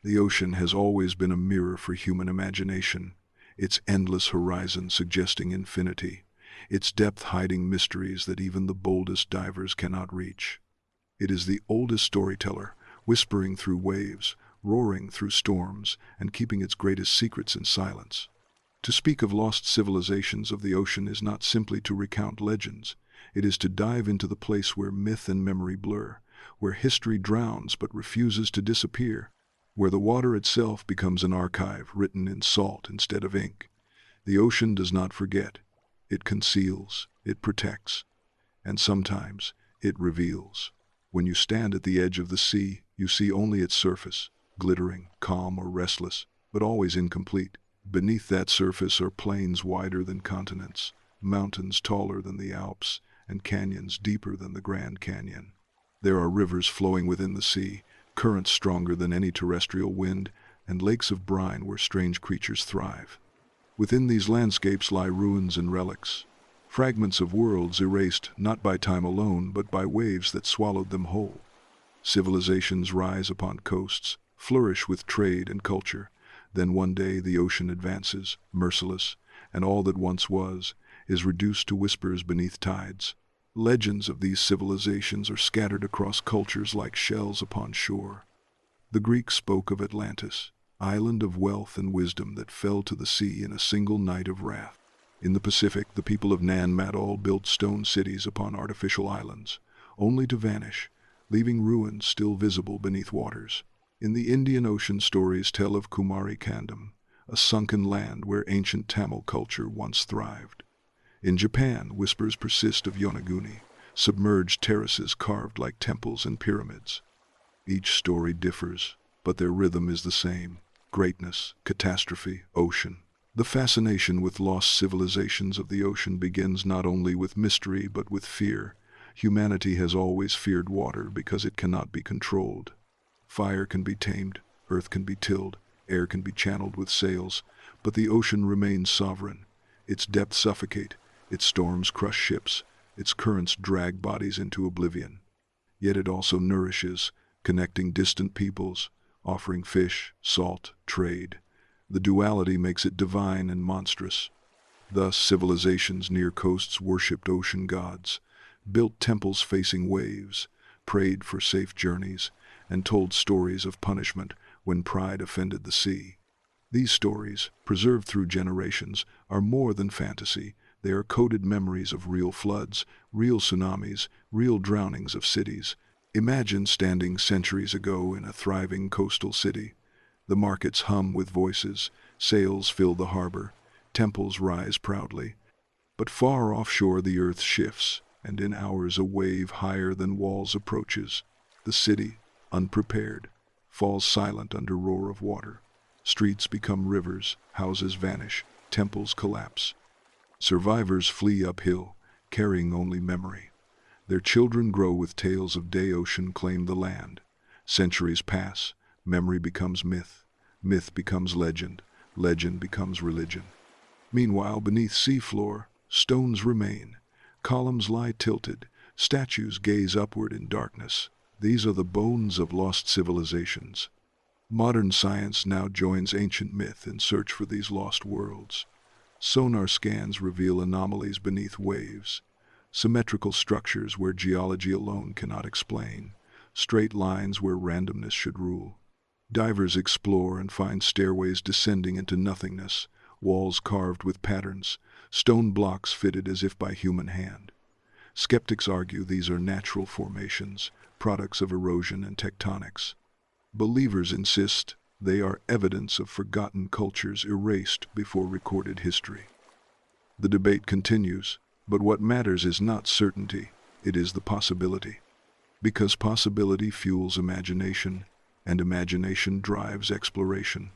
The ocean has always been a mirror for human imagination, its endless horizon suggesting infinity, its depth hiding mysteries that even the boldest divers cannot reach. It is the oldest storyteller, whispering through waves, roaring through storms, and keeping its greatest secrets in silence. To speak of lost civilizations of the ocean is not simply to recount legends, it is to dive into the place where myth and memory blur, where history drowns but refuses to disappear, where the water itself becomes an archive written in salt instead of ink. The ocean does not forget. It conceals, it protects, and sometimes it reveals. When you stand at the edge of the sea, you see only its surface, glittering, calm, or restless, but always incomplete. Beneath that surface are plains wider than continents, mountains taller than the Alps, and canyons deeper than the Grand Canyon. There are rivers flowing within the sea, currents stronger than any terrestrial wind, and lakes of brine where strange creatures thrive. Within these landscapes lie ruins and relics, fragments of worlds erased not by time alone but by waves that swallowed them whole. Civilizations rise upon coasts, flourish with trade and culture, then one day the ocean advances, merciless, and all that once was, is reduced to whispers beneath tides. Legends of these civilizations are scattered across cultures like shells upon shore. The Greeks spoke of Atlantis, island of wealth and wisdom that fell to the sea in a single night of wrath. In the Pacific, the people of Nan-Madol built stone cities upon artificial islands, only to vanish, leaving ruins still visible beneath waters. In the Indian Ocean, stories tell of Kumari Kandam, a sunken land where ancient Tamil culture once thrived. In Japan, whispers persist of Yonaguni, submerged terraces carved like temples and pyramids. Each story differs, but their rhythm is the same: greatness, catastrophe, ocean. The fascination with lost civilizations of the ocean begins not only with mystery but with fear. Humanity has always feared water because it cannot be controlled. Fire can be tamed, earth can be tilled, air can be channeled with sails, but the ocean remains sovereign. Its depths suffocate, its storms crush ships, its currents drag bodies into oblivion. Yet it also nourishes, connecting distant peoples, offering fish, salt, trade. The duality makes it divine and monstrous. Thus, civilizations near coasts worshipped ocean gods, built temples facing waves, prayed for safe journeys, and told stories of punishment when pride offended the sea. These stories, preserved through generations, are more than fantasy. They are coded memories of real floods, real tsunamis, real drownings of cities. Imagine standing centuries ago in a thriving coastal city. The markets hum with voices, sails fill the harbor, temples rise proudly. But far offshore the earth shifts, and in hours a wave higher than walls approaches. The city, unprepared, falls silent under roar of water. Streets become rivers, houses vanish, temples collapse. Survivors flee uphill, carrying only memory. Their children grow with tales of day ocean claim the land. Centuries pass, memory becomes myth, myth becomes legend, legend becomes religion. Meanwhile, beneath seafloor, stones remain. Columns lie tilted, statues gaze upward in darkness. These are the bones of lost civilizations. Modern science now joins ancient myth in search for these lost worlds. Sonar scans reveal anomalies beneath waves, symmetrical structures where geology alone cannot explain, straight lines where randomness should rule. Divers explore and find stairways descending into nothingness, walls carved with patterns, stone blocks fitted as if by human hand. Skeptics argue these are natural formations, products of erosion and tectonics. Believers insist they are evidence of forgotten cultures erased before recorded history. The debate continues, but what matters is not certainty, it is the possibility. Because possibility fuels imagination, and imagination drives exploration.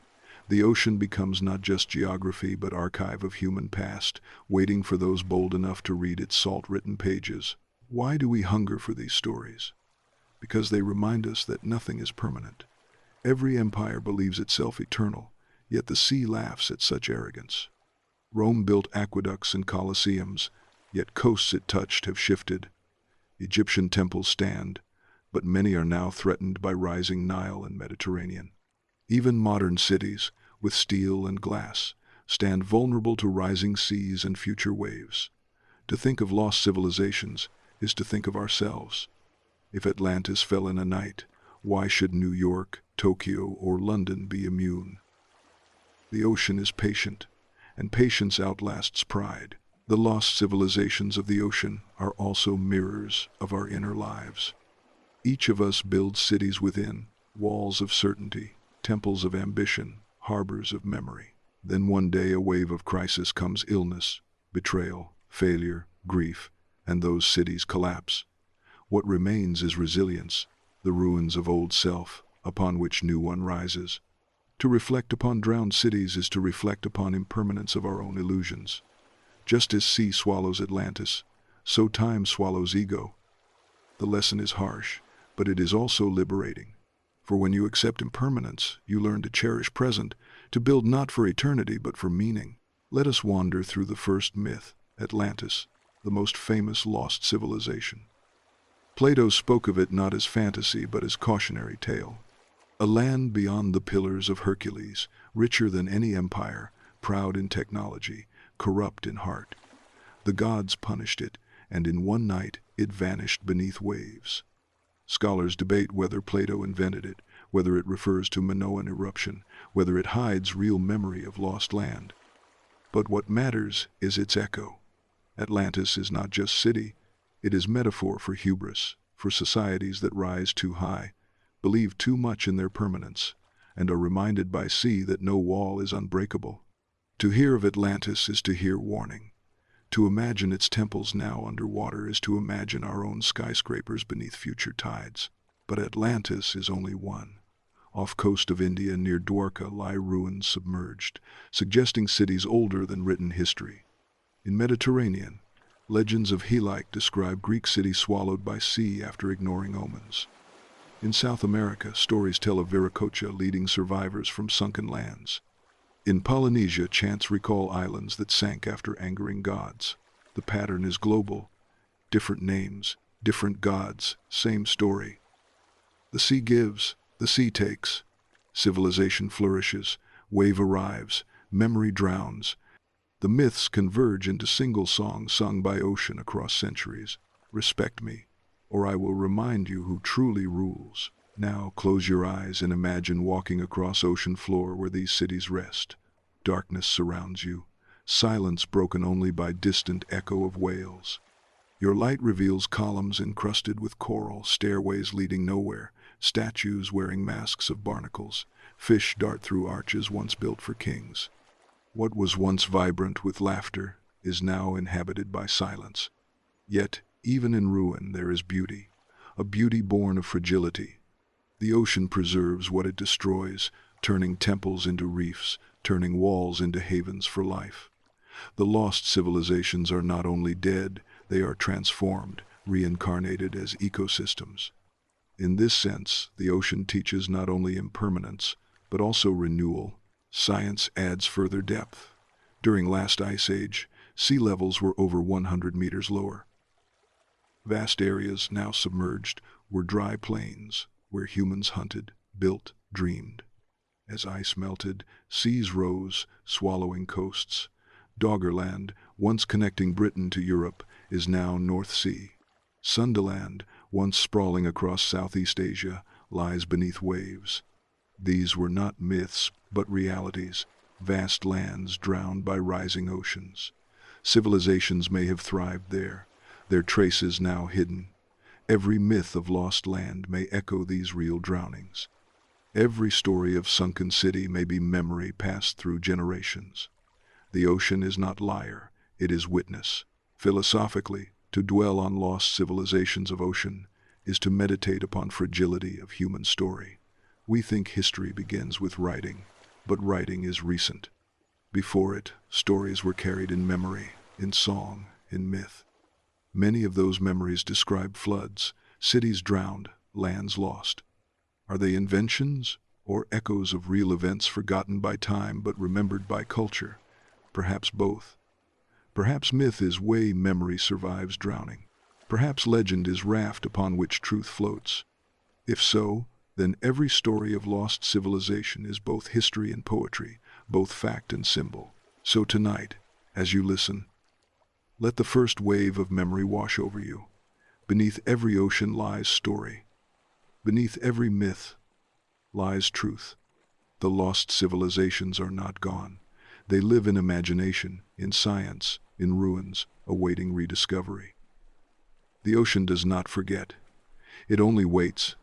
The ocean becomes not just geography but archive of human past, waiting for those bold enough to read its salt-written pages. Why do we hunger for these stories? Because they remind us that nothing is permanent. Every empire believes itself eternal, yet the sea laughs at such arrogance. Rome built aqueducts and colosseums, yet coasts it touched have shifted. Egyptian temples stand, but many are now threatened by rising Nile and Mediterranean. Even modern cities, with steel and glass, stand vulnerable to rising seas and future waves. To think of lost civilizations is to think of ourselves. If Atlantis fell in a night, why should New York, Tokyo, or London be immune? The ocean is patient, and patience outlasts pride. The lost civilizations of the ocean are also mirrors of our inner lives. Each of us builds cities within, walls of certainty, temples of ambition, harbors of memory. Then one day a wave of crisis comes: illness, betrayal, failure, grief, and those cities collapse. What remains is resilience, the ruins of old self, upon which new one rises. To reflect upon drowned cities is to reflect upon impermanence of our own illusions. Just as sea swallows Atlantis, so time swallows ego. The lesson is harsh, but it is also liberating. For when you accept impermanence, you learn to cherish present, to build not for eternity but for meaning. Let us wander through the first myth, Atlantis, the most famous lost civilization. Plato spoke of it not as fantasy but as cautionary tale. A land beyond the pillars of Hercules, richer than any empire, proud in technology, corrupt in heart. The gods punished it, and in one night it vanished beneath waves. Scholars debate whether Plato invented it, whether it refers to Minoan eruption, whether it hides real memory of lost land. But what matters is its echo. Atlantis is not just city, it is metaphor for hubris, for societies that rise too high, believe too much in their permanence, and are reminded by sea that no wall is unbreakable. To hear of Atlantis is to hear warning. To imagine its temples now underwater is to imagine our own skyscrapers beneath future tides. But Atlantis is only one. Off coast of India near Dwarka lie ruins submerged, suggesting cities older than written history. In Mediterranean, legends of Helice describe Greek cities swallowed by sea after ignoring omens. In South America, stories tell of Viracocha leading survivors from sunken lands. In Polynesia, chants recall islands that sank after angering gods. The pattern is global. Different names, different gods, same story. The sea gives, the sea takes. Civilization flourishes, wave arrives, memory drowns. The myths converge into single songs sung by ocean across centuries. Respect me, or I will remind you who truly rules. Now close your eyes and imagine walking across ocean floor where these cities rest. Darkness surrounds you, silence broken only by distant echo of wails. Your light reveals columns encrusted with coral, stairways leading nowhere, statues wearing masks of barnacles. Fish dart through arches once built for kings. What was once vibrant with laughter is now inhabited by silence. Yet, even in ruin there is beauty, a beauty born of fragility. The ocean preserves what it destroys, turning temples into reefs, turning walls into havens for life. The lost civilizations are not only dead, they are transformed, reincarnated as ecosystems. In this sense, the ocean teaches not only impermanence, but also renewal. Science adds further depth. During last ice age, sea levels were over 100 meters lower. Vast areas now submerged were dry plains, where humans hunted, built, dreamed. As ice melted, seas rose, swallowing coasts. Doggerland, once connecting Britain to Europe, is now North Sea. Sundaland, once sprawling across Southeast Asia, lies beneath waves. These were not myths, but realities, vast lands drowned by rising oceans. Civilizations may have thrived there, their traces now hidden. Every myth of lost land may echo these real drownings. Every story of sunken city may be memory passed through generations. The ocean is not liar, it is witness. Philosophically, to dwell on lost civilizations of ocean is to meditate upon fragility of human story. We think history begins with writing, but writing is recent. Before it, stories were carried in memory, in song, in myth. Many of those memories describe floods, cities drowned, lands lost. Are they inventions or echoes of real events forgotten by time but remembered by culture? Perhaps both. Perhaps myth is way memory survives drowning. Perhaps legend is raft upon which truth floats. If so, then every story of lost civilization is both history and poetry, both fact and symbol. So tonight, as you listen, let the first wave of memory wash over you. Beneath every ocean lies story. Beneath every myth lies truth. The lost civilizations are not gone. They live in imagination, in science, in ruins, awaiting rediscovery. The ocean does not forget. It only waits,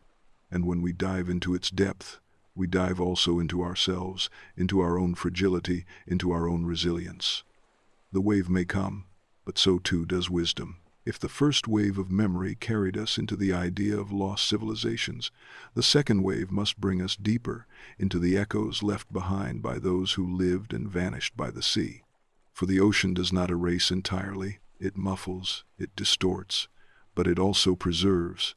and when we dive into its depth, we dive also into ourselves, into our own fragility, into our own resilience. The wave may come, but so too does wisdom. If the first wave of memory carried us into the idea of lost civilizations, the second wave must bring us deeper into the echoes left behind by those who lived and vanished by the sea. For the ocean does not erase entirely, it muffles, it distorts, but it also preserves.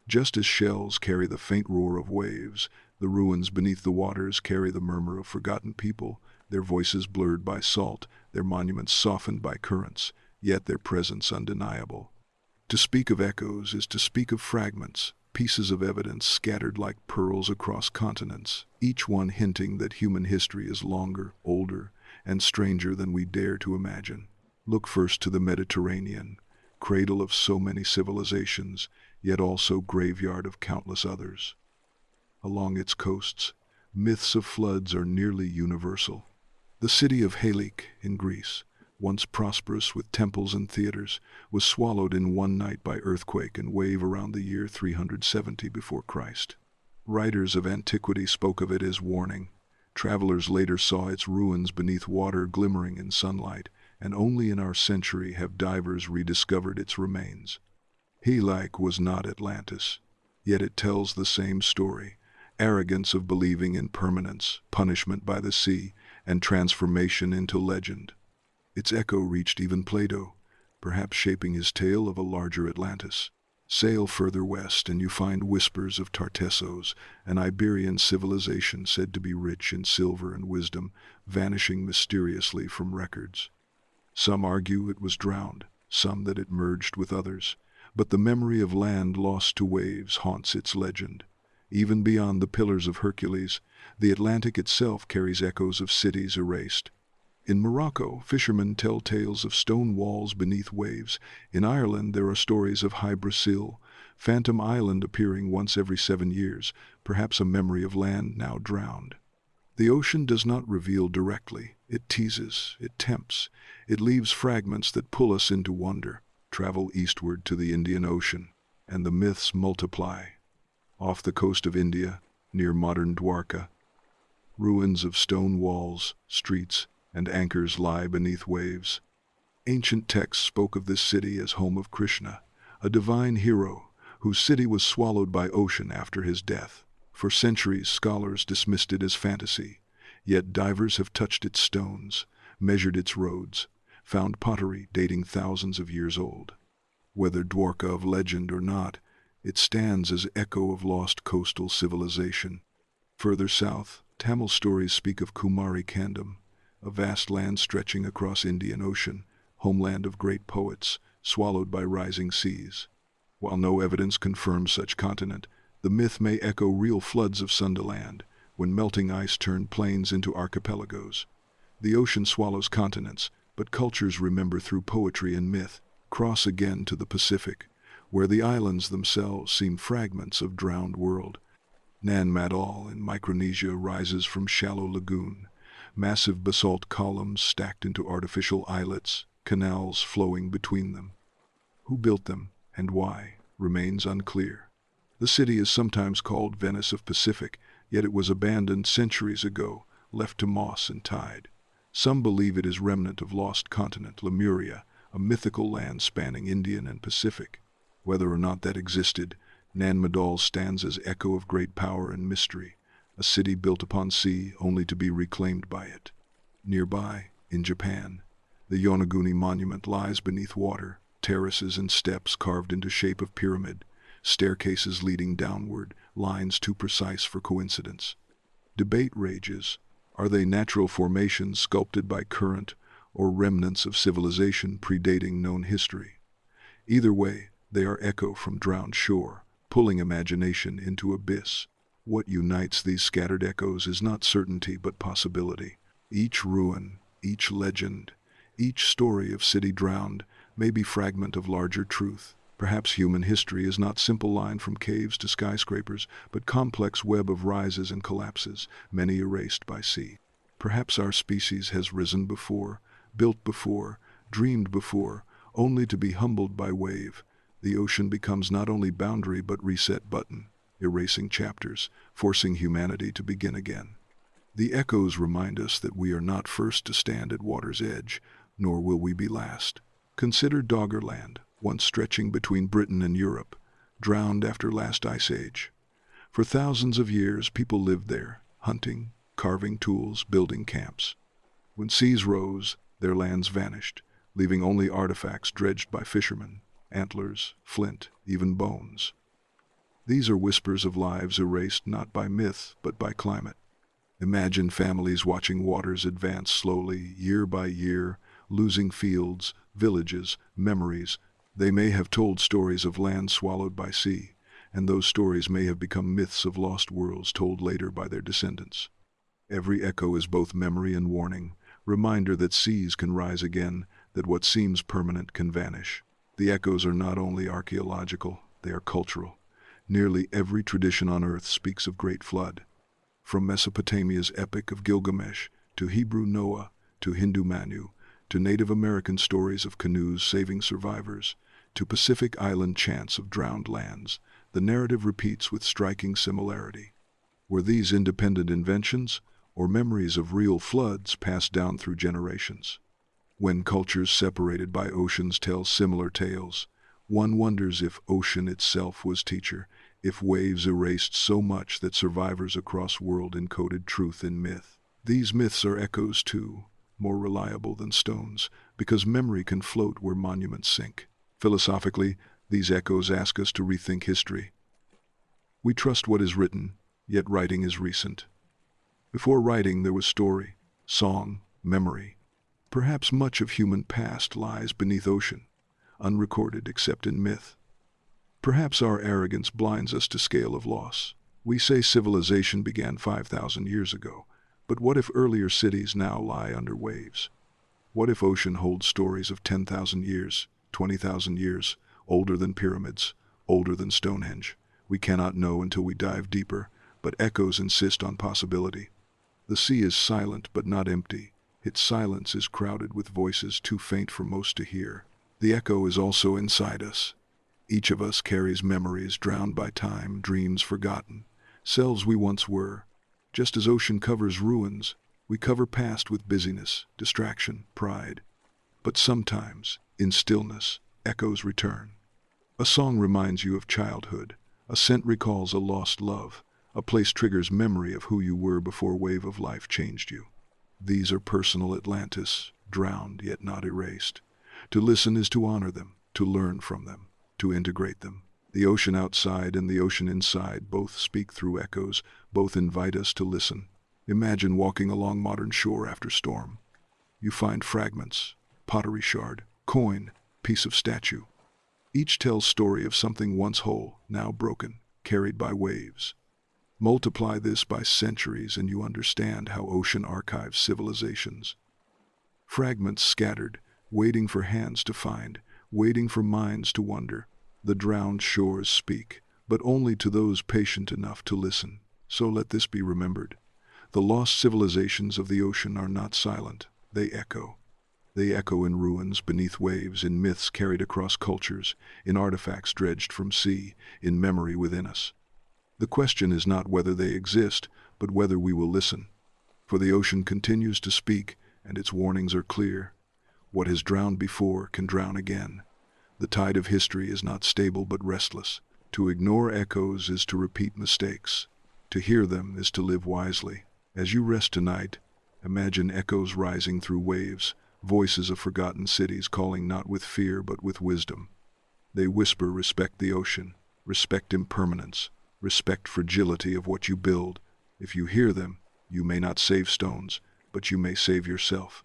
Just as shells carry the faint roar of waves, the ruins beneath the waters carry the murmur of forgotten people, their voices blurred by salt, their monuments softened by currents, yet their presence undeniable. To speak of echoes is to speak of fragments, pieces of evidence scattered like pearls across continents, each one hinting that human history is longer, older, and stranger than we dare to imagine. Look first to the Mediterranean, cradle of so many civilizations, yet also graveyard of countless others. Along its coasts, myths of floods are nearly universal. The city of Halik in Greece, once prosperous with temples and theaters, was swallowed in one night by earthquake and wave around the year 370 before Christ. Writers of antiquity spoke of it as warning. Travelers later saw its ruins beneath water glimmering in sunlight, and only in our century have divers rediscovered its remains. Halik was not Atlantis, yet it tells the same story: arrogance of believing in permanence, punishment by the sea, and transformation into legend. Its echo reached even Plato, perhaps shaping his tale of a larger Atlantis. Sail further west and you find whispers of Tartessos, an Iberian civilization said to be rich in silver and wisdom, vanishing mysteriously from records. Some argue it was drowned, some that it merged with others, but the memory of land lost to waves haunts its legend. Even beyond the Pillars of Hercules, the Atlantic itself carries echoes of cities erased. In Morocco, fishermen tell tales of stone walls beneath waves. In Ireland, there are stories of Hy Brasil, Phantom Island appearing once every 7 years, perhaps a memory of land now drowned. The ocean does not reveal directly. It teases, it tempts, it leaves fragments that pull us into wonder. Travel eastward to the Indian Ocean, and the myths multiply. Off the coast of India, near modern Dwarka, ruins of stone walls, streets, and anchors lie beneath waves. Ancient texts spoke of this city as home of Krishna, a divine hero whose city was swallowed by ocean after his death. For centuries, scholars dismissed it as fantasy, yet divers have touched its stones, measured its roads, found pottery dating thousands of years old. Whether Dwarka of legend or not, it stands as echo of lost coastal civilization. Further south, Tamil stories speak of Kumari Kandam, a vast land stretching across Indian Ocean, homeland of great poets, swallowed by rising seas. While no evidence confirms such continent, the myth may echo real floods of Sundaland, when melting ice turned plains into archipelagos. The ocean swallows continents, but cultures remember through poetry and myth. Cross again to the Pacific, where the islands themselves seem fragments of drowned world. Nan Madol in Micronesia rises from shallow lagoon, massive basalt columns stacked into artificial islets, canals flowing between them. Who built them, and why, remains unclear. The city is sometimes called Venice of Pacific, yet it was abandoned centuries ago, left to moss and tide. Some believe it is remnant of lost continent Lemuria, a mythical land spanning Indian and Pacific. Whether or not that existed, Nan Madol stands as echo of great power and mystery, a city built upon sea only to be reclaimed by it. Nearby, in Japan, the Yonaguni Monument lies beneath water, terraces and steps carved into shape of pyramid, staircases leading downward, lines too precise for coincidence. Debate rages. Are they natural formations sculpted by current, or remnants of civilization predating known history? Either way, they are echo from drowned shore, pulling imagination into abyss. What unites these scattered echoes is not certainty but possibility. Each ruin, each legend, each story of city drowned may be fragment of larger truth. Perhaps human history is not simple line from caves to skyscrapers, but complex web of rises and collapses, many erased by sea. Perhaps our species has risen before, built before, dreamed before, only to be humbled by wave. The ocean becomes not only boundary but reset button, erasing chapters, forcing humanity to begin again. The echoes remind us that we are not first to stand at water's edge, nor will we be last. Consider Doggerland, once stretching between Britain and Europe, drowned after last ice age. For thousands of years people lived there, hunting, carving tools, building camps. When seas rose, their lands vanished, leaving only artifacts dredged by fishermen, antlers, flint, even bones. These are whispers of lives erased not by myth but by climate. Imagine families watching waters advance slowly, year by year, losing fields, villages, memories. They may have told stories of land swallowed by sea, and those stories may have become myths of lost worlds told later by their descendants. Every echo is both memory and warning, reminder that seas can rise again, that what seems permanent can vanish. The echoes are not only archaeological, they are cultural. Nearly every tradition on earth speaks of great flood. From Mesopotamia's Epic of Gilgamesh, to Hebrew Noah, to Hindu Manu, to Native American stories of canoes saving survivors, to Pacific Island chants of drowned lands, the narrative repeats with striking similarity. Were these independent inventions, or memories of real floods passed down through generations? When cultures separated by oceans tell similar tales, one wonders if ocean itself was teacher, if waves erased so much that survivors across world encoded truth in myth. These myths are echoes too, more reliable than stones, because memory can float where monuments sink. Philosophically, these echoes ask us to rethink history. We trust what is written, yet writing is recent. Before writing there was story, song, memory. Perhaps much of human past lies beneath ocean, unrecorded except in myth. Perhaps our arrogance blinds us to scale of loss. We say civilization began 5,000 years ago, but what if earlier cities now lie under waves? What if ocean holds stories of 10,000 years, 20,000 years, older than pyramids, older than Stonehenge? We cannot know until we dive deeper, but echoes insist on possibility. The sea is silent but not empty. Its silence is crowded with voices too faint for most to hear. The echo is also inside us. Each of us carries memories drowned by time, dreams forgotten, selves we once were. Just as ocean covers ruins, we cover past with busyness, distraction, pride. But sometimes, in stillness, echoes return. A song reminds you of childhood. A scent recalls a lost love. A place triggers memory of who you were before a wave of life changed you. These are personal Atlantis, drowned yet not erased. To listen is to honor them, to learn from them, to integrate them. The ocean outside and the ocean inside both speak through echoes, both invite us to listen. Imagine walking along modern shore after storm. You find fragments, pottery shard, coin, piece of statue. Each tells story of something once whole, now broken, carried by waves. Multiply this by centuries and you understand how ocean archives civilizations. Fragments scattered, waiting for hands to find, waiting for minds to wonder. The drowned shores speak, but only to those patient enough to listen. So let this be remembered. The lost civilizations of the ocean are not silent, they echo. They echo in ruins, beneath waves, in myths carried across cultures, in artifacts dredged from sea, in memory within us. The question is not whether they exist, but whether we will listen. For the ocean continues to speak, and its warnings are clear. What has drowned before can drown again. The tide of history is not stable but restless. To ignore echoes is to repeat mistakes. To hear them is to live wisely. As you rest tonight, imagine echoes rising through waves, voices of forgotten cities calling not with fear but with wisdom. They whisper, respect the ocean, respect impermanence, respect fragility of what you build. If you hear them, you may not save stones, but you may save yourself.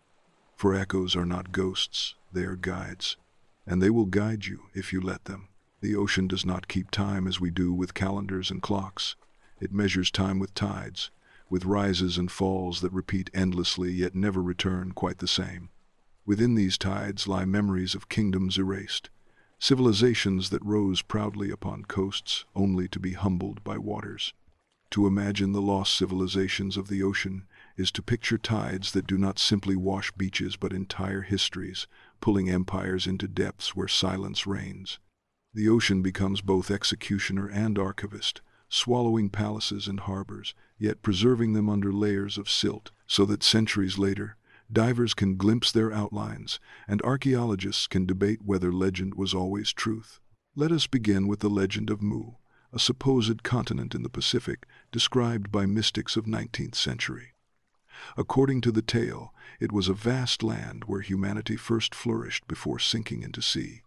For echoes are not ghosts, they are guides, and they will guide you if you let them. The ocean does not keep time as we do with calendars and clocks. It measures time with tides, with rises and falls that repeat endlessly yet never return quite the same. Within these tides lie memories of kingdoms erased, civilizations that rose proudly upon coasts only to be humbled by waters. To imagine the lost civilizations of the ocean is to picture tides that do not simply wash beaches but entire histories, pulling empires into depths where silence reigns. The ocean becomes both executioner and archivist, swallowing palaces and harbors, yet preserving them under layers of silt, so that centuries later, divers can glimpse their outlines, and archaeologists can debate whether legend was always truth. Let us begin with the legend of Mu, a supposed continent in the Pacific described by mystics of 19th century. According to the tale, it was a vast land where humanity first flourished before sinking into sea.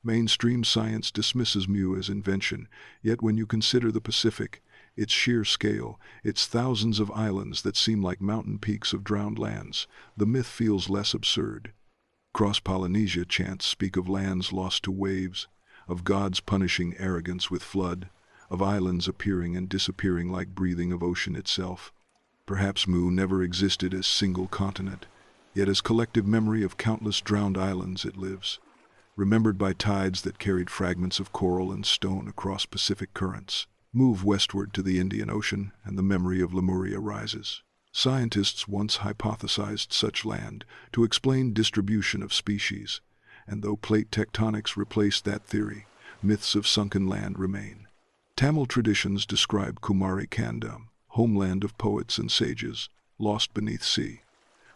Mainstream science dismisses Mu as invention, yet when you consider the Pacific, its sheer scale, its thousands of islands that seem like mountain peaks of drowned lands, the myth feels less absurd. Cross-Polynesia chants speak of lands lost to waves, of gods punishing arrogance with flood, of islands appearing and disappearing like breathing of ocean itself. Perhaps Mu never existed as single continent, yet as collective memory of countless drowned islands it lives, remembered by tides that carried fragments of coral and stone across Pacific currents. Move westward to the Indian Ocean, and the memory of Lemuria rises. Scientists once hypothesized such land to explain distribution of species, and though plate tectonics replaced that theory, myths of sunken land remain. Tamil traditions describe Kumari Kandam, homeland of poets and sages, lost beneath sea.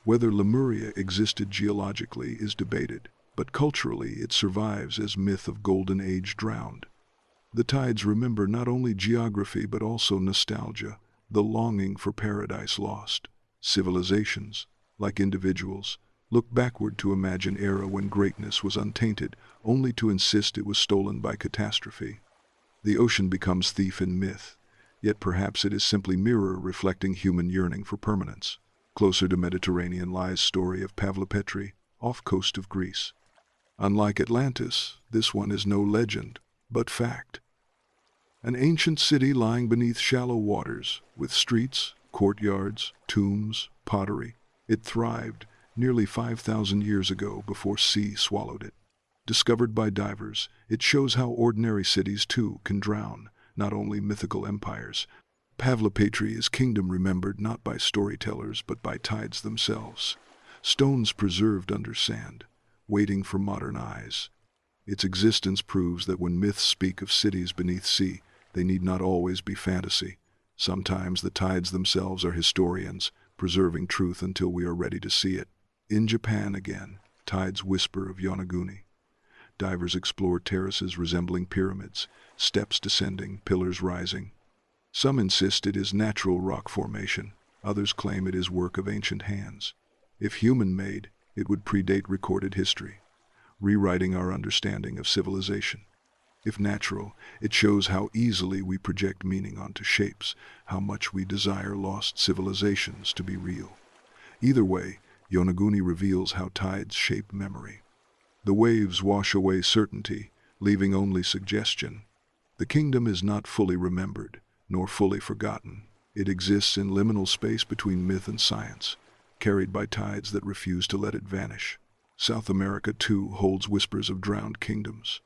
Whether Lemuria existed geologically is debated, but culturally it survives as myth of Golden Age drowned. The tides remember not only geography but also nostalgia, the longing for paradise lost. Civilizations, like individuals, look backward to imagine era when greatness was untainted, only to insist it was stolen by catastrophe. The ocean becomes thief in myth, yet perhaps it is simply mirror reflecting human yearning for permanence. Closer to Mediterranean lies story of Pavlopetri, off coast of Greece. Unlike Atlantis, this one is no legend, but fact. An ancient city lying beneath shallow waters, with streets, courtyards, tombs, pottery. It thrived nearly 5,000 years ago before sea swallowed it. Discovered by divers, it shows how ordinary cities too can drown, not only mythical empires. Pavlopetri is kingdom remembered not by storytellers but by tides themselves. Stones preserved under sand, waiting for modern eyes. Its existence proves that when myths speak of cities beneath sea, they need not always be fantasy. Sometimes the tides themselves are historians, preserving truth until we are ready to see it. In Japan again, tides whisper of Yonaguni. Divers explore terraces resembling pyramids, steps descending, pillars rising. Some insist it is natural rock formation, others claim it is work of ancient hands. If human-made, it would predate recorded history, rewriting our understanding of civilization. If natural, it shows how easily we project meaning onto shapes, how much we desire lost civilizations to be real. Either way, Yonaguni reveals how tides shape memory. The waves wash away certainty, leaving only suggestion. The kingdom is not fully remembered, nor fully forgotten. It exists in liminal space between myth and science, carried by tides that refuse to let it vanish. South America, too, holds whispers of drowned kingdoms.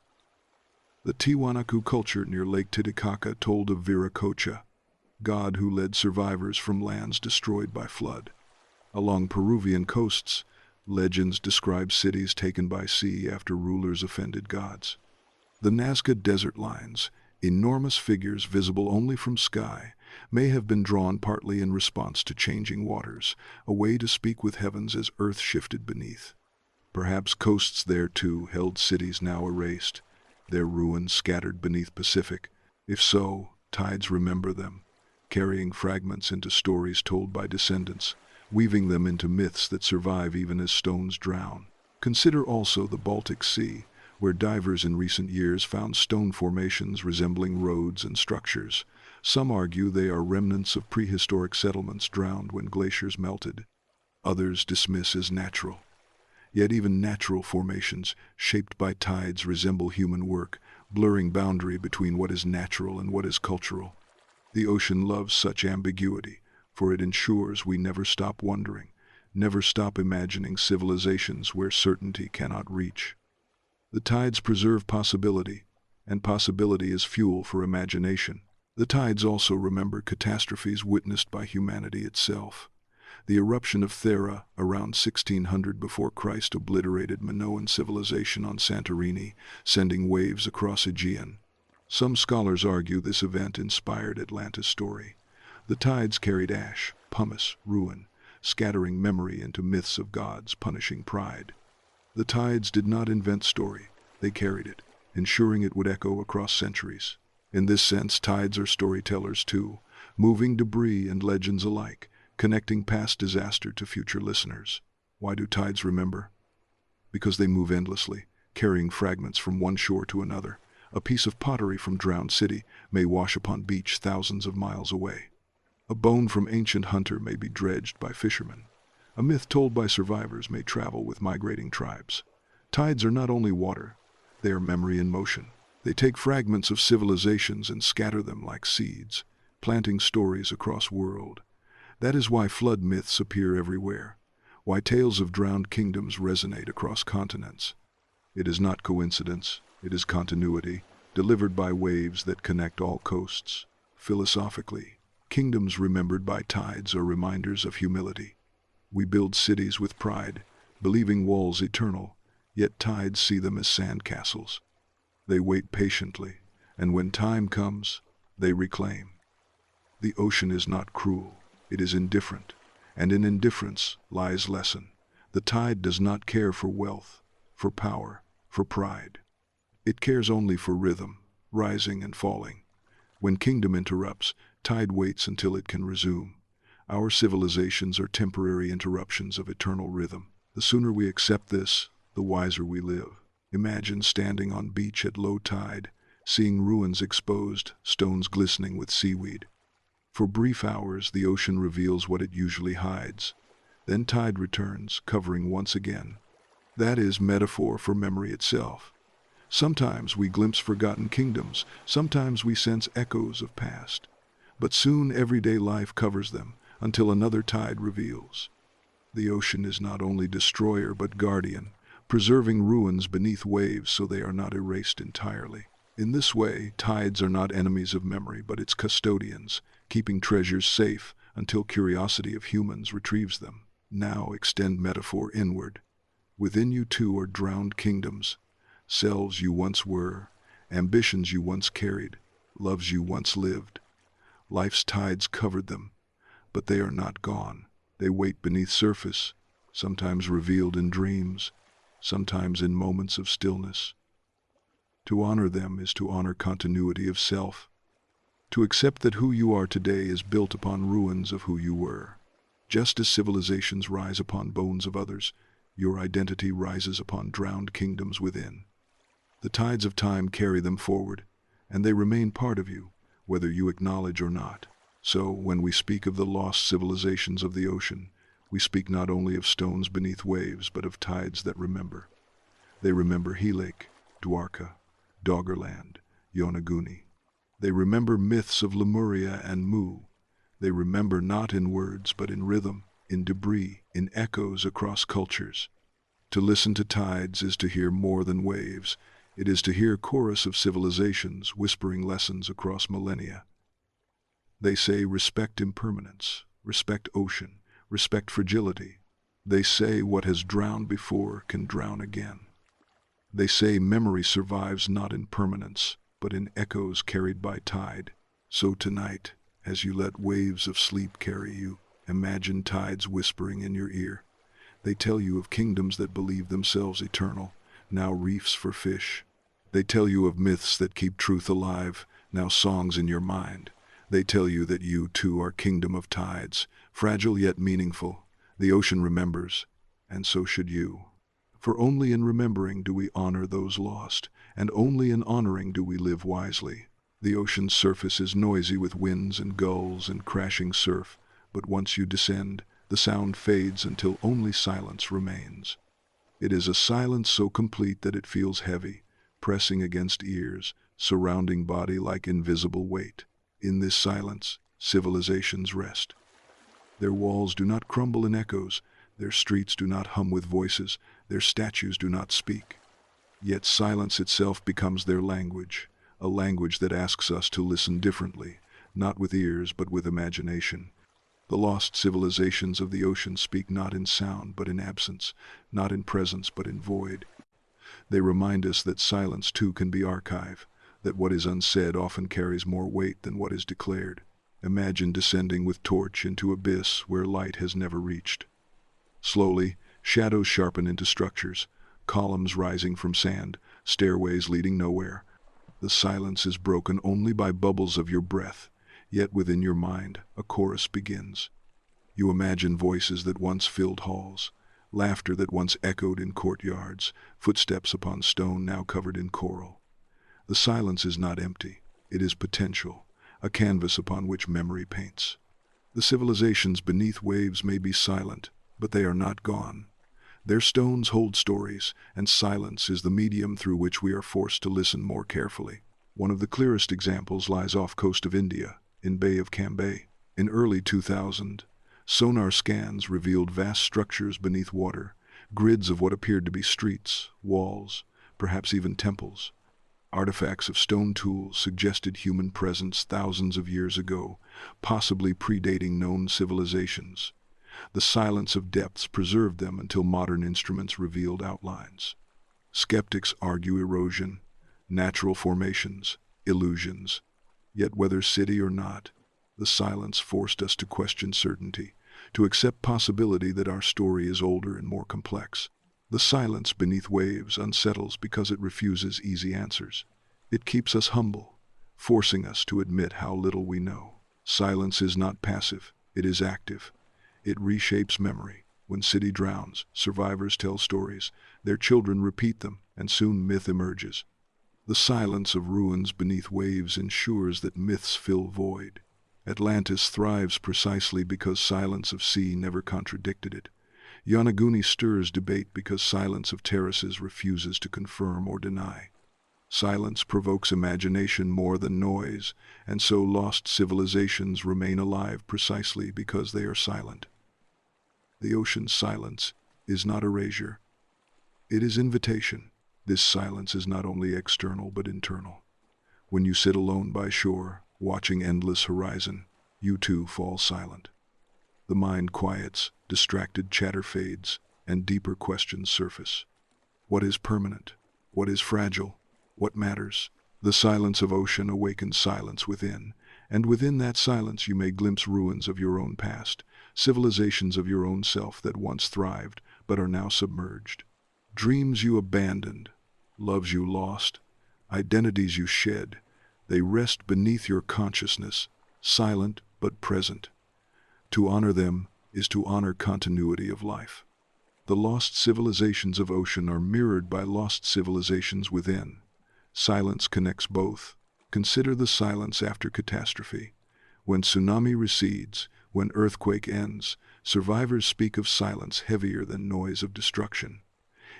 The Tiwanaku culture near Lake Titicaca told of Viracocha, god who led survivors from lands destroyed by flood. Along Peruvian coasts, legends describe cities taken by sea after rulers offended gods. The Nazca desert lines, enormous figures visible only from sky, may have been drawn partly in response to changing waters, a way to speak with heavens as earth shifted beneath. Perhaps coasts there too held cities now erased, their ruins scattered beneath Pacific. If so, tides remember them, carrying fragments into stories told by descendants, weaving them into myths that survive even as stones drown. Consider also the Baltic Sea, where divers in recent years found stone formations resembling roads and structures. Some argue they are remnants of prehistoric settlements drowned when glaciers melted. Others dismiss as natural. Yet even natural formations, shaped by tides, resemble human work, blurring boundary between what is natural and what is cultural. The ocean loves such ambiguity, for it ensures we never stop wondering, never stop imagining civilizations where certainty cannot reach. The tides preserve possibility, and possibility is fuel for imagination. The tides also remember catastrophes witnessed by humanity itself. The eruption of Thera around 1600 before Christ obliterated Minoan civilization on Santorini, sending waves across Aegean. Some scholars argue this event inspired Atlantis' story. The tides carried ash, pumice, ruin, scattering memory into myths of gods punishing pride. The tides did not invent story, they carried it, ensuring it would echo across centuries. In this sense, tides are storytellers too, moving debris and legends alike, connecting past disaster to future listeners. Why do tides remember? Because they move endlessly, carrying fragments from one shore to another. A piece of pottery from drowned city may wash upon beach thousands of miles away. A bone from ancient hunter may be dredged by fishermen. A myth told by survivors may travel with migrating tribes. Tides are not only water, they are memory in motion. They take fragments of civilizations and scatter them like seeds, planting stories across world. That is why flood myths appear everywhere, why tales of drowned kingdoms resonate across continents. It is not coincidence, it is continuity, delivered by waves that connect all coasts. Philosophically, kingdoms remembered by tides are reminders of humility. We build cities with pride, believing walls eternal, yet tides see them as sandcastles. They wait patiently, and when time comes, they reclaim. The ocean is not cruel, it is indifferent, and in indifference lies lesson. The tide does not care for wealth, for power, for pride. It cares only for rhythm, rising and falling. When kingdom interrupts, tide waits until it can resume. Our civilizations are temporary interruptions of eternal rhythm. The sooner we accept this, the wiser we live. Imagine standing on beach at low tide, seeing ruins exposed, stones glistening with seaweed. For brief hours, the ocean reveals what it usually hides. Then tide returns, covering once again. That is metaphor for memory itself. Sometimes we glimpse forgotten kingdoms, sometimes we sense echoes of past. But soon everyday life covers them, until another tide reveals. The ocean is not only destroyer but guardian, preserving ruins beneath waves so they are not erased entirely. In this way, tides are not enemies of memory but its custodians, keeping treasures safe until curiosity of humans retrieves them. Now extend metaphor inward. Within you too are drowned kingdoms, selves you once were, ambitions you once carried, loves you once lived. Life's tides covered them, but they are not gone. They wait beneath surface, sometimes revealed in dreams, sometimes in moments of stillness. To honor them is to honor continuity of self, to accept that who you are today is built upon ruins of who you were. Just as civilizations rise upon bones of others, your identity rises upon drowned kingdoms within. The tides of time carry them forward, and they remain part of you, whether you acknowledge or not. So, when we speak of the lost civilizations of the ocean, we speak not only of stones beneath waves, but of tides that remember. They remember Helike, Dwarka, Doggerland, Yonaguni. They remember myths of Lemuria and Mu. They remember not in words, but in rhythm, in debris, in echoes across cultures. To listen to tides is to hear more than waves. It is to hear a chorus of civilizations whispering lessons across millennia. They say respect impermanence, respect ocean, respect fragility. They say what has drowned before can drown again. They say memory survives not in permanence, but in echoes carried by tide. So tonight, as you let waves of sleep carry you, imagine tides whispering in your ear. They tell you of kingdoms that believe themselves eternal, now reefs for fish. They tell you of myths that keep truth alive, now songs in your mind. They tell you that you too are kingdom of tides, fragile yet meaningful. The ocean remembers, and so should you. For only in remembering do we honor those lost, and only in honoring do we live wisely. The ocean's surface is noisy with winds and gulls and crashing surf, but once you descend, the sound fades until only silence remains. It is a silence so complete that it feels heavy, pressing against ears, surrounding body like invisible weight. In this silence, civilizations rest. Their walls do not crumble in echoes, their streets do not hum with voices, their statues do not speak. Yet silence itself becomes their language, a language that asks us to listen differently, not with ears but with imagination. The lost civilizations of the ocean speak not in sound but in absence, not in presence but in void. They remind us that silence too can be archive, that what is unsaid often carries more weight than what is declared. Imagine descending with torch into abyss where light has never reached. Slowly, shadows sharpen into structures, columns rising from sand, stairways leading nowhere. The silence is broken only by bubbles of your breath, yet within your mind a chorus begins. You imagine voices that once filled halls, laughter that once echoed in courtyards, footsteps upon stone now covered in coral. The silence is not empty, it is potential, a canvas upon which memory paints. The civilizations beneath waves may be silent, but they are not gone. Their stones hold stories, and silence is the medium through which we are forced to listen more carefully. One of the clearest examples lies off coast of India, in Bay of Cambay. In early 2000, sonar scans revealed vast structures beneath water, grids of what appeared to be streets, walls, perhaps even temples. Artifacts of stone tools suggested human presence thousands of years ago, possibly predating known civilizations. The silence of depths preserved them until modern instruments revealed outlines. Skeptics argue erosion, natural formations, illusions. Yet whether city or not, the silence forced us to question certainty, to accept possibility that our story is older and more complex. The silence beneath waves unsettles because it refuses easy answers. It keeps us humble, forcing us to admit how little we know. Silence is not passive, it is active. It reshapes memory. When city drowns, survivors tell stories, their children repeat them, and soon myth emerges. The silence of ruins beneath waves ensures that myths fill void. Atlantis thrives precisely because silence of sea never contradicted it. Yonaguni stirs debate because silence of terraces refuses to confirm or deny. Silence provokes imagination more than noise, and so lost civilizations remain alive precisely because they are silent. The ocean's silence is not erasure. It is invitation. This silence is not only external but internal. When you sit alone by shore, watching endless horizon, you too fall silent. The mind quiets, distracted chatter fades, and deeper questions surface. What is permanent? What is fragile? What matters? The silence of ocean awakens silence within, and within that silence you may glimpse ruins of your own past, civilizations of your own self that once thrived but are now submerged. Dreams you abandoned, loves you lost, identities you shed, they rest beneath your consciousness, silent but present. To honor them is to honor continuity of life. The lost civilizations of ocean are mirrored by lost civilizations within. Silence connects both. Consider the silence after catastrophe. When tsunami recedes, when earthquake ends, survivors speak of silence heavier than noise of destruction.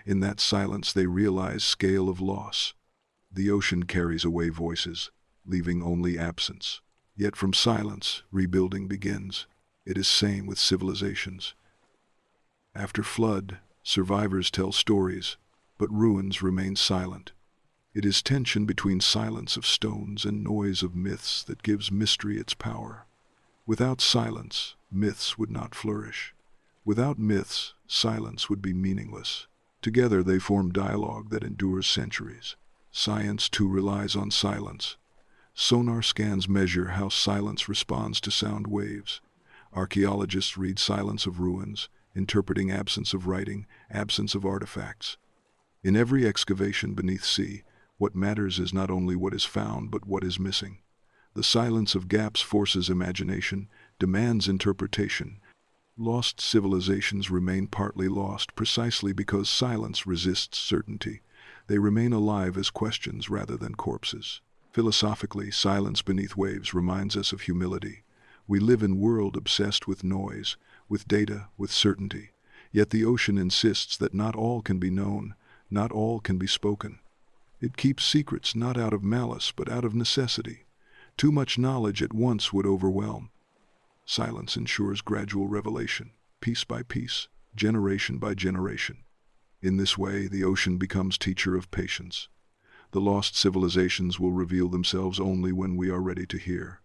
In that silence they realize scale of loss. The ocean carries away voices, leaving only absence. Yet from silence, rebuilding begins. It is same with civilizations. After flood, survivors tell stories, but ruins remain silent. It is tension between silence of stones and noise of myths that gives mystery its power. Without silence, myths would not flourish. Without myths, silence would be meaningless. Together they form dialogue that endures centuries. Science too relies on silence. Sonar scans measure how silence responds to sound waves. Archaeologists read silence of ruins, interpreting absence of writing, absence of artifacts. In every excavation beneath sea, what matters is not only what is found but what is missing. The silence of gaps forces imagination, demands interpretation. Lost civilizations remain partly lost precisely because silence resists certainty. They remain alive as questions rather than corpses. Philosophically, silence beneath waves reminds us of humility. We live in a world obsessed with noise, with data, with certainty. Yet the ocean insists that not all can be known, not all can be spoken. It keeps secrets not out of malice but out of necessity. Too much knowledge at once would overwhelm. Silence ensures gradual revelation, piece by piece, generation by generation. In this way, the ocean becomes teacher of patience. The lost civilizations will reveal themselves only when we are ready to hear.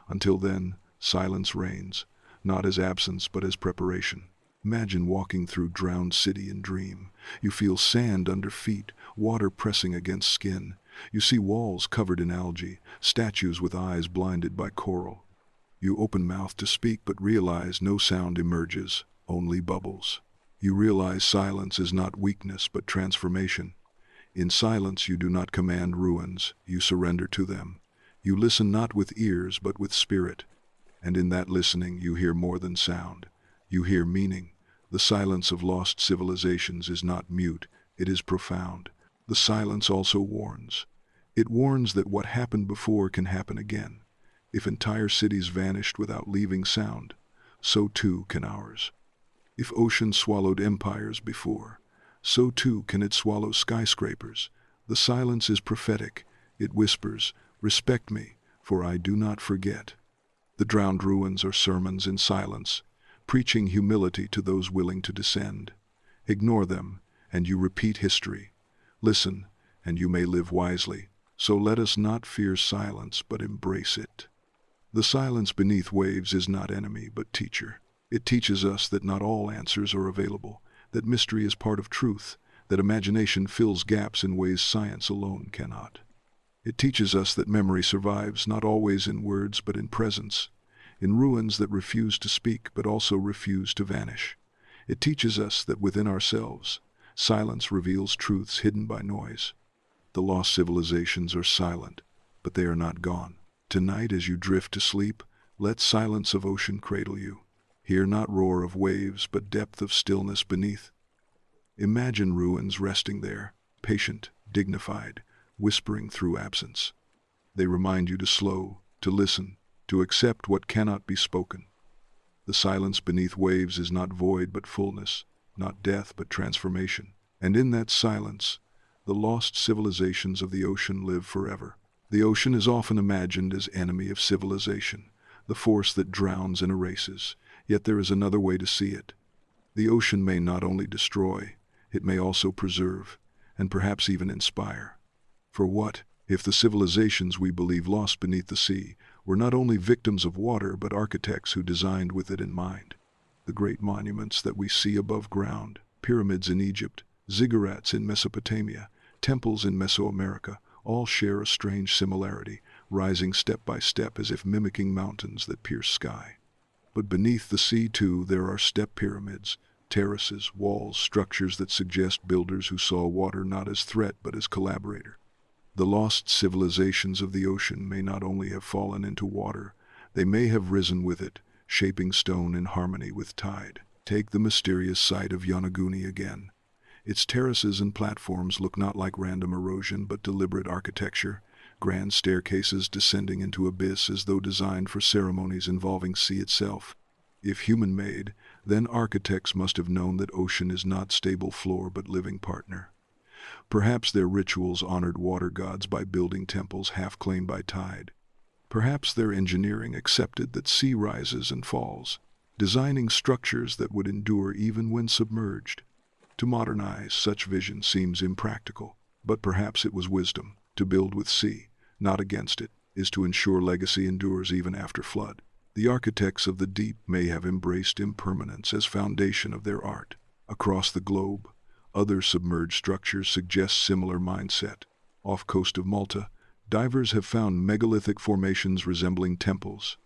Until then, silence reigns, not as absence but as preparation. Imagine walking through drowned city in dream. You feel sand under feet, water pressing against skin. You see walls covered in algae, statues with eyes blinded by coral. You open mouth to speak but realize no sound emerges, only bubbles. You realize silence is not weakness but transformation. In silence you do not command ruins, you surrender to them. You listen not with ears but with spirit. And in that listening you hear more than sound. You hear meaning. The silence of lost civilizations is not mute, it is profound. The silence also warns. It warns that what happened before can happen again. If entire cities vanished without leaving sound, so too can ours. If ocean swallowed empires before, so too can it swallow skyscrapers. The silence is prophetic. It whispers, "Respect me, for I do not forget." The drowned ruins are sermons in silence, preaching humility to those willing to descend. Ignore them, and you repeat history. Listen, and you may live wisely. So let us not fear silence, but embrace it. The silence beneath waves is not enemy, but teacher. It teaches us that not all answers are available, that mystery is part of truth, that imagination fills gaps in ways science alone cannot. It teaches us that memory survives not always in words but in presence, in ruins that refuse to speak but also refuse to vanish. It teaches us that within ourselves, silence reveals truths hidden by noise. The lost civilizations are silent, but they are not gone. Tonight as you drift to sleep, let silence of ocean cradle you. Hear not roar of waves, but depth of stillness beneath. Imagine ruins resting there, patient, dignified, whispering through absence. They remind you to slow, to listen, to accept what cannot be spoken. The silence beneath waves is not void but fullness, not death but transformation. And in that silence, the lost civilizations of the ocean live forever. The ocean is often imagined as enemy of civilization, the force that drowns and erases. Yet there is another way to see it. The ocean may not only destroy, it may also preserve, and perhaps even inspire. For what, if the civilizations we believe lost beneath the sea were not only victims of water but architects who designed with it in mind? The great monuments that we see above ground, pyramids in Egypt, ziggurats in Mesopotamia, temples in Mesoamerica, all share a strange similarity, rising step by step as if mimicking mountains that pierce sky. But beneath the sea, too, there are step pyramids, terraces, walls, structures that suggest builders who saw water not as threat but as collaborator. The lost civilizations of the ocean may not only have fallen into water, they may have risen with it, shaping stone in harmony with tide. Take the mysterious site of Yonaguni again. Its terraces and platforms look not like random erosion but deliberate architecture, grand staircases descending into abyss as though designed for ceremonies involving sea itself. If human-made, then architects must have known that ocean is not stable floor but living partner. Perhaps their rituals honored water gods by building temples half claimed by tide. Perhaps their engineering accepted that sea rises and falls, designing structures that would endure even when submerged. To modernize such vision seems impractical, but perhaps it was wisdom. To build with sea, not against it, is to ensure legacy endures even after flood. The architects of the deep may have embraced impermanence as foundation of their art. Across the globe, other submerged structures suggest similar mindset. Off coast of Malta, divers have found megalithic formations resembling temples.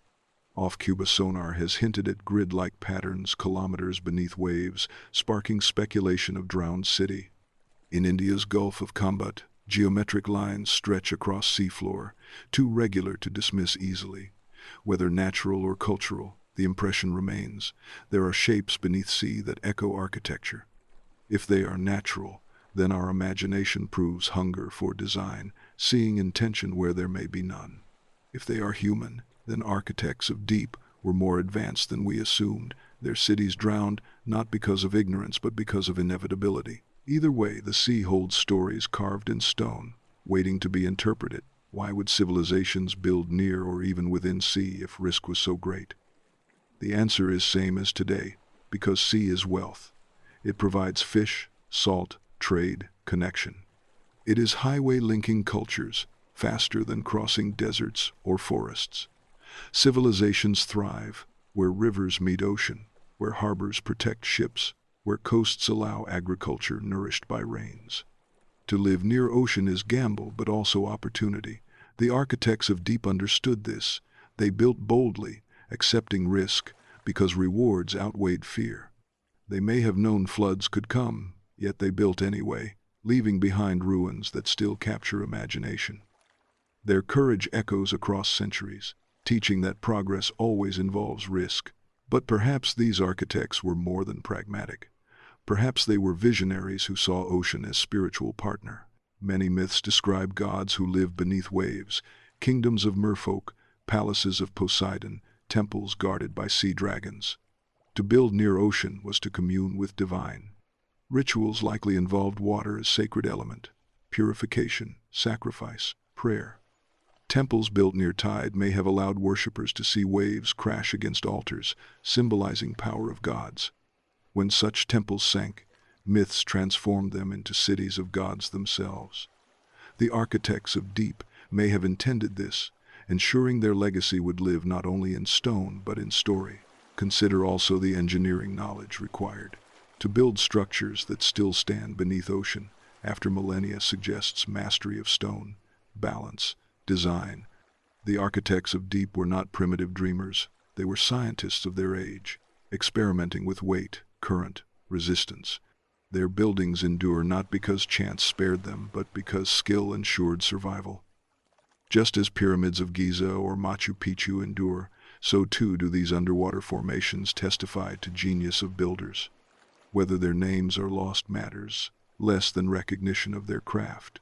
Off Cuba, sonar has hinted at grid-like patterns kilometers beneath waves, sparking speculation of drowned city. In India's Gulf of Kambat, geometric lines stretch across seafloor, too regular to dismiss easily. Whether natural or cultural, the impression remains. There are shapes beneath sea that echo architecture. If they are natural, then our imagination proves hunger for design, seeing intention where there may be none. If they are human, then architects of deep were more advanced than we assumed, their cities drowned not because of ignorance but because of inevitability. Either way, the sea holds stories carved in stone, waiting to be interpreted. Why would civilizations build near or even within sea if risk was so great? The answer is same as today, because sea is wealth. It provides fish, salt, trade, connection. It is highway linking cultures, faster than crossing deserts or forests. Civilizations thrive where rivers meet ocean, where harbors protect ships, where coasts allow agriculture nourished by rains. To live near ocean is gamble, but also opportunity. The architects of deep understood this. They built boldly, accepting risk, because rewards outweighed fear. They may have known floods could come, yet they built anyway, leaving behind ruins that still capture imagination. Their courage echoes across centuries, teaching that progress always involves risk. But perhaps these architects were more than pragmatic. Perhaps they were visionaries who saw ocean as spiritual partner. Many myths describe gods who live beneath waves, kingdoms of merfolk, palaces of Poseidon, temples guarded by sea dragons. To build near ocean was to commune with divine. Rituals likely involved water as sacred element, purification, sacrifice, prayer. Temples built near tide may have allowed worshippers to see waves crash against altars, symbolizing power of gods. When such temples sank, myths transformed them into cities of gods themselves. The architects of deep may have intended this, ensuring their legacy would live not only in stone but in story. Consider also the engineering knowledge required. To build structures that still stand beneath ocean after millennia suggests mastery of stone, balance, design. The architects of deep were not primitive dreamers. They were scientists of their age, experimenting with weight, current, resistance. Their buildings endure not because chance spared them, but because skill ensured survival. Just as pyramids of Giza or Machu Picchu endure, so too do these underwater formations testify to genius of builders. Whether their names are lost matters less than recognition of their craft.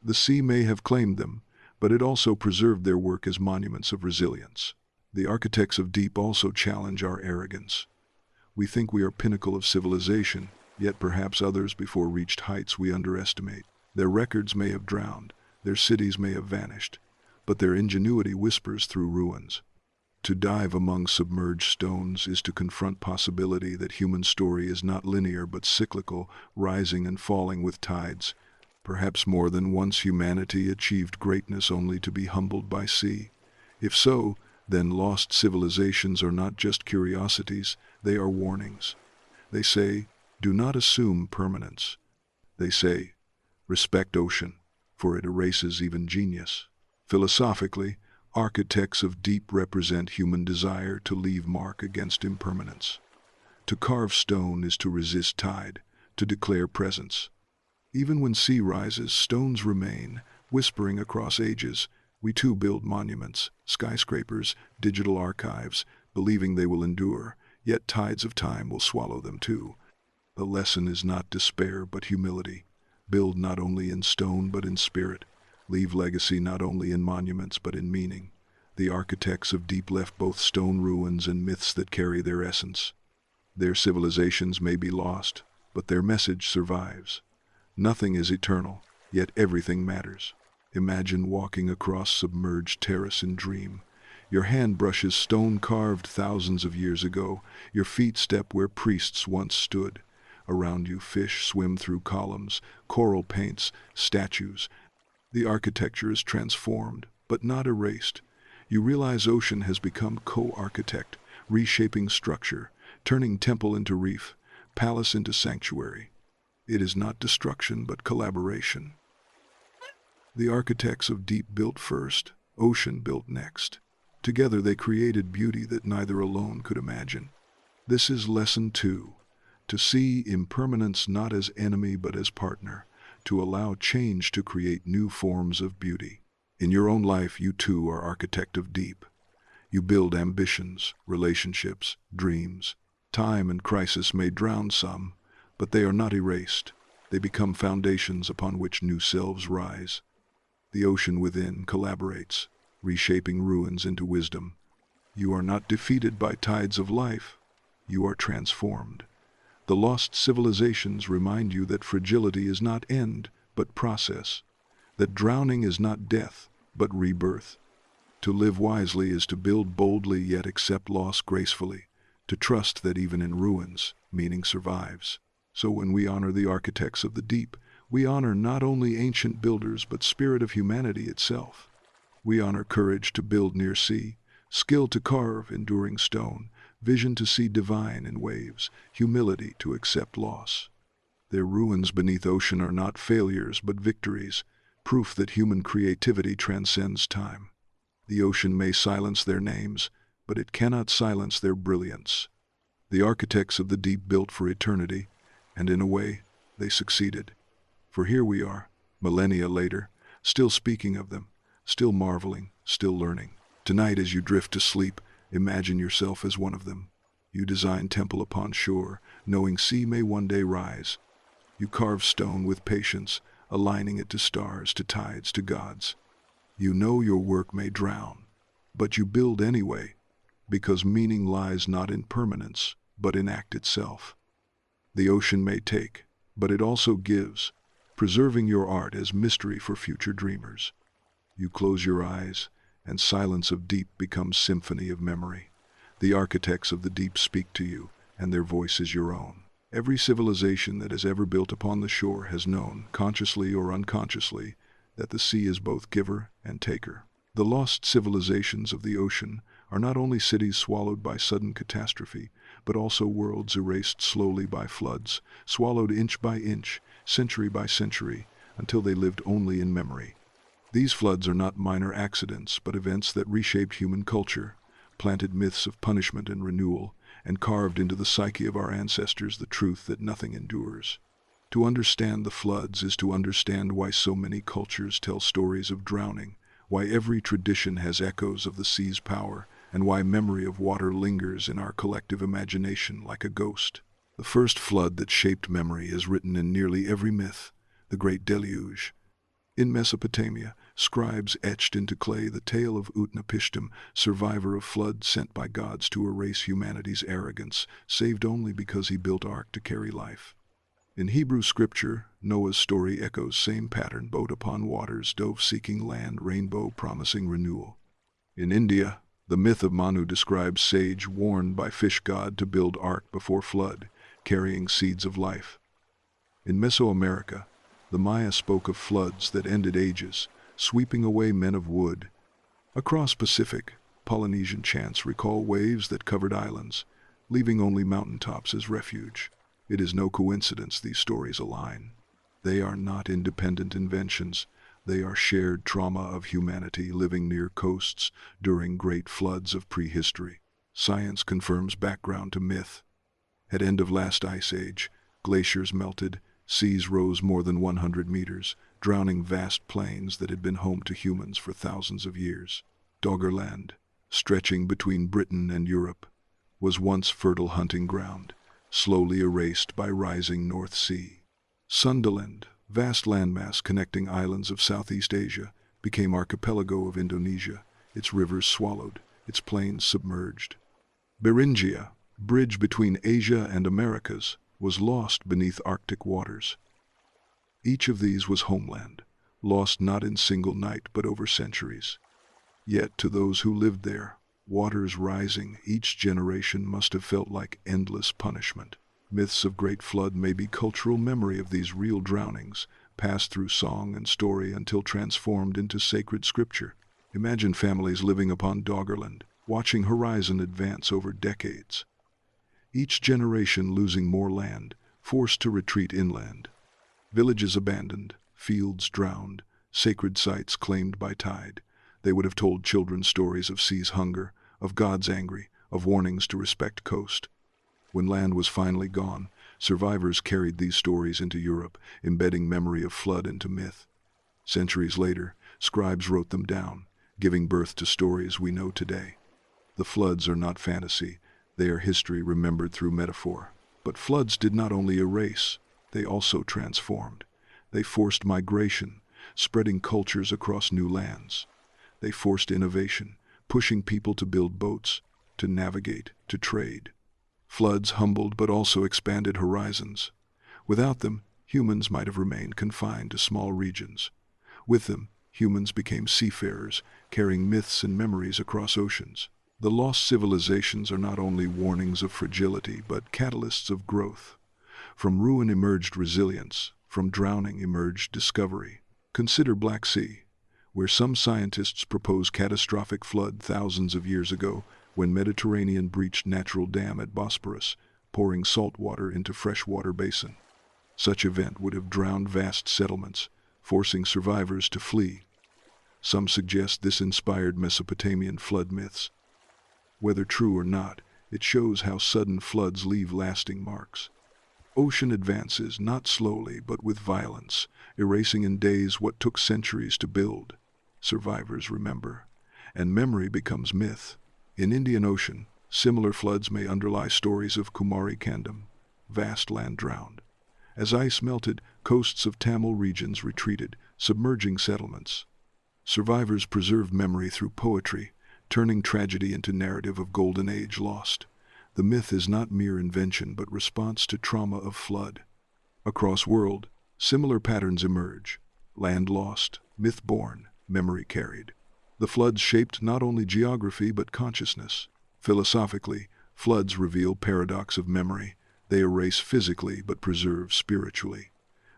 The sea may have claimed them, but it also preserved their work as monuments of resilience. The architects of deep also challenge our arrogance. We think we are pinnacle of civilization, yet perhaps others before reached heights we underestimate. Their records may have drowned, their cities may have vanished, but their ingenuity whispers through ruins. To dive among submerged stones is to confront possibility that human story is not linear but cyclical, rising and falling with tides. Perhaps more than once humanity achieved greatness only to be humbled by sea. If so, then lost civilizations are not just curiosities, they are warnings. They say, do not assume permanence. They say, respect ocean, for it erases even genius. Philosophically, architects of deep represent human desire to leave mark against impermanence. To carve stone is to resist tide, to declare presence. Even when sea rises, stones remain, whispering across ages. We too build monuments, skyscrapers, digital archives, believing they will endure, yet tides of time will swallow them too. The lesson is not despair but humility. Build not only in stone but in spirit. Leave legacy not only in monuments but in meaning. The architects of deep left both stone ruins and myths that carry their essence. Their civilizations may be lost, but their message survives. Nothing is eternal, yet everything matters. Imagine walking across submerged terrace in dream. Your hand brushes stone carved thousands of years ago. Your feet step where priests once stood. Around you fish swim through columns, coral paints, statues. The architecture is transformed, but not erased. You realize ocean has become co-architect, reshaping structure, turning temple into reef, palace into sanctuary. It is not destruction, but collaboration. The architects of deep built first, ocean built next. Together they created beauty that neither alone could imagine. This is lesson 2. To see impermanence not as enemy but as partner. To allow change to create new forms of beauty. In your own life, you too are architect of deep. You build ambitions, relationships, dreams. Time and crisis may drown some, but they are not erased. They become foundations upon which new selves rise. The ocean within collaborates, reshaping ruins into wisdom. You are not defeated by tides of life. You are transformed. The lost civilizations remind you that fragility is not end, but process. That drowning is not death, but rebirth. To live wisely is to build boldly yet accept loss gracefully, to trust that even in ruins, meaning survives. So when we honor the architects of the deep, we honor not only ancient builders but spirit of humanity itself. We honor courage to build near sea, skill to carve enduring stone, vision to see divine in waves, humility to accept loss. Their ruins beneath ocean are not failures but victories, proof that human creativity transcends time. The ocean may silence their names, but it cannot silence their brilliance. The architects of the deep built for eternity, and in a way, they succeeded. For here we are, millennia later, still speaking of them, still marveling, still learning. Tonight as you drift to sleep, imagine yourself as one of them. You design temple upon shore, knowing sea may one day rise. You carve stone with patience, aligning it to stars, to tides, to gods. You know your work may drown, but you build anyway, because meaning lies not in permanence, but in act itself. The ocean may take, but it also gives, preserving your art as mystery for future dreamers. You close your eyes, and silence of deep becomes symphony of memory. The architects of the deep speak to you, and their voice is your own. Every civilization that has ever built upon the shore has known, consciously or unconsciously, that the sea is both giver and taker. The lost civilizations of the ocean are not only cities swallowed by sudden catastrophe, but also worlds erased slowly by floods, swallowed inch by inch, century by century, until they lived only in memory. These floods are not minor accidents, but events that reshaped human culture, planted myths of punishment and renewal, and carved into the psyche of our ancestors the truth that nothing endures. To understand the floods is to understand why so many cultures tell stories of drowning, why every tradition has echoes of the sea's power, and why memory of water lingers in our collective imagination like a ghost. The first flood that shaped memory is written in nearly every myth, the Great Deluge. In Mesopotamia, scribes etched into clay the tale of Utnapishtim, survivor of flood sent by gods to erase humanity's arrogance, saved only because he built ark to carry life. In Hebrew scripture, Noah's story echoes same pattern: boat upon waters, dove seeking land, rainbow promising renewal. In India, the myth of Manu describes sage warned by fish god to build ark before flood, carrying seeds of life. In Mesoamerica, the Maya spoke of floods that ended ages, sweeping away men of wood. Across Pacific, Polynesian chants recall waves that covered islands, leaving only mountaintops as refuge. It is no coincidence these stories align. They are not independent inventions. They are shared trauma of humanity living near coasts during great floods of prehistory. Science confirms background to myth. At end of last ice age, glaciers melted, seas rose more than 100 meters, drowning vast plains that had been home to humans for thousands of years. Doggerland, stretching between Britain and Europe, was once fertile hunting ground, slowly erased by rising North Sea. Sundaland, vast landmass connecting islands of Southeast Asia, became archipelago of Indonesia, its rivers swallowed, its plains submerged. Beringia, bridge between Asia and Americas, was lost beneath Arctic waters. Each of these was homeland, lost not in single night but over centuries. Yet to those who lived there, waters rising each generation must have felt like endless punishment. Myths of great flood may be cultural memory of these real drownings, passed through song and story until transformed into sacred scripture. Imagine families living upon Doggerland, watching horizon advance over decades. Each generation losing more land, forced to retreat inland. Villages abandoned, fields drowned, sacred sites claimed by tide. They would have told children stories of sea's hunger, of gods angry, of warnings to respect coast. When land was finally gone, survivors carried these stories into Europe, embedding memory of flood into myth. Centuries later, scribes wrote them down, giving birth to stories we know today. The floods are not fantasy, they are history remembered through metaphor. But floods did not only erase, they also transformed. They forced migration, spreading cultures across new lands. They forced innovation, pushing people to build boats, to navigate, to trade. Floods humbled but also expanded horizons. Without them, humans might have remained confined to small regions. With them, Humans became seafarers, carrying myths and memories across oceans. The lost civilizations are not only warnings of fragility, but catalysts of growth. From ruin emerged resilience, from drowning emerged discovery. Consider Black Sea, where some scientists propose catastrophic flood thousands of years ago when Mediterranean breached natural dam at Bosporus, pouring salt water into freshwater basin. Such event would have drowned vast settlements, forcing survivors to flee. Some suggest this inspired Mesopotamian flood myths. Whether true or not, it shows how sudden floods leave lasting marks. Ocean advances not slowly but with violence, erasing in days what took centuries to build. Survivors remember, and memory becomes myth. In Indian Ocean, similar floods may underlie stories of Kumari Kandam, vast land drowned. As ice melted, coasts of Tamil regions retreated, submerging settlements. Survivors preserved memory through poetry, turning tragedy into narrative of golden age lost. The myth is not mere invention but response to trauma of flood. Across world, similar patterns emerge. Land lost, myth born, memory carried. The floods shaped not only geography but consciousness. Philosophically, floods reveal paradox of memory. They erase physically but preserve spiritually.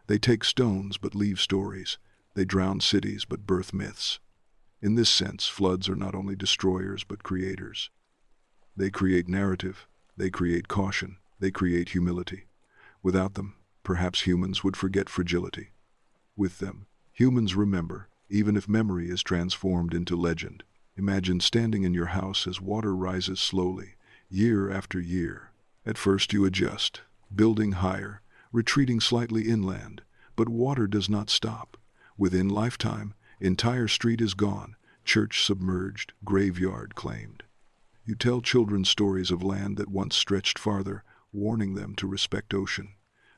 They take stones but leave stories. They drown cities but birth myths. In this sense, floods are not only destroyers but creators. They create narrative, they create caution, they create humility. Without them, perhaps humans would forget fragility. With them, humans remember, even if memory is transformed into legend. Imagine standing in your house as water rises slowly, year after year. At first you adjust, building higher, retreating slightly inland, but water does not stop. Within lifetime, entire street is gone, church submerged, graveyard claimed. You tell children stories of land that once stretched farther, warning them to respect ocean.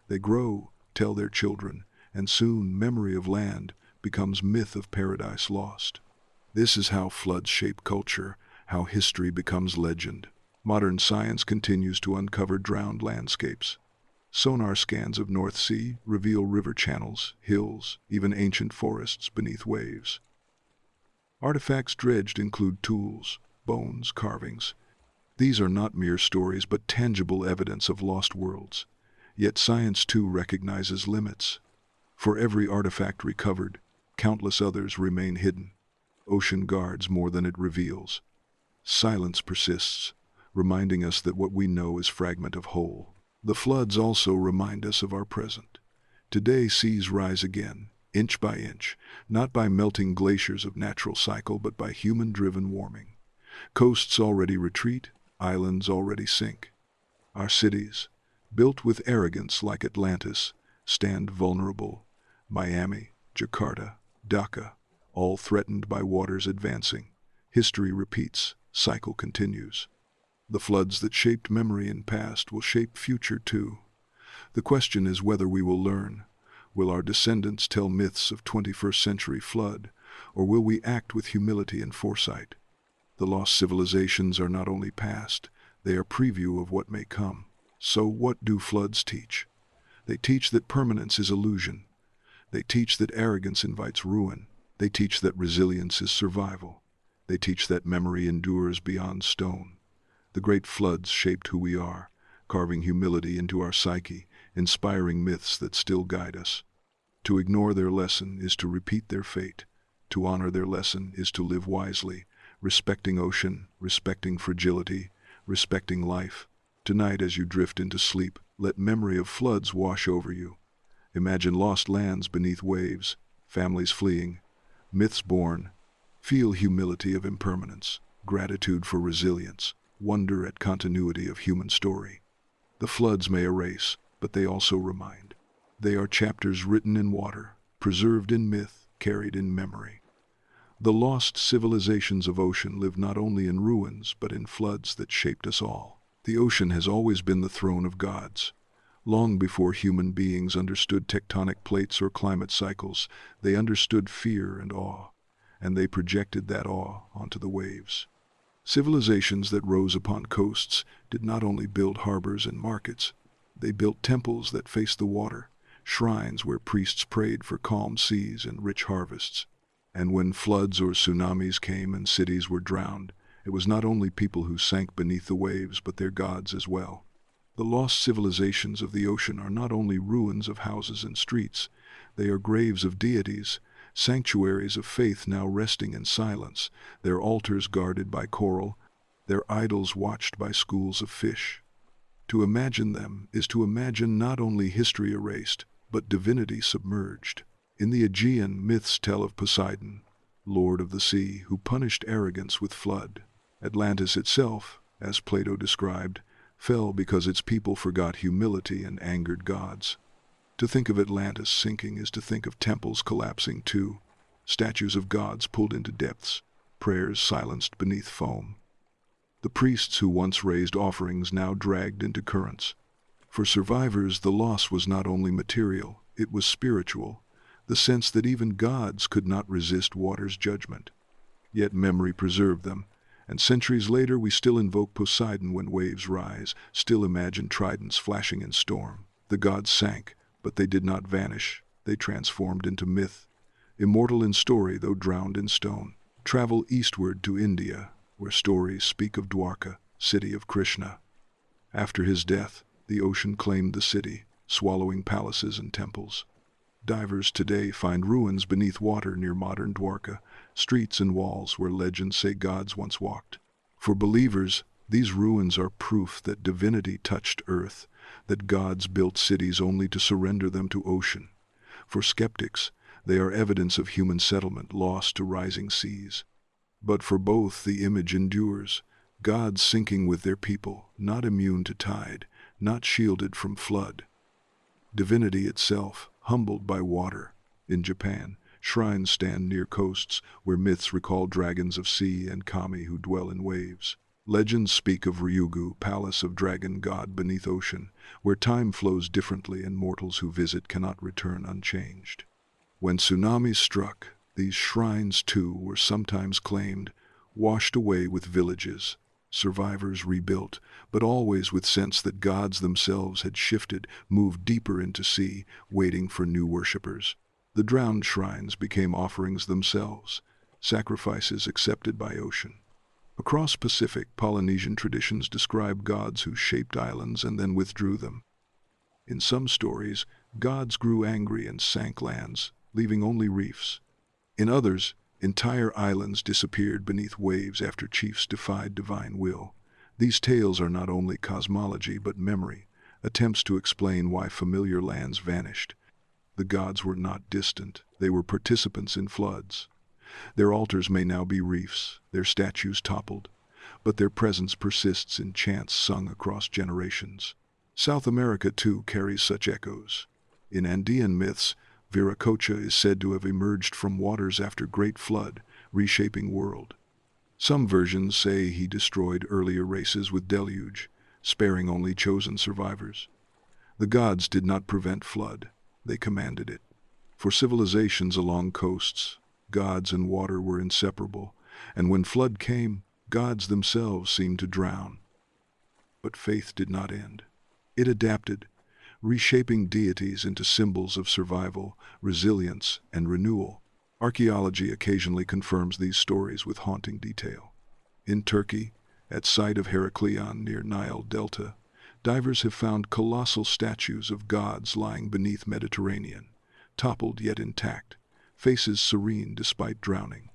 They grow, tell their children, and soon memory of land becomes myth of paradise lost. This is how floods shape culture, how history becomes legend. Modern science continues to uncover drowned landscapes. Sonar scans of North Sea reveal river channels, hills, even ancient forests beneath waves. Artifacts dredged include tools, bones, carvings. These are not mere stories but tangible evidence of lost worlds. Yet science too recognizes limits. For every artifact recovered, countless others remain hidden. Ocean guards more than it reveals. Silence persists, reminding us that what we know is fragment of whole. The floods also remind us of our present. Today seas rise again, inch by inch, not by melting glaciers of natural cycle but by human-driven warming. Coasts already retreat, islands already sink. Our cities, built with arrogance like Atlantis, stand vulnerable. Miami, Jakarta, Dhaka, all threatened by waters advancing. History repeats, cycle continues. The floods that shaped memory in past will shape future too. The question is whether we will learn. Will our descendants tell myths of 21st century flood, or will we act with humility and foresight? The lost civilizations are not only past, they are preview of what may come. So what do floods teach? They teach that permanence is illusion. They teach that arrogance invites ruin. They teach that resilience is survival. They teach that memory endures beyond stone. The great floods shaped who we are, carving humility into our psyche, inspiring myths that still guide us. To ignore their lesson is to repeat their fate. To honor their lesson is to live wisely, respecting ocean, respecting fragility, respecting life. Tonight as you drift into sleep, let memory of floods wash over you. Imagine lost lands beneath waves, families fleeing, myths born. Feel humility of impermanence, gratitude for resilience, wonder at continuity of human story. The floods may erase, but they also remind. They are chapters written in water, preserved in myth, carried in memory. The lost civilizations of ocean live not only in ruins, but in floods that shaped us all. The ocean has always been the throne of gods. Long before human beings understood tectonic plates or climate cycles, they understood fear and awe, and they projected that awe onto the waves. Civilizations that rose upon coasts did not only build harbors and markets, they built temples that faced the water, shrines where priests prayed for calm seas and rich harvests. And when floods or tsunamis came and cities were drowned, it was not only people who sank beneath the waves, but their gods as well. The lost civilizations of the ocean are not only ruins of houses and streets, they are graves of deities, sanctuaries of faith now resting in silence, their altars guarded by coral, their idols watched by schools of fish. To imagine them is to imagine not only history erased, but divinity submerged. In the Aegean, myths tell of Poseidon, lord of the sea, who punished arrogance with flood. Atlantis itself, as Plato described, fell because its people forgot humility and angered gods. To think of Atlantis sinking is to think of temples collapsing too, statues of gods pulled into depths, prayers silenced beneath foam. The priests who once raised offerings now dragged into currents. For survivors, the loss was not only material, it was spiritual, the sense that even gods could not resist water's judgment. Yet memory preserved them, and centuries later we still invoke Poseidon when waves rise, still imagine tridents flashing in storm. The gods sank, but they did not vanish, they transformed into myth. Immortal in story, though drowned in stone. Travel eastward to India, where stories speak of Dwarka, city of Krishna. After his death, the ocean claimed the city, swallowing palaces and temples. Divers today find ruins beneath water near modern Dwarka, streets and walls where legends say gods once walked. For believers, these ruins are proof that divinity touched earth, that gods built cities only to surrender them to ocean. For skeptics, they are evidence of human settlement lost to rising seas. But for both the image endures, gods sinking with their people, not immune to tide, not shielded from flood. Divinity itself, humbled by water. In Japan, shrines stand near coasts where myths recall dragons of sea and kami who dwell in waves. Legends speak of Ryugu, palace of dragon god beneath ocean, where time flows differently and mortals who visit cannot return unchanged. When tsunamis struck, these shrines too were sometimes claimed, washed away with villages. Survivors rebuilt, but always with sense that gods themselves had shifted, moved deeper into sea, waiting for new worshippers. The drowned shrines became offerings themselves, sacrifices accepted by ocean. Across Pacific, Polynesian traditions describe gods who shaped islands and then withdrew them. In some stories, gods grew angry and sank lands, leaving only reefs. In others, entire islands disappeared beneath waves after chiefs defied divine will. These tales are not only cosmology but memory, attempts to explain why familiar lands vanished. The gods were not distant, they were participants in floods. Their altars may now be reefs, their statues toppled, but their presence persists in chants sung across generations. South America, too, carries such echoes. In Andean myths, Viracocha is said to have emerged from waters after great flood, reshaping world. Some versions say he destroyed earlier races with deluge, sparing only chosen survivors. The gods did not prevent flood, they commanded it. For civilizations along coasts, gods and water were inseparable, and when flood came, gods themselves seemed to drown. But faith did not end. It adapted, reshaping deities into symbols of survival, resilience, and renewal. Archaeology occasionally confirms these stories with haunting detail. In Turkey, at site of Heraklion near Nile Delta, divers have found colossal statues of gods lying beneath Mediterranean, toppled yet intact, faces serene despite drowning.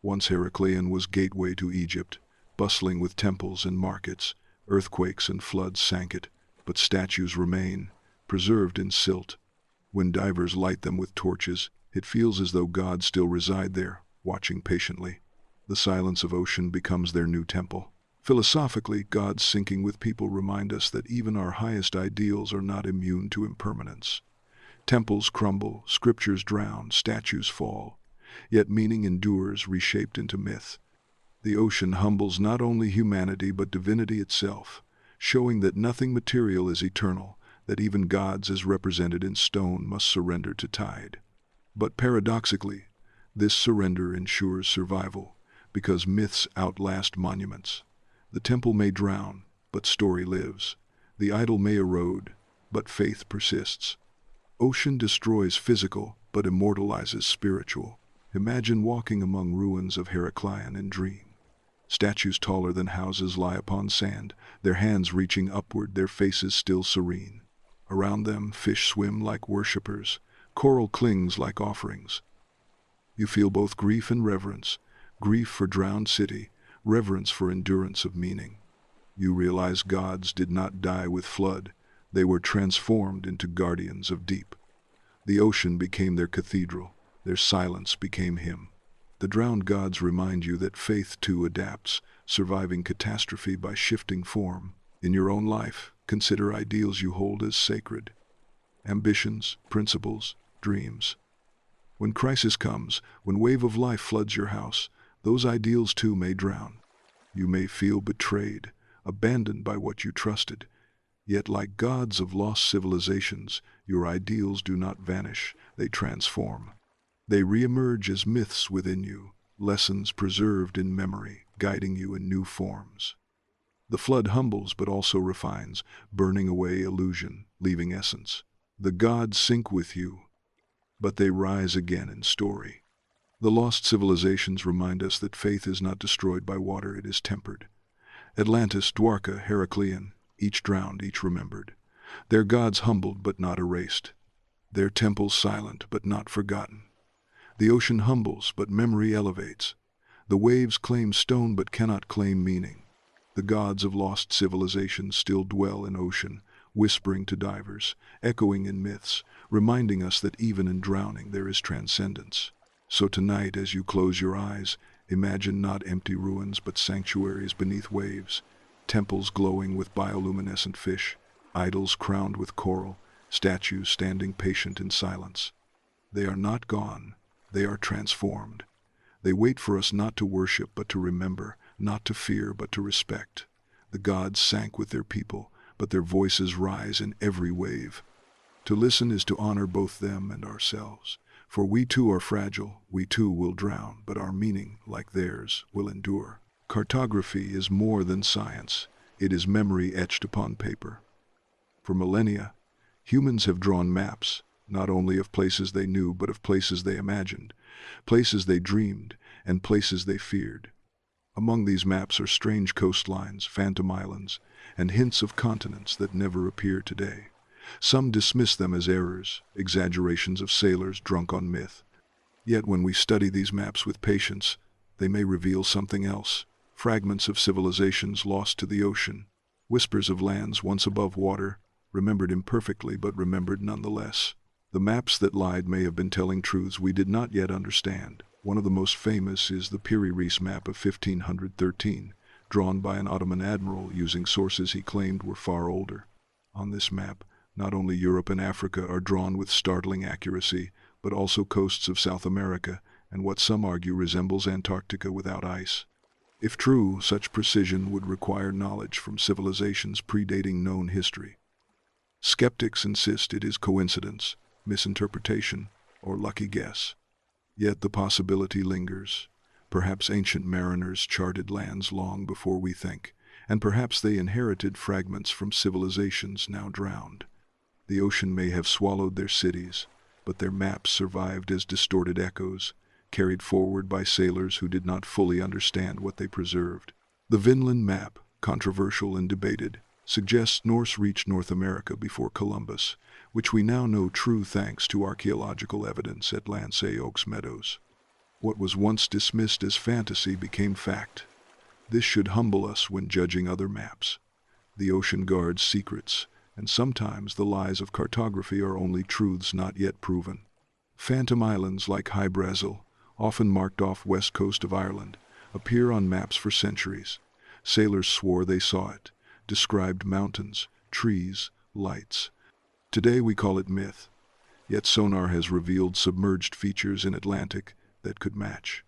Once Heraklion was gateway to Egypt, bustling with temples and markets. Earthquakes and floods sank it, but statues remain, preserved in silt. When divers light them with torches, it feels as though gods still reside there, watching patiently. The silence of ocean becomes their new temple. Philosophically, gods sinking with people remind us that even our highest ideals are not immune to impermanence. Temples crumble, scriptures drown, statues fall, yet meaning endures, reshaped into myth. The ocean humbles not only humanity but divinity itself, showing that nothing material is eternal, that even gods as represented in stone must surrender to tide. But paradoxically, this surrender ensures survival, because myths outlast monuments. The temple may drown, but story lives. The idol may erode, but faith persists. Ocean destroys physical, but immortalizes spiritual. Imagine walking among ruins of Heracleion in dream. Statues taller than houses lie upon sand, their hands reaching upward, their faces still serene. Around them, fish swim like worshippers, coral clings like offerings. You feel both grief and reverence, grief for drowned city, reverence for endurance of meaning. You realize gods did not die with flood, they were transformed into guardians of deep. The ocean became their cathedral, their silence became hymn. The drowned gods remind you that faith too adapts, surviving catastrophe by shifting form. In your own life, consider ideals you hold as sacred. Ambitions, principles, dreams. When crisis comes, when wave of life floods your house, those ideals too may drown. You may feel betrayed, abandoned by what you trusted. Yet like gods of lost civilizations, your ideals do not vanish, they transform. They reemerge as myths within you, lessons preserved in memory, guiding you in new forms. The flood humbles but also refines, burning away illusion, leaving essence. The gods sink with you, but they rise again in story. The lost civilizations remind us that faith is not destroyed by water, it is tempered. Atlantis, Dwarka, Heracleion, each drowned, each remembered. Their gods humbled but not erased. Their temples silent but not forgotten. The ocean humbles but memory elevates. The waves claim stone but cannot claim meaning. The gods of lost civilizations still dwell in ocean, whispering to divers, echoing in myths, reminding us that even in drowning there is transcendence. So tonight, as you close your eyes, imagine not empty ruins but sanctuaries beneath waves, temples glowing with bioluminescent fish, idols crowned with coral, statues standing patient in silence. They are not gone, they are transformed. They wait for us not to worship but to remember, not to fear but to respect. The gods sank with their people, but their voices rise in every wave. To listen is to honor both them and ourselves. For we too are fragile, we too will drown, but our meaning, like theirs, will endure. Cartography is more than science, it is memory etched upon paper. For millennia, humans have drawn maps, not only of places they knew but of places they imagined, places they dreamed, and places they feared. Among these maps are strange coastlines, phantom islands, and hints of continents that never appear today. Some dismiss them as errors, exaggerations of sailors drunk on myth. Yet when we study these maps with patience, they may reveal something else. Fragments of civilizations lost to the ocean, whispers of lands once above water, remembered imperfectly but remembered nonetheless. The maps that lied may have been telling truths we did not yet understand. One of the most famous is the Piri-Reis map of 1513, drawn by an Ottoman admiral using sources he claimed were far older. On this map, not only Europe and Africa are drawn with startling accuracy, but also coasts of South America and what some argue resembles Antarctica without ice. If true, such precision would require knowledge from civilizations predating known history. Skeptics insist it is coincidence, misinterpretation, or lucky guess. Yet the possibility lingers. Perhaps ancient mariners charted lands long before we think, and perhaps they inherited fragments from civilizations now drowned. The ocean may have swallowed their cities, but their maps survived as distorted echoes, carried forward by sailors who did not fully understand what they preserved. The Vinland map, controversial and debated, suggests Norse reached North America before Columbus, which we now know true thanks to archaeological evidence at Lansay Oaks Meadows. What was once dismissed as fantasy became fact. This should humble us when judging other maps. The ocean guards secrets, and sometimes the lies of cartography are only truths not yet proven. Phantom islands like Hy Brasil, often marked off west coast of Ireland, appear on maps for centuries. Sailors swore they saw it, described mountains, trees, lights. Today we call it myth, yet sonar has revealed submerged features in Atlantic that could match.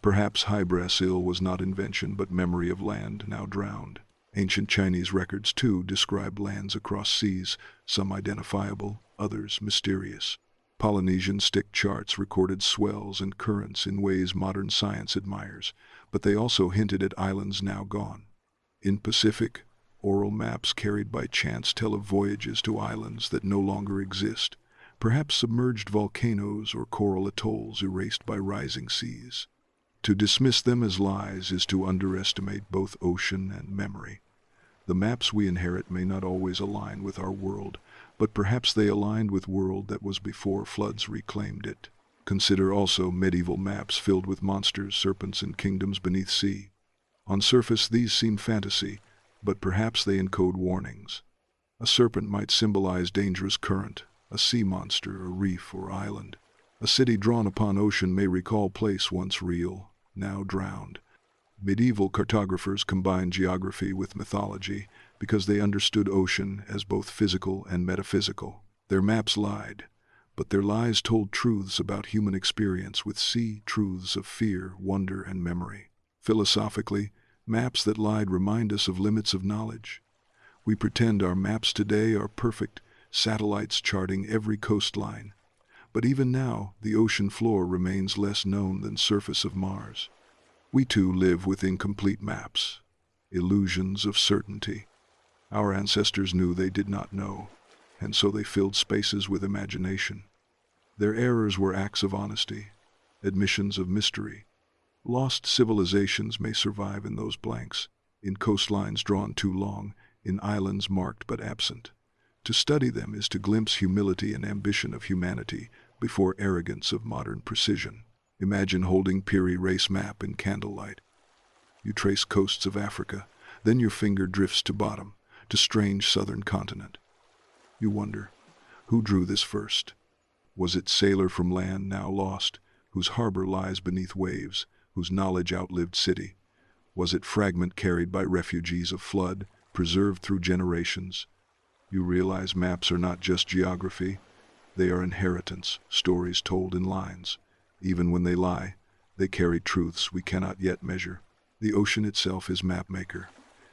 Perhaps Hy Brasil was not invention but memory of land now drowned. Ancient Chinese records too describe lands across seas, some identifiable, others mysterious. Polynesian stick charts recorded swells and currents in ways modern science admires, but they also hinted at islands now gone. In Pacific, oral maps carried by chance tell of voyages to islands that no longer exist, perhaps submerged volcanoes or coral atolls erased by rising seas. To dismiss them as lies is to underestimate both ocean and memory. The maps we inherit may not always align with our world, but perhaps they aligned with world that was before floods reclaimed it. Consider also medieval maps filled with monsters, serpents, and kingdoms beneath sea. On surface these seem fantasy, but perhaps they encode warnings. A serpent might symbolize dangerous current, a sea monster a reef or island. A city drawn upon ocean may recall place once real, now drowned. Medieval cartographers combined geography with mythology because they understood ocean as both physical and metaphysical. Their maps lied, but their lies told truths about human experience with sea truths of fear, wonder, and memory. Philosophically, maps that lied remind us of limits of knowledge. We pretend our maps today are perfect, satellites charting every coastline. But even now, the ocean floor remains less known than the surface of Mars. We too live with incomplete maps, illusions of certainty. Our ancestors knew they did not know, and so they filled spaces with imagination. Their errors were acts of honesty, admissions of mystery. Lost civilizations may survive in those blanks, in coastlines drawn too long, in islands marked but absent. To study them is to glimpse humility and ambition of humanity before arrogance of modern precision. Imagine holding Piri Reis map in candlelight. You trace coasts of Africa, then your finger drifts to bottom, to strange southern continent. You wonder, who drew this first? Was it sailor from land now lost, whose harbor lies beneath waves, whose knowledge outlived city? Was it fragment carried by refugees of flood, preserved through generations? You realize maps are not just geography, they are inheritance, stories told in lines. Even when they lie, they carry truths we cannot yet measure. The ocean itself is mapmaker.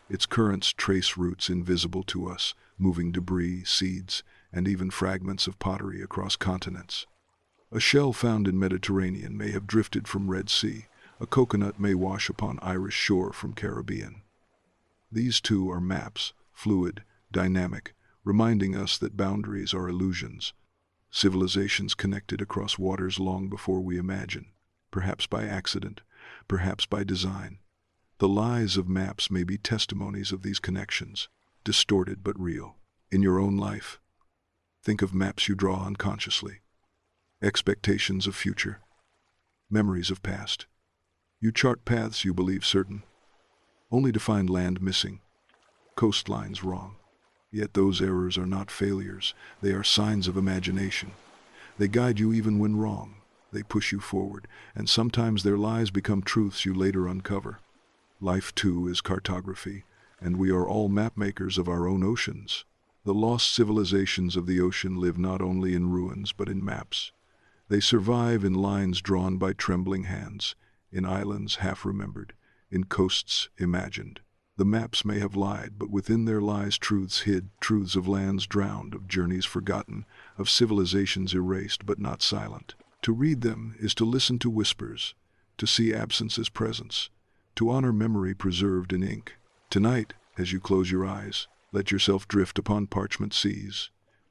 Its currents trace routes invisible to us, moving debris, seeds, and even fragments of pottery across continents. A shell found in Mediterranean may have drifted from Red Sea. A coconut may wash upon Irish shore from Caribbean. These too are maps, fluid, dynamic, reminding us that boundaries are illusions. Civilizations connected across waters long before we imagine, perhaps by accident, perhaps by design. The lies of maps may be testimonies of these connections, distorted but real. In your own life, think of maps you draw unconsciously, expectations of future, memories of past. You chart paths you believe certain, only to find land missing, coastlines wrong. Yet those errors are not failures, they are signs of imagination. They guide you even when wrong, they push you forward, and sometimes their lies become truths you later uncover. Life too is cartography, and we are all mapmakers of our own oceans. The lost civilizations of the ocean live not only in ruins but in maps. They survive in lines drawn by trembling hands, in islands half-remembered, in coasts imagined. The maps may have lied, but within their lies truths hid, truths of lands drowned, of journeys forgotten, of civilizations erased but not silent. To read them is to listen to whispers, to see absence as presence, to honor memory preserved in ink. Tonight, as you close your eyes, let yourself drift upon parchment seas.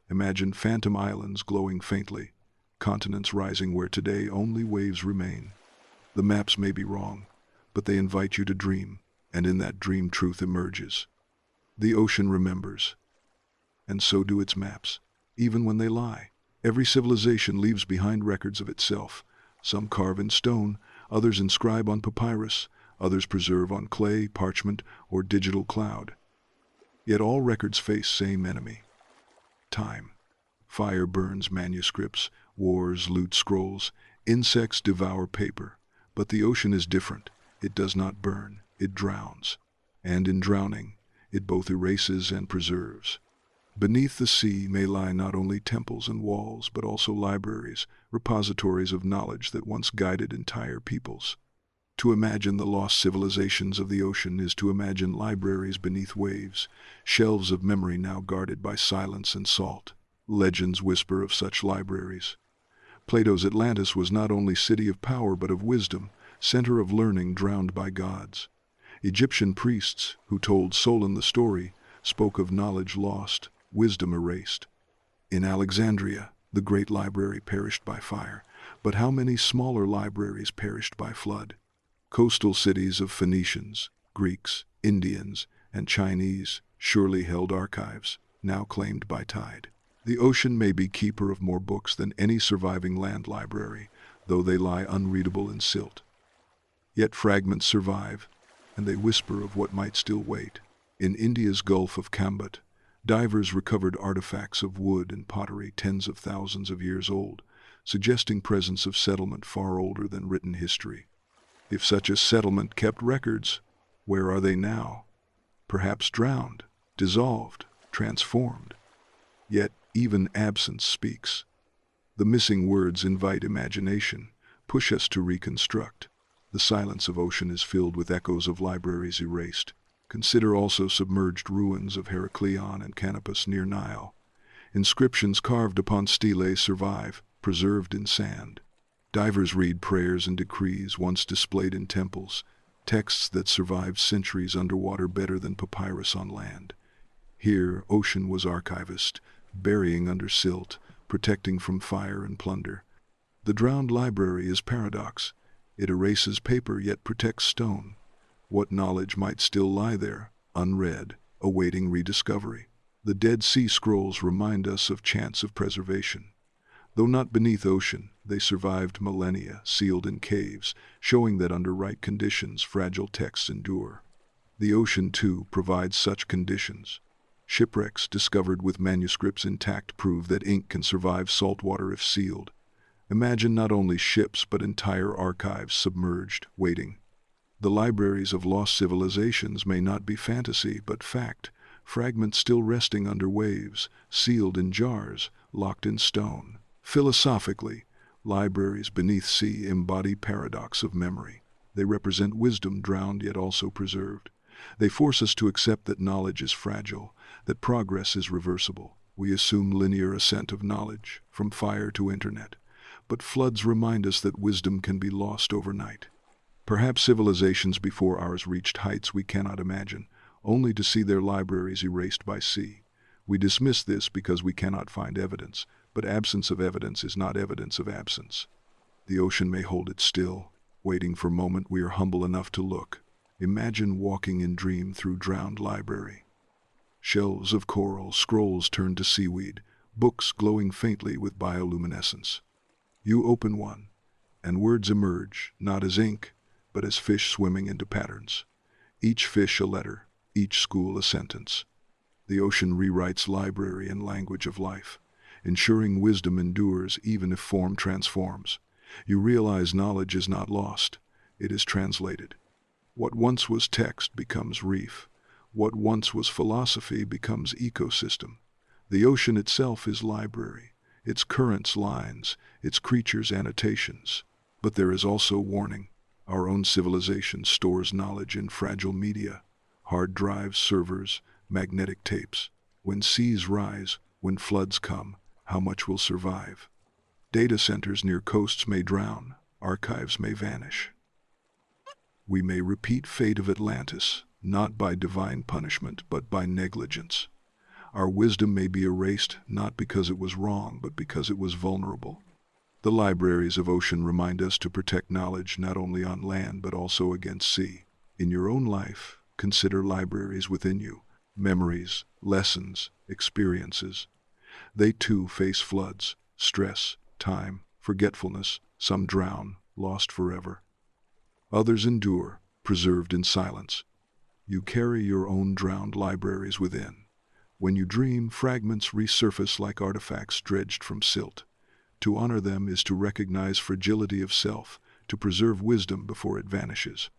Imagine phantom islands glowing faintly, continents rising where today only waves remain. The maps may be wrong, but they invite you to dream. And in that dream truth emerges. The ocean remembers, and so do its maps, even when they lie. Every civilization leaves behind records of itself. Some carve in stone, others inscribe on papyrus, others preserve on clay, parchment, or digital cloud. Yet all records face same enemy: time. Fire burns manuscripts, wars loot scrolls, insects devour paper. But the ocean is different. It does not burn. It drowns, and in drowning, it both erases and preserves. Beneath the sea may lie not only temples and walls, but also libraries, repositories of knowledge that once guided entire peoples. To imagine the lost civilizations of the ocean is to imagine libraries beneath waves, shelves of memory now guarded by silence and salt. Legends whisper of such libraries. Plato's Atlantis was not only city of power but of wisdom, center of learning drowned by gods. Egyptian priests, who told Solon the story, spoke of knowledge lost, wisdom erased. In Alexandria, The great library perished by fire, but how many smaller libraries perished by flood? Coastal cities of Phoenicians, Greeks, Indians, and Chinese surely held archives, now claimed by tide. The ocean may be keeper of more books than any surviving land library, though they lie unreadable in silt. Yet fragments survive, and they whisper of what might still wait. In India's Gulf of Cambodge, divers recovered artifacts of wood and pottery tens of thousands of years old, suggesting presence of settlement far older than written history. If such a settlement kept records, where are they now? Perhaps drowned, dissolved, transformed. Yet even absence speaks. The missing words invite imagination, push us to reconstruct. The silence of ocean is filled with echoes of libraries erased. Consider also submerged ruins of Heracleion and Canopus near Nile. Inscriptions carved upon stelae survive, preserved in sand. Divers read prayers and decrees once displayed in temples, texts that survived centuries underwater better than papyrus on land. Here, ocean was archivist, burying under silt, protecting from fire and plunder. The drowned library is paradox. It erases paper yet protects stone. What knowledge might still lie there, unread, awaiting rediscovery? The Dead Sea Scrolls remind us of chance of preservation. Though not beneath ocean, they survived millennia, sealed in caves, showing that under right conditions fragile texts endure. The ocean, too, provides such conditions. Shipwrecks discovered with manuscripts intact prove that ink can survive saltwater if sealed. Imagine not only ships but entire archives submerged, waiting. The libraries of lost civilizations may not be fantasy but fact, fragments still resting under waves, sealed in jars, locked in stone. Philosophically, libraries beneath sea embody paradox of memory. They represent wisdom drowned yet also preserved. They force us to accept that knowledge is fragile, that progress is reversible. We assume linear ascent of knowledge, from fire to internet. But floods remind us that wisdom can be lost overnight. Perhaps civilizations before ours reached heights we cannot imagine, only to see their libraries erased by sea. We dismiss this because we cannot find evidence, but absence of evidence is not evidence of absence. The ocean may hold it still, waiting for moment we are humble enough to look. Imagine walking in dream through drowned library. Shelves of coral, scrolls turned to seaweed, books glowing faintly with bioluminescence. You open one, and words emerge, not as ink, but as fish swimming into patterns. Each fish a letter, each school a sentence. The ocean rewrites library and language of life, ensuring wisdom endures even if form transforms. You realize knowledge is not lost, it is translated. What once was text becomes reef. What once was philosophy becomes ecosystem. The ocean itself is library, its currents lines, its creatures annotations. But there is also warning. Our own civilization stores knowledge in fragile media, hard drives, servers, magnetic tapes. When seas rise, when floods come, how much will survive? Data centers near coasts may drown, archives may vanish. We may repeat fate of Atlantis, not by divine punishment, but by negligence. Our wisdom may be erased not because it was wrong, but because it was vulnerable. The libraries of ocean remind us to protect knowledge not only on land but also against sea. In your own life, consider libraries within you, memories, lessons, experiences. They too face floods, stress, time, forgetfulness. Some drown, lost forever. Others endure, preserved in silence. You carry your own drowned libraries within. When you dream, fragments resurface like artifacts dredged from silt. To honor them is to recognize fragility of self, to preserve wisdom before it vanishes.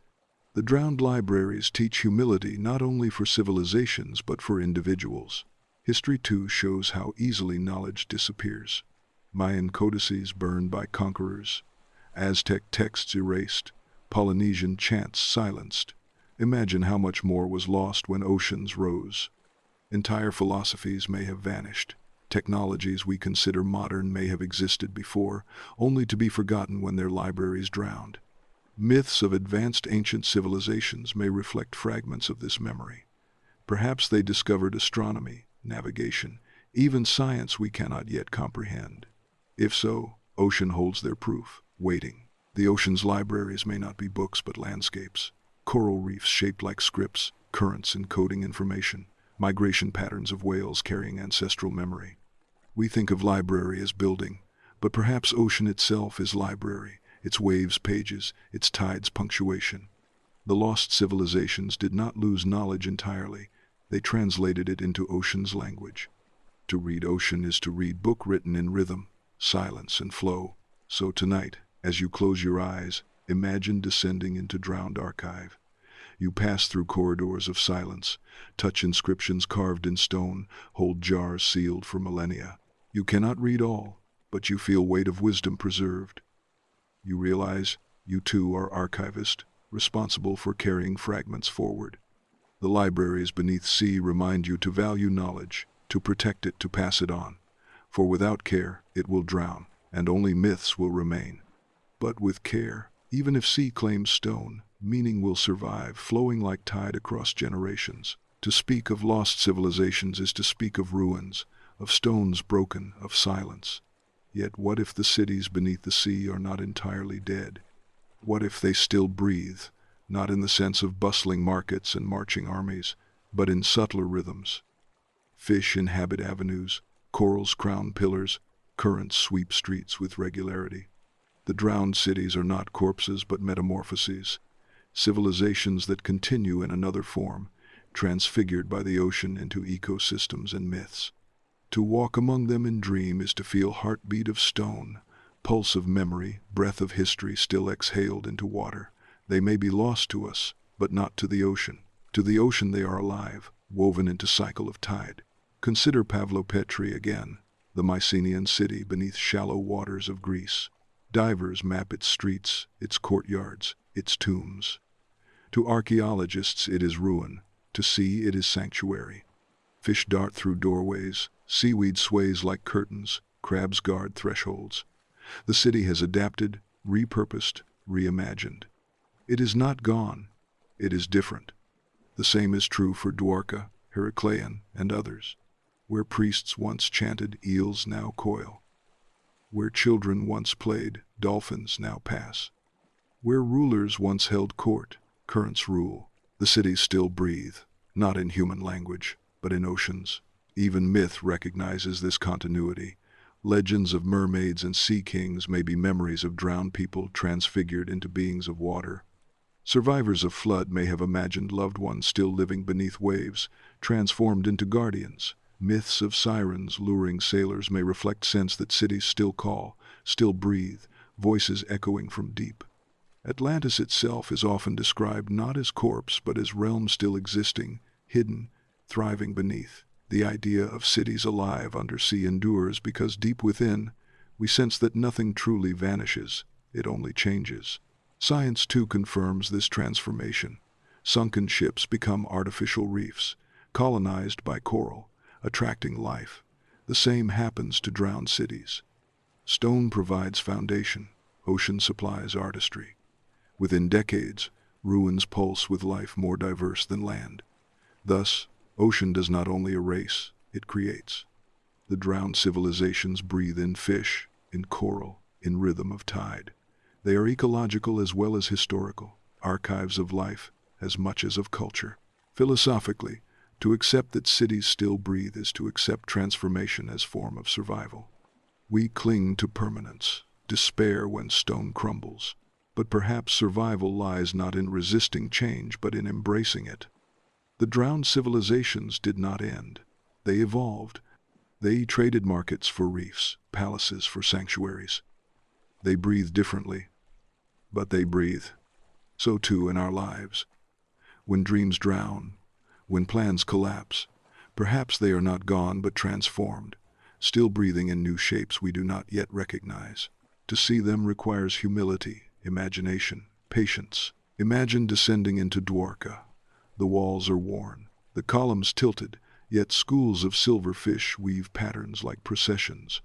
The drowned libraries teach humility not only for civilizations but for individuals. History too shows how easily knowledge disappears. Mayan codices burned by conquerors, Aztec texts erased, Polynesian chants silenced. Imagine how much more was lost when oceans rose. Entire philosophies may have vanished. Technologies we consider modern may have existed before, only to be forgotten when their libraries drowned. Myths of advanced ancient civilizations may reflect fragments of this memory. Perhaps they discovered astronomy, navigation, even science we cannot yet comprehend. If so, ocean holds their proof, waiting. The ocean's libraries may not be books but landscapes. Coral reefs shaped like scripts, currents encoding information, migration patterns of whales carrying ancestral memory. We think of library as building, but perhaps ocean itself is library, its waves pages, its tides punctuation. The lost civilizations did not lose knowledge entirely, they translated it into ocean's language. To read ocean is to read book written in rhythm, silence, and flow. So tonight, as you close your eyes, imagine descending into drowned archive. You pass through corridors of silence, touch inscriptions carved in stone, hold jars sealed for millennia. You cannot read all, but you feel weight of wisdom preserved. You realize you too are archivist, responsible for carrying fragments forward. The libraries beneath sea remind you to value knowledge, to protect it, to pass it on. For without care, it will drown, and only myths will remain. But with care, even if sea claims stone, meaning will survive, flowing like tide across generations. To speak of lost civilizations is to speak of ruins, of stones broken, of silence. Yet what if the cities beneath the sea are not entirely dead? What if they still breathe, not in the sense of bustling markets and marching armies, but in subtler rhythms? Fish inhabit avenues, corals crown pillars, currents sweep streets with regularity. The drowned cities are not corpses but metamorphoses, civilizations that continue in another form, transfigured by the ocean into ecosystems and myths. To walk among them and dream is to feel heartbeat of stone, pulse of memory, breath of history still exhaled into water. They may be lost to us, but not to the ocean. To the ocean they are alive, woven into cycle of tide. Consider Pavlopetri again, the Mycenaean city beneath shallow waters of Greece. Divers map its streets, its courtyards, its tombs. To archaeologists it is ruin, to sea it is sanctuary. Fish dart through doorways, seaweed sways like curtains, crabs guard thresholds. The city has adapted, repurposed, reimagined. It is not gone, it is different. The same is true for Dwarka, Heracleion, and others. Where priests once chanted, eels now coil. Where children once played, dolphins now pass. Where rulers once held court, currents rule. The cities still breathe, not in human language, but in oceans. Even myth recognizes this continuity. Legends of mermaids and sea kings may be memories of drowned people transfigured into beings of water. Survivors of flood may have imagined loved ones still living beneath waves, transformed into guardians. Myths of sirens luring sailors may reflect sense that cities still call, still breathe, voices echoing from deep. Atlantis itself is often described not as corpse but as realm still existing, hidden, thriving beneath. The idea of cities alive undersea endures because deep within, we sense that nothing truly vanishes, it only changes. Science too confirms this transformation. Sunken ships become artificial reefs, colonized by coral, attracting life. The same happens to drowned cities. Stone provides foundation, ocean supplies artistry. Within decades, ruins pulse with life more diverse than land. Thus, ocean does not only erase, it creates. The drowned civilizations breathe in fish, in coral, in rhythm of tide. They are ecological as well as historical, archives of life as much as of culture. Philosophically, to accept that cities still breathe is to accept transformation as form of survival. We cling to permanence, despair when stone crumbles. But perhaps survival lies not in resisting change but in embracing it. The drowned civilizations did not end. They evolved. They traded markets for reefs, palaces for sanctuaries. They breathe differently, but they breathe. So too in our lives. When dreams drown, when plans collapse, perhaps they are not gone but transformed, still breathing in new shapes we do not yet recognize. To see them requires humility, imagination, patience. Imagine descending into Dwarka. The walls are worn, the columns tilted, yet schools of silver fish weave patterns like processions.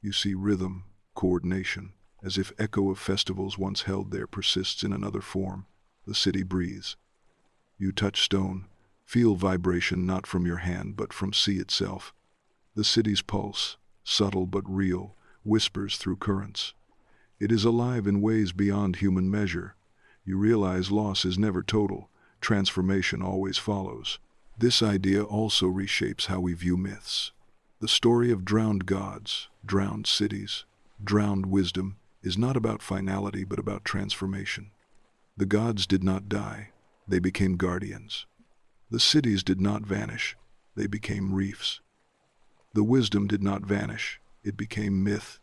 You see rhythm, coordination, as if echo of festivals once held there persists in another form. The city breathes. You touch stone, feel vibration not from your hand but from sea itself. The city's pulse, subtle but real, whispers through currents. It is alive in ways beyond human measure. You realize loss is never total, transformation always follows. This idea also reshapes how we view myths. The story of drowned gods, drowned cities, drowned wisdom is not about finality but about transformation. The gods did not die, they became guardians. The cities did not vanish, they became reefs. The wisdom did not vanish, it became myth.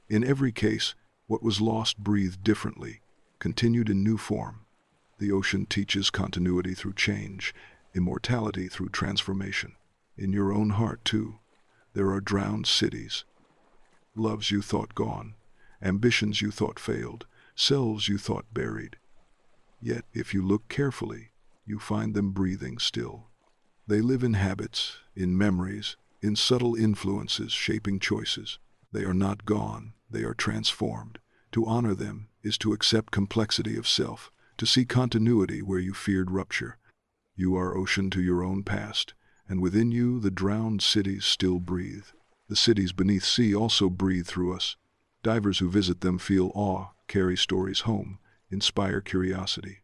In every case, what was lost breathed differently, continued in new form. The ocean teaches continuity through change, immortality through transformation. In your own heart, too, there are drowned cities. Loves you thought gone, ambitions you thought failed, selves you thought buried. Yet, if you look carefully, you find them breathing still. They live in habits, in memories, in subtle influences shaping choices. They are not gone, they are transformed. To honor them is to accept complexity of self, to see continuity where you feared rupture. You are ocean to your own past, and within you the drowned cities still breathe. The cities beneath sea also breathe through us. Divers who visit them feel awe, carry stories home, inspire curiosity.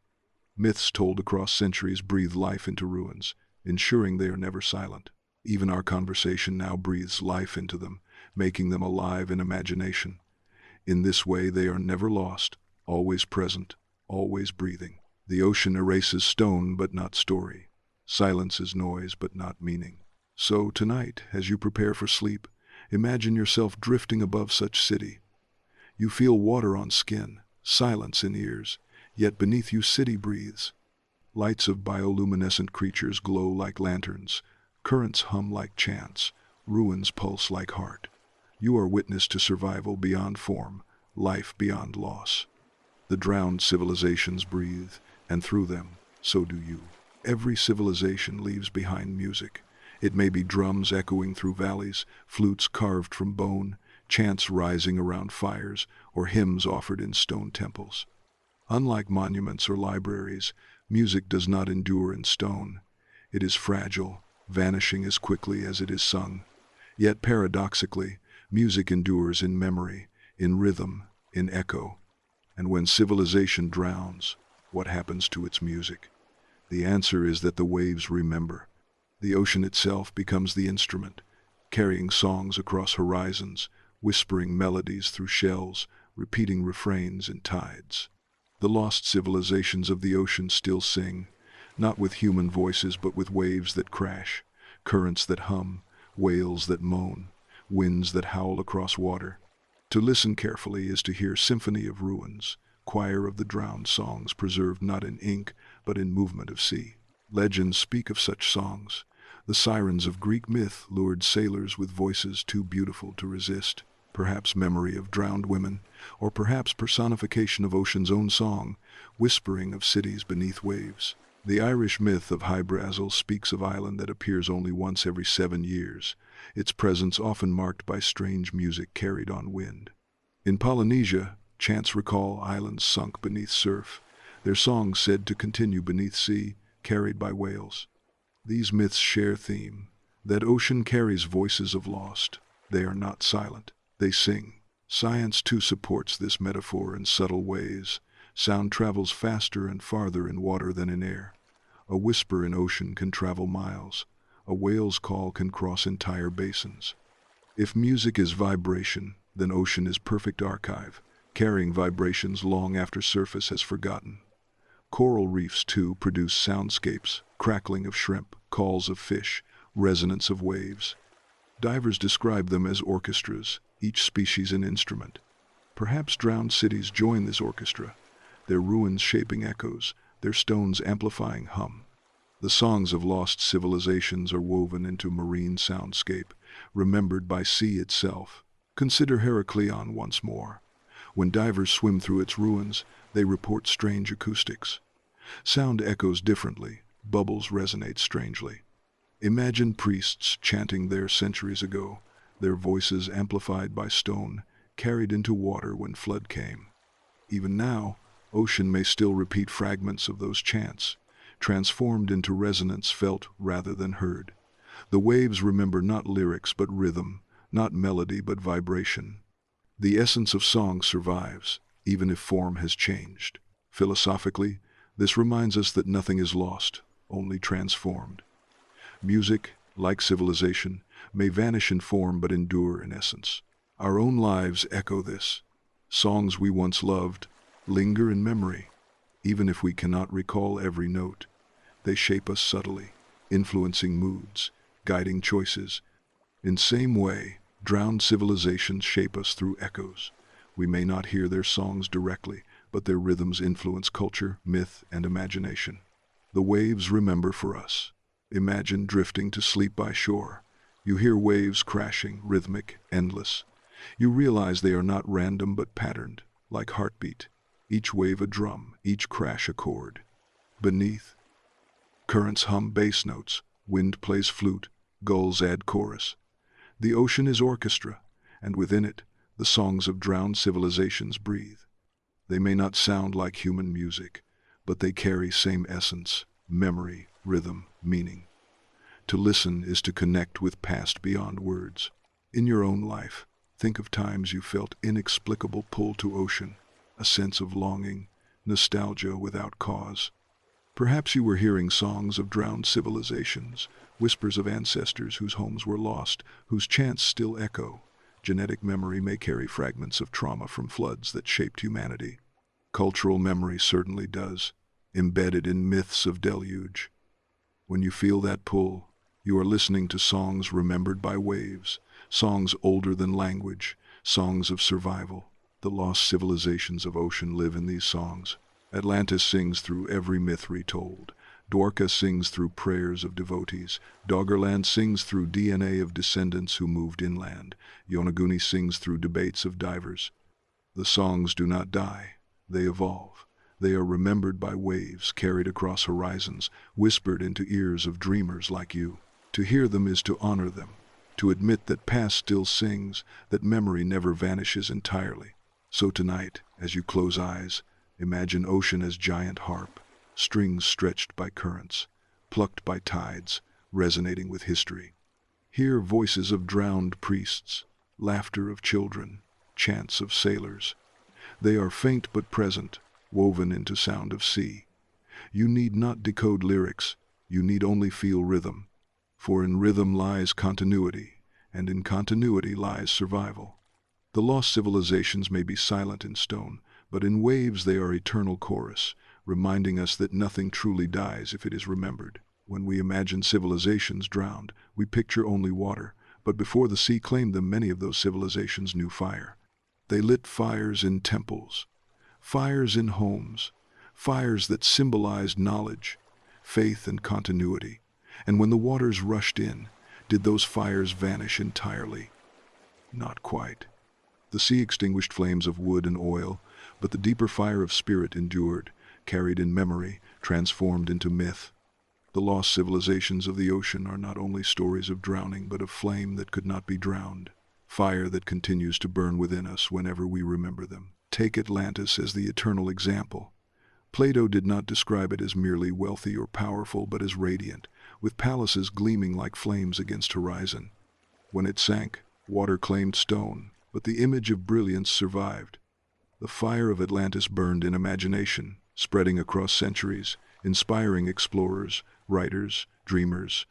Myths told across centuries breathe life into ruins, ensuring they are never silent. Even our conversation now breathes life into them, making them alive in imagination. In this way they are never lost, always present, always breathing. The ocean erases stone but not story. Silence is noise but not meaning. So tonight, as you prepare for sleep, imagine yourself drifting above such city. You feel water on skin, silence in ears, yet beneath you city breathes. Lights of bioluminescent creatures glow like lanterns, currents hum like chants, ruins pulse like heart. You are witness to survival beyond form, life beyond loss. The drowned civilizations breathe, and through them, so do you. Every civilization leaves behind music. It may be drums echoing through valleys, flutes carved from bone, chants rising around fires, or hymns offered in stone temples. Unlike monuments or libraries, music does not endure in stone. It is fragile, vanishing as quickly as it is sung. Yet paradoxically, music endures in memory, in rhythm, in echo. And when civilization drowns, what happens to its music? The answer is that the waves remember. The ocean itself becomes the instrument, carrying songs across horizons, whispering melodies through shells, repeating refrains in tides. The lost civilizations of the ocean still sing, not with human voices but with waves that crash, currents that hum, whales that moan, winds that howl across water. To listen carefully is to hear symphony of ruins, choir of the drowned songs preserved not in ink but in movement of sea. Legends speak of such songs. The sirens of Greek myth lured sailors with voices too beautiful to resist. Perhaps memory of drowned women, or perhaps personification of ocean's own song, whispering of cities beneath waves. The Irish myth of Hy-Brasil speaks of island that appears only once every 7 years, its presence often marked by strange music carried on wind. In Polynesia, chants recall islands sunk beneath surf, their songs said to continue beneath sea, carried by whales. These myths share theme, that ocean carries voices of lost. They are not silent, they sing. Science too supports this metaphor in subtle ways. Sound travels faster and farther in water than in air. A whisper in ocean can travel miles. A whale's call can cross entire basins. If music is vibration, then ocean is perfect archive, carrying vibrations long after surface has forgotten. Coral reefs, too, produce soundscapes, crackling of shrimp, calls of fish, resonance of waves. Divers describe them as orchestras, each species an instrument. Perhaps drowned cities join this orchestra, their ruins shaping echoes, their stones amplifying hum. The songs of lost civilizations are woven into marine soundscape, remembered by sea itself. Consider Heracleion once more. When divers swim through its ruins, they report strange acoustics. Sound echoes differently, bubbles resonate strangely. Imagine priests chanting there centuries ago, their voices amplified by stone, carried into water when flood came. Even now, ocean may still repeat fragments of those chants, transformed into resonance felt rather than heard. The waves remember not lyrics but rhythm, not melody but vibration. The essence of song survives, even if form has changed. Philosophically, this reminds us that nothing is lost, only transformed. Music, like civilization, may vanish in form but endure in essence. Our own lives echo this. Songs we once loved linger in memory, even if we cannot recall every note. They shape us subtly, influencing moods, guiding choices. In same way, drowned civilizations shape us through echoes. We may not hear their songs directly, but their rhythms influence culture, myth, and imagination. The waves remember for us. Imagine drifting to sleep by shore. You hear waves crashing, rhythmic, endless. You realize they are not random but patterned, like heartbeat. Each wave a drum, each crash a chord. Beneath, currents hum bass notes, wind plays flute, gulls add chorus. The ocean is orchestra, and within it, the songs of drowned civilizations breathe. They may not sound like human music, but they carry same essence, memory, rhythm, meaning. To listen is to connect with past beyond words. In your own life, think of times you felt inexplicable pull to ocean, a sense of longing, nostalgia without cause. Perhaps you were hearing songs of drowned civilizations, whispers of ancestors whose homes were lost, whose chants still echo. Genetic memory may carry fragments of trauma from floods that shaped humanity. Cultural memory certainly does, embedded in myths of deluge. When you feel that pull, you are listening to songs remembered by waves, songs older than language, songs of survival. The lost civilizations of ocean live in these songs. Atlantis sings through every myth retold. Dwarka sings through prayers of devotees. Doggerland sings through DNA of descendants who moved inland. Yonaguni sings through debates of divers. The songs do not die, they evolve. They are remembered by waves, carried across horizons, whispered into ears of dreamers like you. To hear them is to honor them, to admit that past still sings, that memory never vanishes entirely. So tonight, as you close eyes, imagine ocean as giant harp, strings stretched by currents, plucked by tides, resonating with history. Hear voices of drowned priests, laughter of children, chants of sailors. They are faint but present, woven into sound of sea. You need not decode lyrics, you need only feel rhythm. For in rhythm lies continuity, and in continuity lies survival. The lost civilizations may be silent in stone, but in waves they are eternal chorus, reminding us that nothing truly dies if it is remembered. When we imagine civilizations drowned, we picture only water, but before the sea claimed them, many of those civilizations knew fire. They lit fires in temples, fires in homes, fires that symbolized knowledge, faith, and continuity. And when the waters rushed in, did those fires vanish entirely? Not quite. The sea extinguished flames of wood and oil, but the deeper fire of spirit endured, carried in memory, transformed into myth. The lost civilizations of the ocean are not only stories of drowning, but of flame that could not be drowned, fire that continues to burn within us whenever we remember them. Take Atlantis as the eternal example. Plato did not describe it as merely wealthy or powerful, but as radiant, with palaces gleaming like flames against horizon. When it sank, water claimed stone, but the image of brilliance survived. The fire of Atlantis burned in imagination, spreading across centuries, inspiring explorers, writers, dreamers.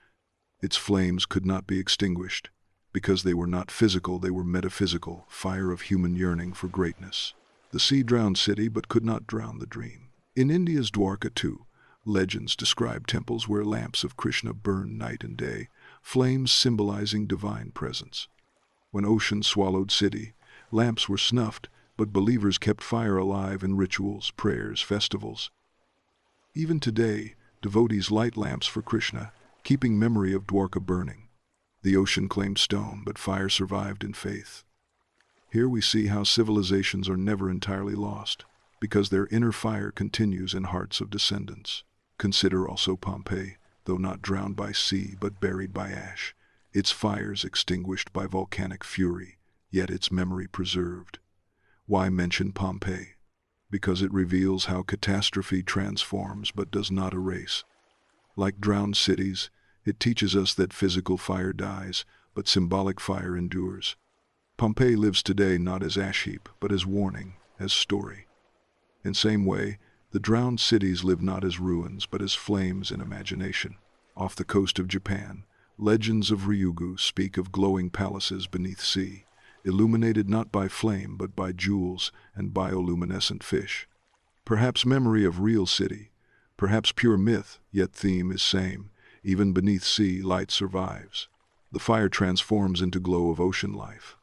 Its flames could not be extinguished. Because they were not physical, they were metaphysical, fire of human yearning for greatness. The sea drowned city, but could not drown the dream. In India's Dwarka too, legends describe temples where lamps of Krishna burn night and day, flames symbolizing divine presence. When ocean swallowed city, lamps were snuffed, but believers kept fire alive in rituals, prayers, festivals. Even today, devotees light lamps for Krishna, keeping memory of Dwarka burning. The ocean claimed stone, but fire survived in faith. Here we see how civilizations are never entirely lost, because their inner fire continues in hearts of descendants. Consider also Pompeii, though not drowned by sea but buried by ash, its fires extinguished by volcanic fury, yet its memory preserved. Why mention Pompeii? Because it reveals how catastrophe transforms but does not erase. Like drowned cities, it teaches us that physical fire dies, but symbolic fire endures. Pompeii lives today not as ash heap, but as warning, as story. In same way, the drowned cities live not as ruins, but as flames in imagination. Off the coast of Japan, legends of Ryugu speak of glowing palaces beneath sea, illuminated not by flame but by jewels and bioluminescent fish. Perhaps memory of real city, perhaps pure myth, yet theme is same. Even beneath sea, light survives. The fire transforms into glow of ocean life.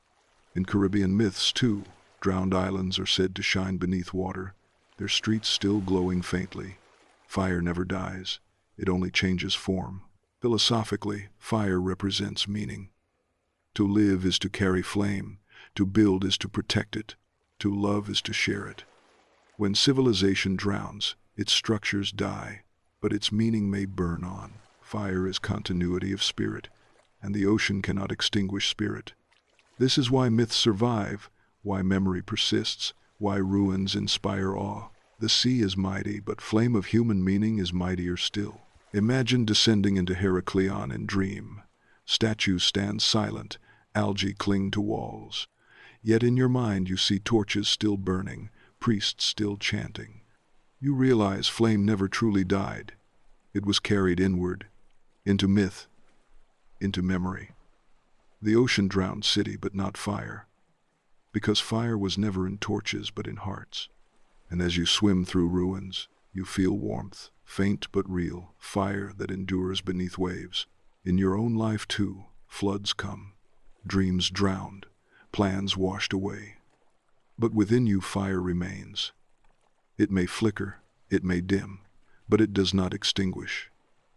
In Caribbean myths, too, drowned islands are said to shine beneath water, their streets still glowing faintly. Fire never dies, it only changes form. Philosophically, fire represents meaning. To live is to carry flame, to build is to protect it, to love is to share it. When civilization drowns, its structures die, but its meaning may burn on. Fire is continuity of spirit, and the ocean cannot extinguish spirit. This is why myths survive, why memory persists, why ruins inspire awe. The sea is mighty, but flame of human meaning is mightier still. Imagine descending into Heracleion in dream. Statues stand silent, algae cling to walls. Yet in your mind you see torches still burning, priests still chanting. You realize flame never truly died. It was carried inward, into myth, into memory. The ocean drowned city, but not fire, because fire was never in torches but in hearts. And as you swim through ruins, you feel warmth, faint but real, fire that endures beneath waves. In your own life too, floods come, dreams drowned, plans washed away. But within you fire remains. It may flicker, it may dim, but it does not extinguish.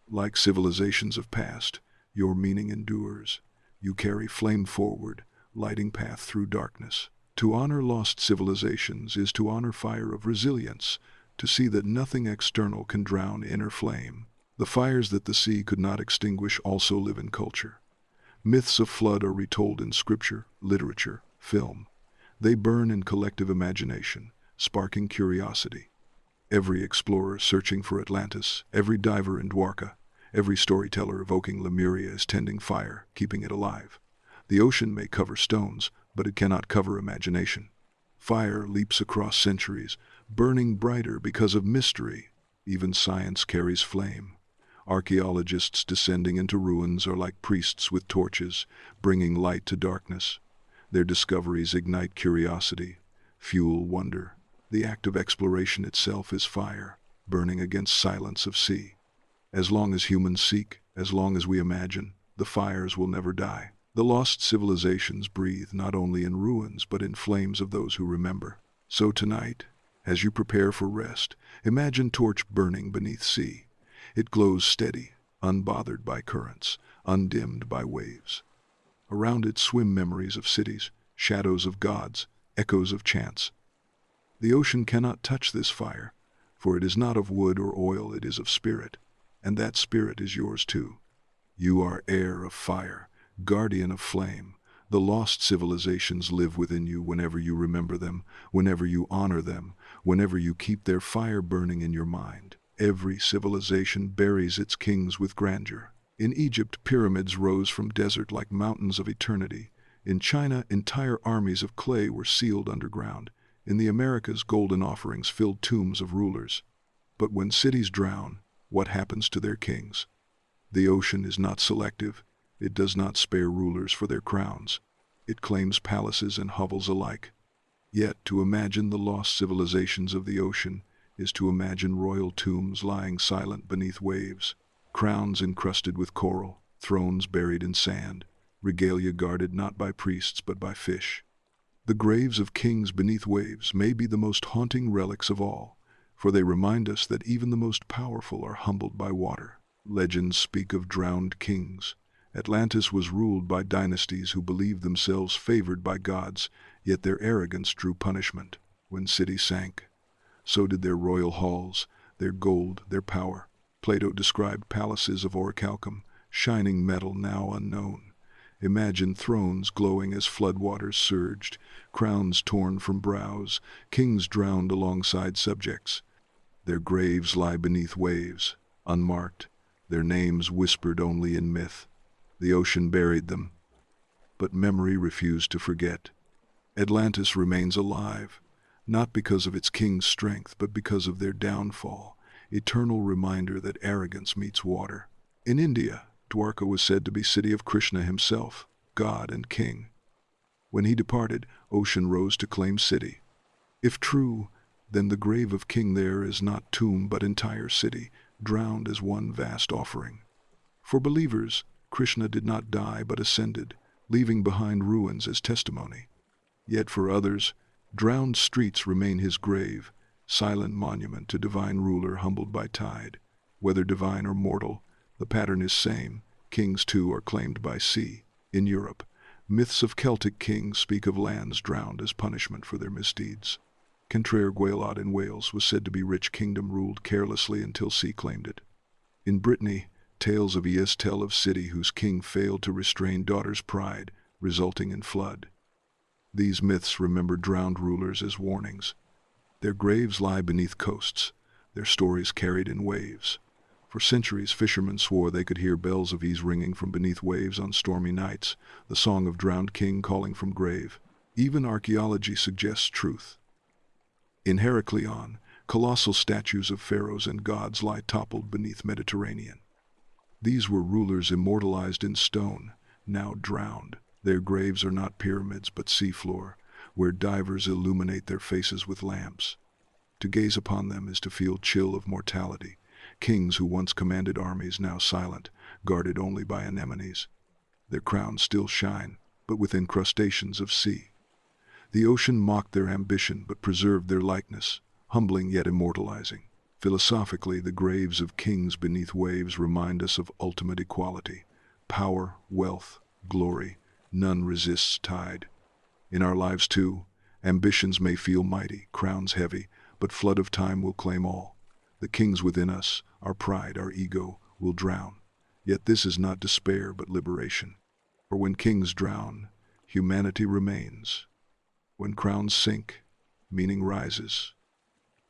Like civilizations of past, your meaning endures. You carry flame forward, lighting path through darkness. To honor lost civilizations is to honor fire of resilience, to see that nothing external can drown inner flame. The fires that the sea could not extinguish also live in culture. Myths of flood are retold in scripture, literature, film. They burn in collective imagination, sparking curiosity. Every explorer searching for Atlantis, every diver in Dwarka, every storyteller evoking Lemuria is tending fire, keeping it alive. The ocean may cover stones, but it cannot cover imagination. Fire leaps across centuries, burning brighter because of mystery. Even science carries flame. Archaeologists descending into ruins are like priests with torches, bringing light to darkness. Their discoveries ignite curiosity, fuel wonder. The act of exploration itself is fire, burning against silence of sea. As long as humans seek, as long as we imagine, the fires will never die. The lost civilizations breathe not only in ruins but in flames of those who remember. So tonight, as you prepare for rest, imagine torch burning beneath sea. It glows steady, unbothered by currents, undimmed by waves. Around it swim memories of cities, shadows of gods, echoes of chants. The ocean cannot touch this fire, for it is not of wood or oil, it is of spirit, and that spirit is yours too. You are heir of fire, guardian of flame. The lost civilizations live within you whenever you remember them, whenever you honor them, whenever you keep their fire burning in your mind. Every civilization buries its kings with grandeur. In Egypt, pyramids rose from desert like mountains of eternity. In China, entire armies of clay were sealed underground. In the Americas, golden offerings filled tombs of rulers. But when cities drown, what happens to their kings? The ocean is not selective. It does not spare rulers for their crowns. It claims palaces and hovels alike. Yet to imagine the lost civilizations of the ocean is to imagine royal tombs lying silent beneath waves, crowns encrusted with coral, thrones buried in sand, regalia guarded not by priests but by fish. The graves of kings beneath waves may be the most haunting relics of all, for they remind us that even the most powerful are humbled by water. Legends speak of drowned kings. Atlantis was ruled by dynasties who believed themselves favored by gods, yet their arrogance drew punishment. When cities sank, so did their royal halls, their gold, their power. Plato described palaces of orichalcum, shining metal now unknown. Imagine thrones glowing as floodwaters surged, crowns torn from brows, kings drowned alongside subjects. Their graves lie beneath waves, unmarked, their names whispered only in myth. The ocean buried them, but memory refused to forget. Atlantis remains alive, not because of its king's strength, but because of their downfall, eternal reminder that arrogance meets water. In India, Dwarka was said to be city of Krishna himself, God and king. When he departed, ocean rose to claim city. If true, then the grave of king there is not tomb but entire city, drowned as one vast offering. For believers, Krishna did not die but ascended, leaving behind ruins as testimony. Yet for others, drowned streets remain his grave, silent monument to divine ruler humbled by tide. Whether divine or mortal, the pattern is same. Kings too are claimed by sea. In Europe, myths of Celtic kings speak of lands drowned as punishment for their misdeeds. Cantrair Gwaelod in Wales was said to be rich kingdom ruled carelessly until sea claimed it. In Brittany, tales of Eos tell of city whose king failed to restrain daughter's pride, resulting in flood. These myths remember drowned rulers as warnings. Their graves lie beneath coasts, their stories carried in waves. For centuries, fishermen swore they could hear bells of ease ringing from beneath waves on stormy nights, the song of drowned king calling from grave. Even archaeology suggests truth. In Heracleion, colossal statues of pharaohs and gods lie toppled beneath Mediterranean. These were rulers immortalized in stone, now drowned. Their graves are not pyramids but seafloor, where divers illuminate their faces with lamps. To gaze upon them is to feel chill of mortality. Kings who once commanded armies now silent, guarded only by anemones. Their crowns still shine, but with incrustations of sea. The ocean mocked their ambition but preserved their likeness, humbling yet immortalizing. Philosophically, the graves of kings beneath waves remind us of ultimate equality. Power, wealth, glory, none resists tide. In our lives too, ambitions may feel mighty, crowns heavy, but flood of time will claim all. The kings within us, our pride, our ego, will drown. Yet this is not despair but liberation. For when kings drown, humanity remains. When crowns sink, meaning rises.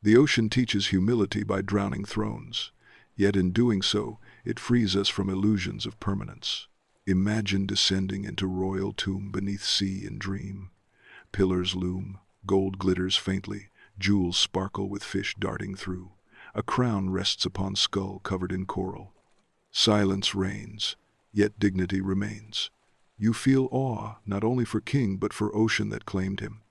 The ocean teaches humility by drowning thrones, yet in doing so, it frees us from illusions of permanence. Imagine descending into royal tomb beneath sea in dream. Pillars loom, gold glitters faintly, jewels sparkle with fish darting through. A crown rests upon skull covered in coral. Silence reigns, yet dignity remains. You feel awe not only for king but for ocean that claimed him.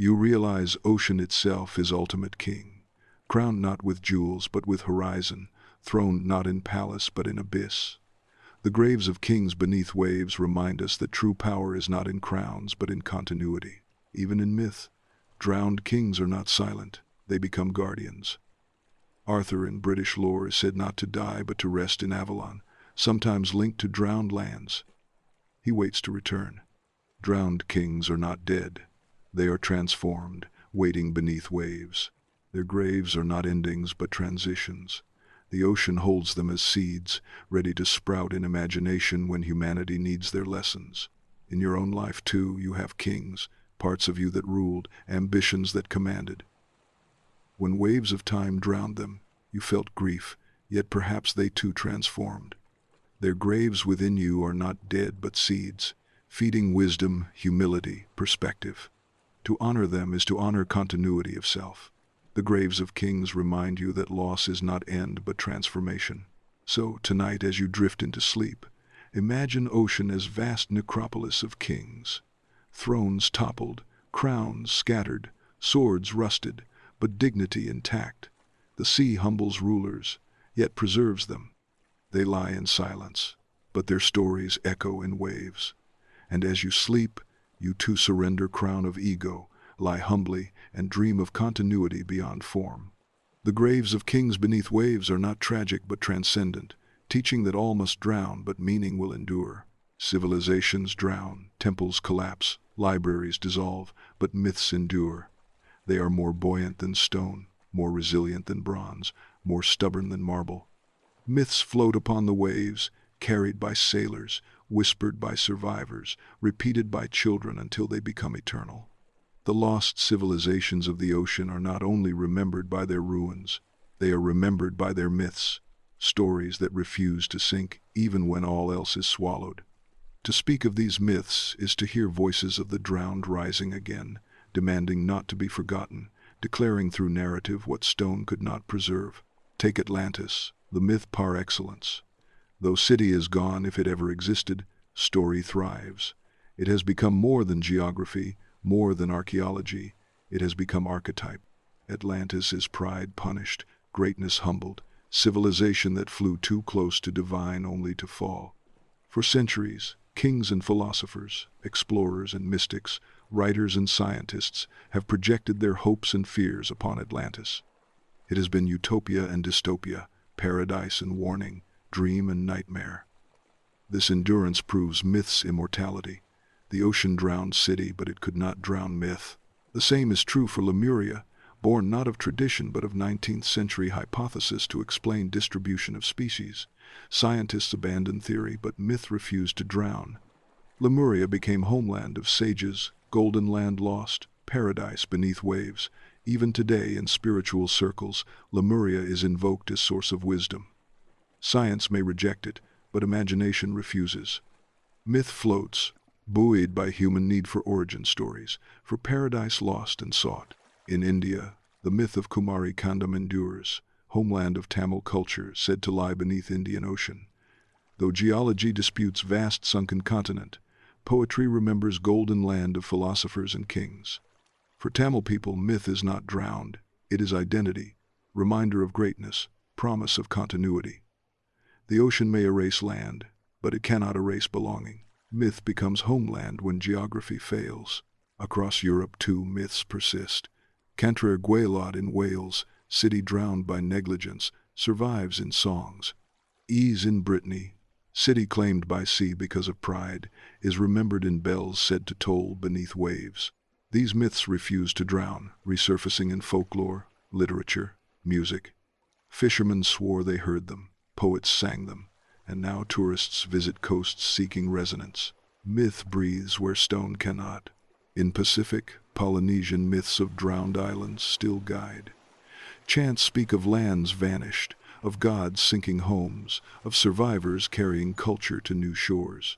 You realize ocean itself is ultimate king, crowned not with jewels but with horizon, throned not in palace but in abyss. The graves of kings beneath waves remind us that true power is not in crowns but in continuity. Even in myth, drowned kings are not silent, they become guardians. Arthur in British lore is said not to die but to rest in Avalon, sometimes linked to drowned lands. He waits to return. Drowned kings are not dead. They are transformed, waiting beneath waves. Their graves are not endings but transitions. The ocean holds them as seeds, ready to sprout in imagination when humanity needs their lessons. In your own life too, you have kings, parts of you that ruled, ambitions that commanded. When waves of time drowned them, you felt grief, yet perhaps they too transformed. Their graves within you are not dead but seeds, feeding wisdom, humility, perspective. To honor them is to honor continuity of self. The graves of kings remind you that loss is not end but transformation. So, tonight as you drift into sleep, imagine ocean as vast necropolis of kings. Thrones toppled, crowns scattered, swords rusted, but dignity intact. The sea humbles rulers, yet preserves them. They lie in silence, but their stories echo in waves. And as you sleep, you too surrender crown of ego, lie humbly, and dream of continuity beyond form. The graves of kings beneath waves are not tragic but transcendent, teaching that all must drown but meaning will endure. Civilizations drown, temples collapse, libraries dissolve, but myths endure. They are more buoyant than stone, more resilient than bronze, more stubborn than marble. Myths float upon the waves, carried by sailors, whispered by survivors, repeated by children until they become eternal. The lost civilizations of the ocean are not only remembered by their ruins, they are remembered by their myths, stories that refuse to sink even when all else is swallowed. To speak of these myths is to hear voices of the drowned rising again, demanding not to be forgotten, declaring through narrative what stone could not preserve. Take Atlantis, the myth par excellence. Though city is gone, if it ever existed, story thrives. It has become more than geography, more than archaeology. It has become archetype. Atlantis is pride punished, greatness humbled, civilization that flew too close to divine only to fall. For centuries, kings and philosophers, explorers and mystics, writers and scientists have projected their hopes and fears upon Atlantis. It has been utopia and dystopia, paradise and warning, dream and nightmare. This endurance proves myth's immortality. The ocean drowned city, but it could not drown myth. The same is true for Lemuria, born not of tradition but of 19th century hypothesis to explain distribution of species. Scientists abandoned theory, but myth refused to drown. Lemuria became homeland of sages, golden land lost, paradise beneath waves. Even today in spiritual circles, Lemuria is invoked as source of wisdom. Science may reject it, but imagination refuses. Myth floats, buoyed by human need for origin stories, for paradise lost and sought. In India, the myth of Kumari Kandam endures, homeland of Tamil culture said to lie beneath Indian Ocean. Though geology disputes vast sunken continent, poetry remembers golden land of philosophers and kings. For Tamil people, myth is not drowned, it is identity, reminder of greatness, promise of continuity. The ocean may erase land, but it cannot erase belonging. Myth becomes homeland when geography fails. Across Europe, too, myths persist. Cantre'r Gwaelod in Wales, city drowned by negligence, survives in songs. Ys in Brittany, city claimed by sea because of pride, is remembered in bells said to toll beneath waves. These myths refuse to drown, resurfacing in folklore, literature, music. Fishermen swore they heard them, poets sang them, and now tourists visit coasts seeking resonance. Myth breathes where stone cannot. In Pacific, Polynesian myths of drowned islands still guide. Chants speak of lands vanished, of gods sinking homes, of survivors carrying culture to new shores.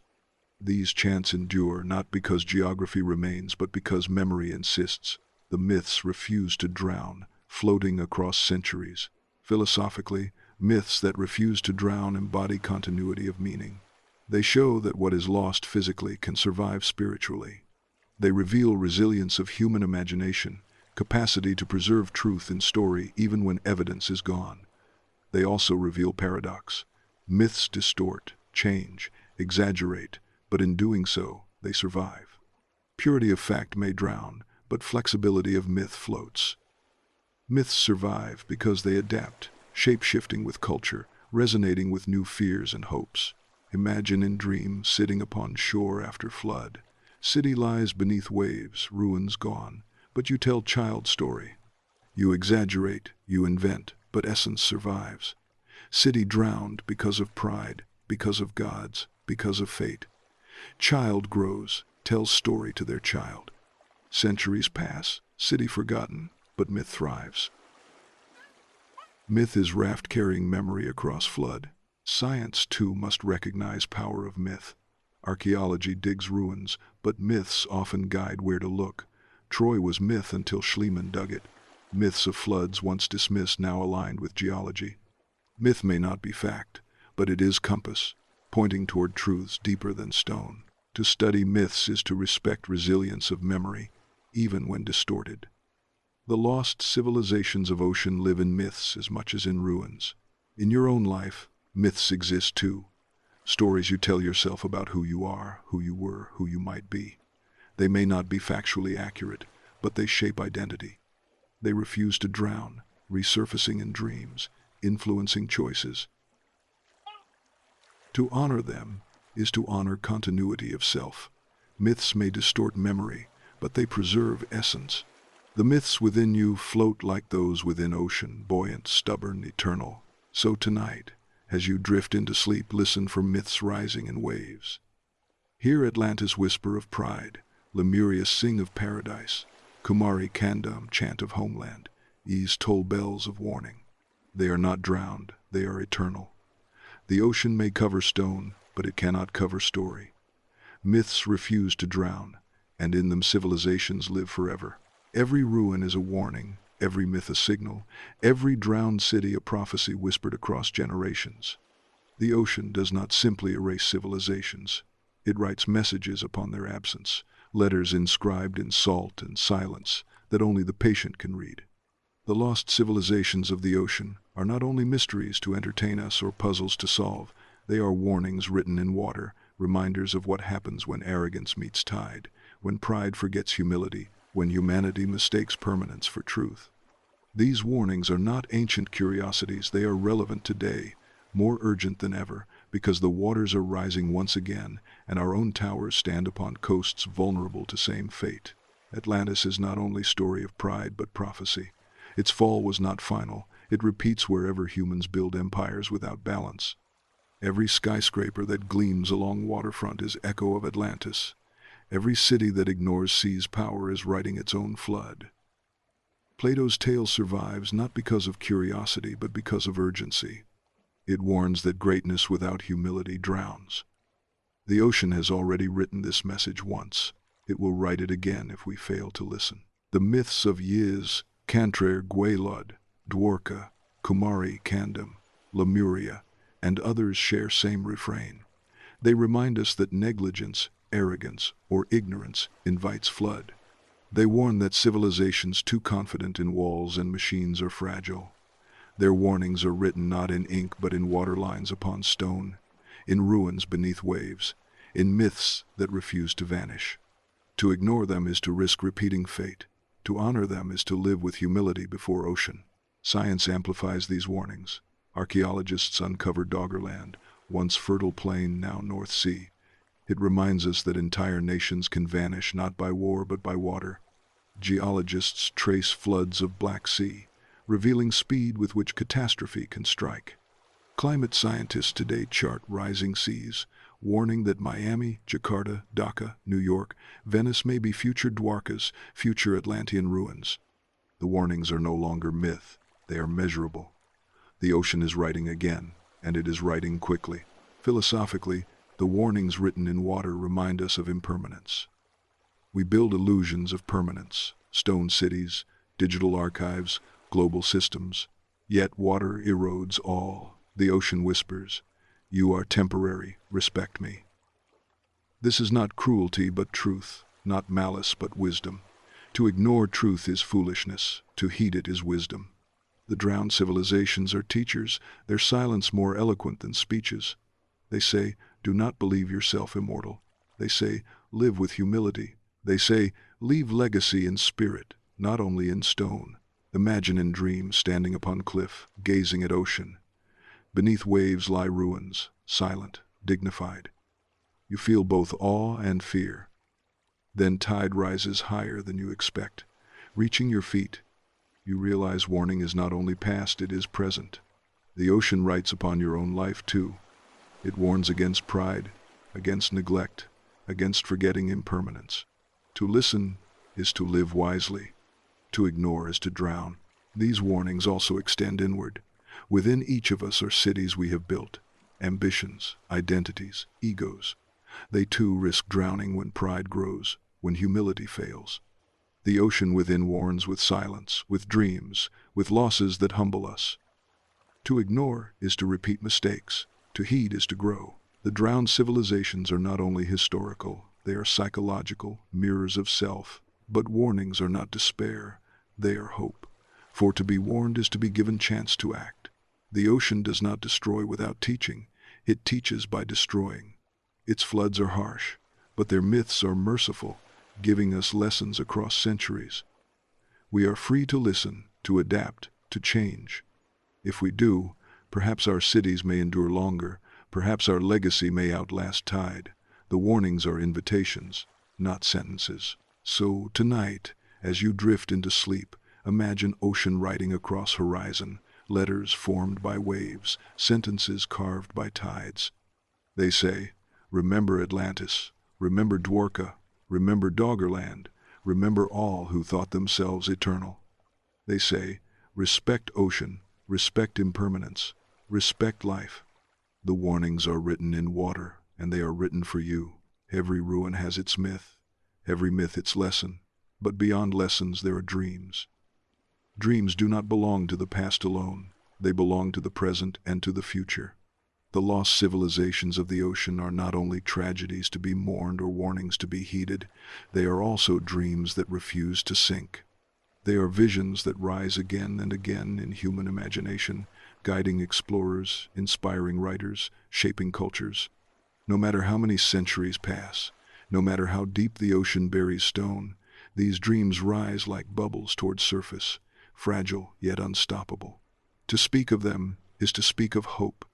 These chants endure not because geography remains, but because memory insists. The myths refuse to drown, floating across centuries. Philosophically, myths that refuse to drown embody continuity of meaning. They show that what is lost physically can survive spiritually. They reveal resilience of human imagination, capacity to preserve truth in story even when evidence is gone. They also reveal paradox. Myths distort, change, exaggerate, but in doing so, they survive. Purity of fact may drown, but flexibility of myth floats. Myths survive because they adapt, shape-shifting with culture, resonating with new fears and hopes. Imagine in dream sitting upon shore after flood. City lies beneath waves, ruins gone, but you tell child story. You exaggerate, you invent, but essence survives. City drowned because of pride, because of gods, because of fate. Child grows, tells story to their child. Centuries pass, city forgotten, but myth thrives. Myth is raft carrying memory across flood. Science, too, must recognize power of myth. Archaeology digs ruins, but myths often guide where to look. Troy was myth until Schliemann dug it. Myths of floods once dismissed now aligned with geology. Myth may not be fact, but it is compass, pointing toward truths deeper than stone. To study myths is to respect resilience of memory, even when distorted. The lost civilizations of ocean live in myths as much as in ruins. In your own life, myths exist too. Stories you tell yourself about who you are, who you were, who you might be. They may not be factually accurate, but they shape identity. They refuse to drown, resurfacing in dreams, influencing choices. To honor them is to honor continuity of self. Myths may distort memory, but they preserve essence. The myths within you float like those within ocean, buoyant, stubborn, eternal. So tonight, as you drift into sleep, listen for myths rising in waves. Hear Atlantis whisper of pride, Lemuria sing of paradise, Kumari Kandam chant of homeland, Ys toll bells of warning. They are not drowned, they are eternal. The ocean may cover stone, but it cannot cover story. Myths refuse to drown, and in them civilizations live forever. Every ruin is a warning, every myth a signal, every drowned city a prophecy whispered across generations. The ocean does not simply erase civilizations. It writes messages upon their absence, letters inscribed in salt and silence that only the patient can read. The lost civilizations of the ocean are not only mysteries to entertain us or puzzles to solve, they are warnings written in water, reminders of what happens when arrogance meets tide, when pride forgets humility, when humanity mistakes permanence for truth. These warnings are not ancient curiosities, they are relevant today, more urgent than ever, because the waters are rising once again, and our own towers stand upon coasts vulnerable to same fate. Atlantis is not only story of pride but prophecy. Its fall was not final. It repeats wherever humans build empires without balance. Every skyscraper that gleams along waterfront is echo of Atlantis. Every city that ignores sea's power is writing its own flood. Plato's tale survives not because of curiosity but because of urgency. It warns that greatness without humility drowns. The ocean has already written this message once. It will write it again if we fail to listen. The myths of Yiz, Kantrer Gwaelod, Dwarka, Kumari Kandam, Lemuria, and others share same refrain. They remind us that negligence, arrogance, or ignorance invites flood. They warn that civilizations too confident in walls and machines are fragile. Their warnings are written not in ink but in waterlines upon stone, in ruins beneath waves, in myths that refuse to vanish. To ignore them is to risk repeating fate. To honor them is to live with humility before ocean. Science amplifies these warnings. Archaeologists uncover Doggerland, once fertile plain, now North Sea. It reminds us that entire nations can vanish not by war but by water. Geologists trace floods of Black Sea, revealing speed with which catastrophe can strike. Climate scientists today chart rising seas, warning that Miami, Jakarta, Dhaka, New York, Venice may be future Dwarkas, future Atlantean ruins. The warnings are no longer myth, they are measurable. The ocean is writing again, and it is writing quickly. Philosophically, the warnings written in water remind us of impermanence. We build illusions of permanence, stone cities, digital archives, global systems. Yet water erodes all. The ocean whispers, "You are temporary, respect me." This is not cruelty but truth, not malice but wisdom. To ignore truth is foolishness, to heed it is wisdom. The drowned civilizations are teachers, their silence more eloquent than speeches. They say, "Do not believe yourself immortal." They say, "Live with humility." They say, "Leave legacy in spirit, not only in stone." Imagine in dreams standing upon cliff, gazing at ocean. Beneath waves lie ruins, silent, dignified. You feel both awe and fear. Then tide rises higher than you expect. Reaching your feet, you realize warning is not only past, it is present. The ocean writes upon your own life too. It warns against pride, against neglect, against forgetting impermanence. To listen is to live wisely. To ignore is to drown. These warnings also extend inward. Within each of us are cities we have built, ambitions, identities, egos. They too risk drowning when pride grows, when humility fails. The ocean within warns with silence, with dreams, with losses that humble us. To ignore is to repeat mistakes. To heed is to grow. The drowned civilizations are not only historical, they are psychological, mirrors of self. But warnings are not despair, they are hope. For to be warned is to be given chance to act. The ocean does not destroy without teaching, it teaches by destroying. Its floods are harsh, but their myths are merciful, giving us lessons across centuries. We are free to listen, to adapt, to change. If we do, perhaps our cities may endure longer, perhaps our legacy may outlast tide. The warnings are invitations, not sentences. So tonight, as you drift into sleep, imagine ocean writing across horizon, letters formed by waves, sentences carved by tides. They say, remember Atlantis, remember Dwarka, remember Doggerland, remember all who thought themselves eternal. They say, respect ocean, respect impermanence, respect life. The warnings are written in water, and they are written for you. Every ruin has its myth, every myth its lesson, but beyond lessons there are dreams. Dreams do not belong to the past alone, they belong to the present and to the future. The lost civilizations of the ocean are not only tragedies to be mourned or warnings to be heeded, they are also dreams that refuse to sink. They are visions that rise again and again in human imagination, guiding explorers, inspiring writers, shaping cultures. No matter how many centuries pass, no matter how deep the ocean buries stone, these dreams rise like bubbles toward surface, fragile yet unstoppable. To speak of them is to speak of hope,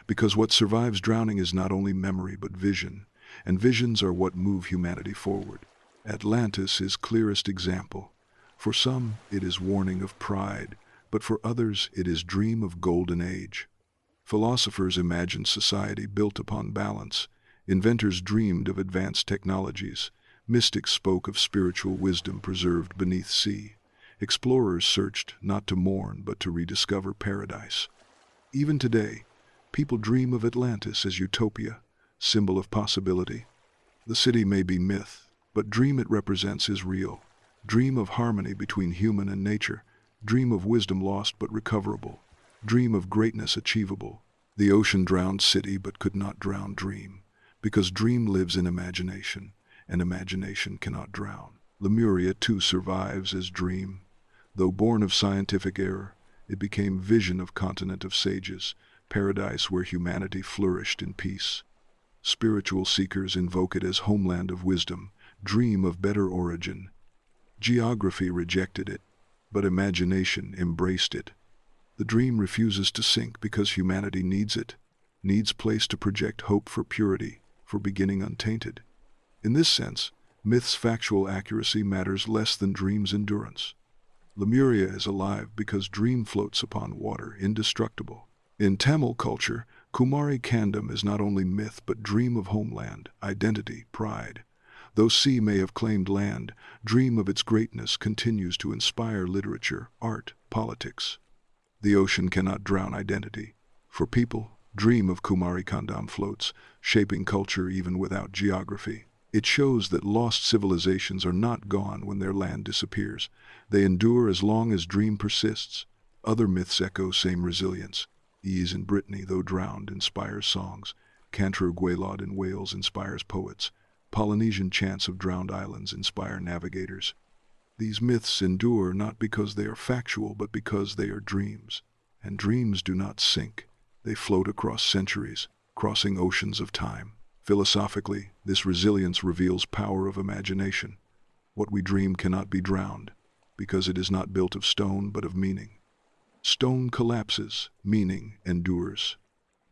because what survives drowning is not only memory but vision, and visions are what move humanity forward. Atlantis is clearest example. For some, it is warning of pride, but for others, it is dream of golden age. Philosophers imagined society built upon balance, inventors dreamed of advanced technologies, mystics spoke of spiritual wisdom preserved beneath sea, explorers searched not to mourn but to rediscover paradise. Even today, people dream of Atlantis as utopia, symbol of possibility. The city may be myth, but dream it represents is real. Dream of harmony between human and nature, dream of wisdom lost but recoverable, dream of greatness achievable. The ocean drowned city but could not drown dream, because dream lives in imagination, and imagination cannot drown. Lemuria too survives as dream. Though born of scientific error, it became vision of continent of sages, paradise where humanity flourished in peace. Spiritual seekers invoke it as homeland of wisdom, dream of better origin. Geography rejected it, but imagination embraced it. The dream refuses to sink because humanity needs it, needs place to project hope for purity, for beginning untainted. In this sense, myth's factual accuracy matters less than dream's endurance. Lemuria is alive because dream floats upon water, indestructible. In Tamil culture, Kumari Kandam is not only myth but dream of homeland, identity, pride. Though sea may have claimed land, dream of its greatness continues to inspire literature, art, politics. The ocean cannot drown identity. For people, dream of Kumari Kandam floats, shaping culture even without geography. It shows that lost civilizations are not gone when their land disappears. They endure as long as dream persists. Other myths echo same resilience. Ease in Brittany, though drowned, inspires songs. Cantreau Gwaelod in Wales inspires poets. Polynesian chants of drowned islands inspire navigators. These myths endure not because they are factual, but because they are dreams. And dreams do not sink. They float across centuries, crossing oceans of time. Philosophically, this resilience reveals power of imagination. What we dream cannot be drowned, because it is not built of stone but of meaning. Stone collapses, meaning endures.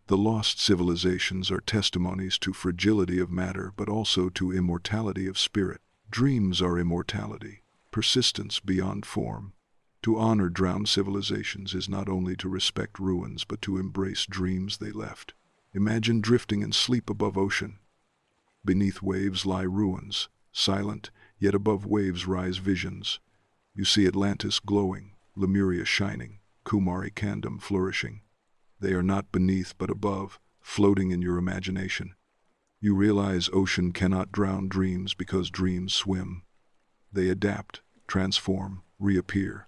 The lost civilizations are testimonies to fragility of matter but also to immortality of spirit. Dreams are immortality, persistence beyond form. To honor drowned civilizations is not only to respect ruins but to embrace dreams they left. Imagine drifting in sleep above ocean. Beneath waves lie ruins, silent, yet above waves rise visions. You see Atlantis glowing, Lemuria shining, Kumari Kandam flourishing. They are not beneath but above, floating in your imagination. You realize ocean cannot drown dreams because dreams swim. They adapt, transform, reappear.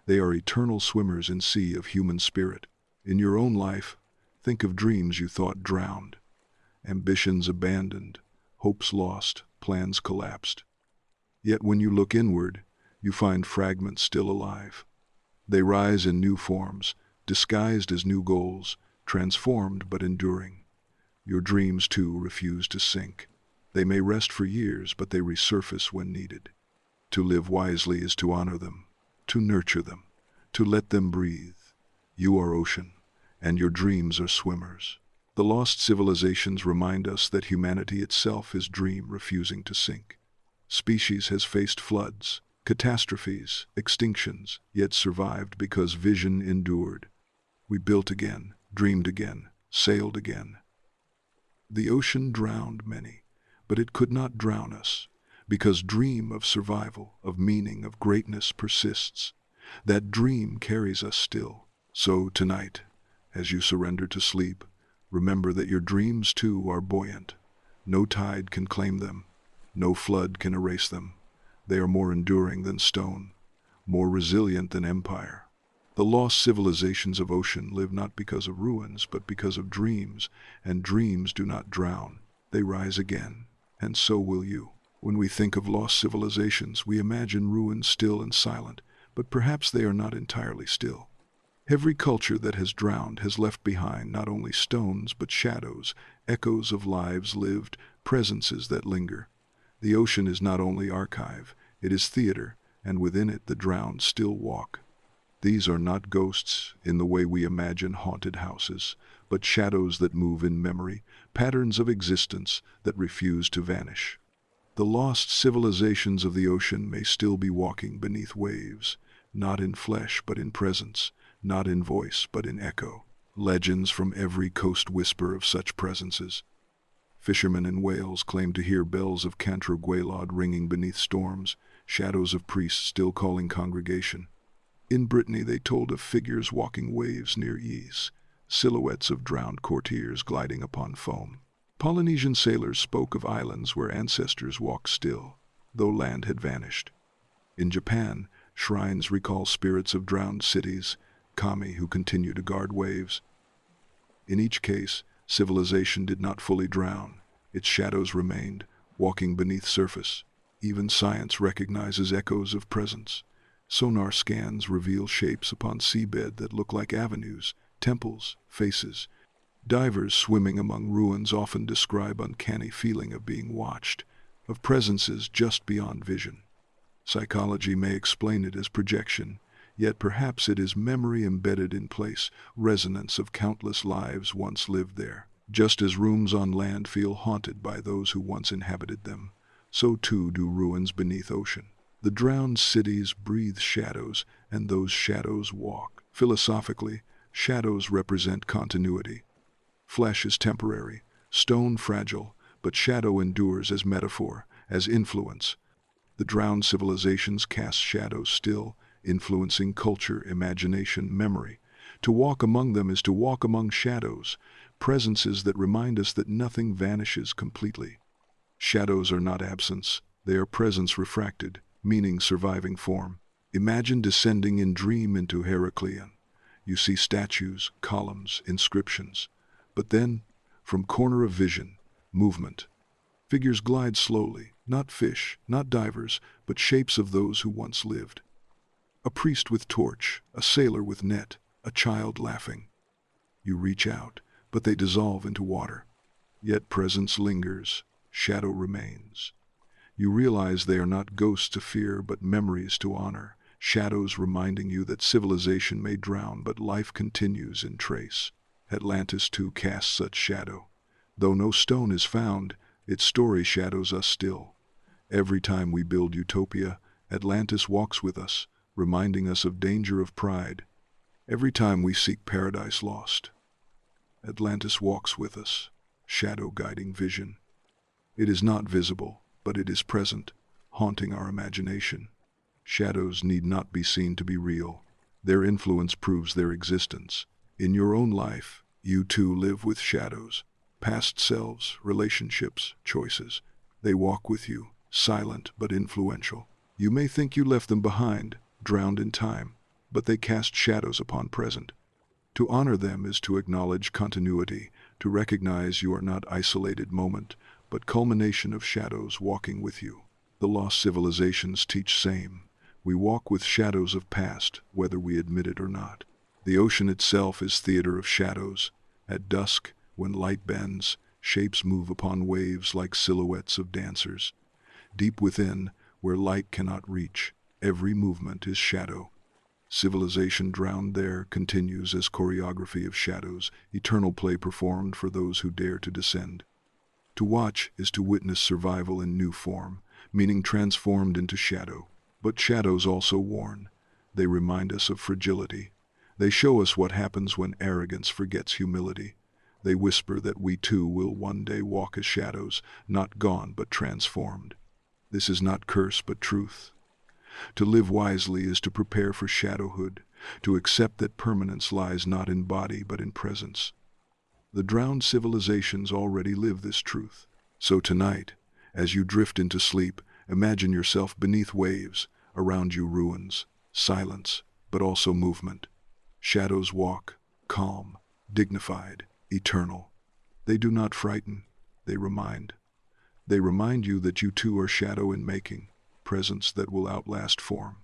They are eternal swimmers in sea of human spirit. In your own life, think of dreams you thought drowned, ambitions abandoned, hopes lost, plans collapsed. Yet when you look inward, you find fragments still alive. They rise in new forms, disguised as new goals, transformed but enduring. Your dreams, too, refuse to sink. They may rest for years, but they resurface when needed. To live wisely is to honor them, to nurture them, to let them breathe. You are ocean, and your dreams are swimmers. The lost civilizations remind us that humanity itself is dream refusing to sink. Species has faced floods, catastrophes, extinctions, yet survived because vision endured. We built again, dreamed again, sailed again. The ocean drowned many, but it could not drown us, because dream of survival, of meaning, of greatness persists. That dream carries us still. So tonight, as you surrender to sleep, remember that your dreams too are buoyant. No tide can claim them. No flood can erase them. They are more enduring than stone, more resilient than empire. The lost civilizations of ocean live not because of ruins, but because of dreams, and dreams do not drown. They rise again, and so will you. When we think of lost civilizations, we imagine ruins still and silent, but perhaps they are not entirely still. Every culture that has drowned has left behind not only stones, but shadows, echoes of lives lived, presences that linger. The ocean is not only archive, it is theater, and within it the drowned still walk. These are not ghosts in the way we imagine haunted houses, but shadows that move in memory, patterns of existence that refuse to vanish. The lost civilizations of the ocean may still be walking beneath waves, not in flesh but in presence, not in voice but in echo. Legends from every coast whisper of such presences. Fishermen in Wales claim to hear bells of Cantrogwelod ringing beneath storms, shadows of priests still calling congregation. In Brittany they told of figures walking waves near Ys, silhouettes of drowned courtiers gliding upon foam. Polynesian sailors spoke of islands where ancestors walked still, though land had vanished. In Japan, shrines recall spirits of drowned cities, kami who continue to guard waves. In each case, civilization did not fully drown. Its shadows remained, walking beneath surface. Even science recognizes echoes of presence. Sonar scans reveal shapes upon seabed that look like avenues, temples, faces. Divers swimming among ruins often describe uncanny feeling of being watched, of presences just beyond vision. Psychology may explain it as projection, yet perhaps it is memory embedded in place, resonance of countless lives once lived there. Just as rooms on land feel haunted by those who once inhabited them, so too do ruins beneath ocean. The drowned cities breathe shadows, and those shadows walk. Philosophically, shadows represent continuity. Flesh is temporary, stone fragile, but shadow endures as metaphor, as influence. The drowned civilizations cast shadows still, influencing culture, imagination, memory. To walk among them is to walk among shadows, presences that remind us that nothing vanishes completely. Shadows are not absence, they are presence refracted, meaning surviving form. Imagine descending in dream into Heracleion. You see statues, columns, inscriptions. But then, from corner of vision, movement. Figures glide slowly, not fish, not divers, but shapes of those who once lived. A priest with torch, a sailor with net, a child laughing. You reach out, but they dissolve into water. Yet presence lingers, shadow remains. You realize they are not ghosts to fear, but memories to honor, shadows reminding you that civilization may drown, but life continues in trace. Atlantis too casts such shadow. Though no stone is found, its story shadows us still. Every time we build utopia, Atlantis walks with us, reminding us of danger of pride. Every time we seek paradise lost, Atlantis walks with us, shadow guiding vision. It is not visible, but it is present, haunting our imagination. Shadows need not be seen to be real. Their influence proves their existence. In your own life, you too live with shadows. Past selves, relationships, choices. They walk with you, silent but influential. You may think you left them behind, drowned in time, but they cast shadows upon present. To honor them is to acknowledge continuity, to recognize you are not isolated moment, but culmination of shadows walking with you. The lost civilizations teach same. We walk with shadows of past, whether we admit it or not. The ocean itself is theater of shadows. At dusk, when light bends, shapes move upon waves like silhouettes of dancers. Deep within, where light cannot reach, every movement is shadow. Civilization drowned there continues as choreography of shadows, eternal play performed for those who dare to descend. To watch is to witness survival in new form, meaning transformed into shadow. But shadows also warn. They remind us of fragility. They show us what happens when arrogance forgets humility. They whisper that we too will one day walk as shadows, not gone but transformed. This is not curse but truth. To live wisely is to prepare for shadowhood, to accept that permanence lies not in body but in presence. The drowned civilizations already live this truth. So tonight, as you drift into sleep, imagine yourself beneath waves, around you ruins, silence, but also movement. Shadows walk, calm, dignified, eternal. They do not frighten, they remind. They remind you that you too are shadow in making, presence that will outlast form.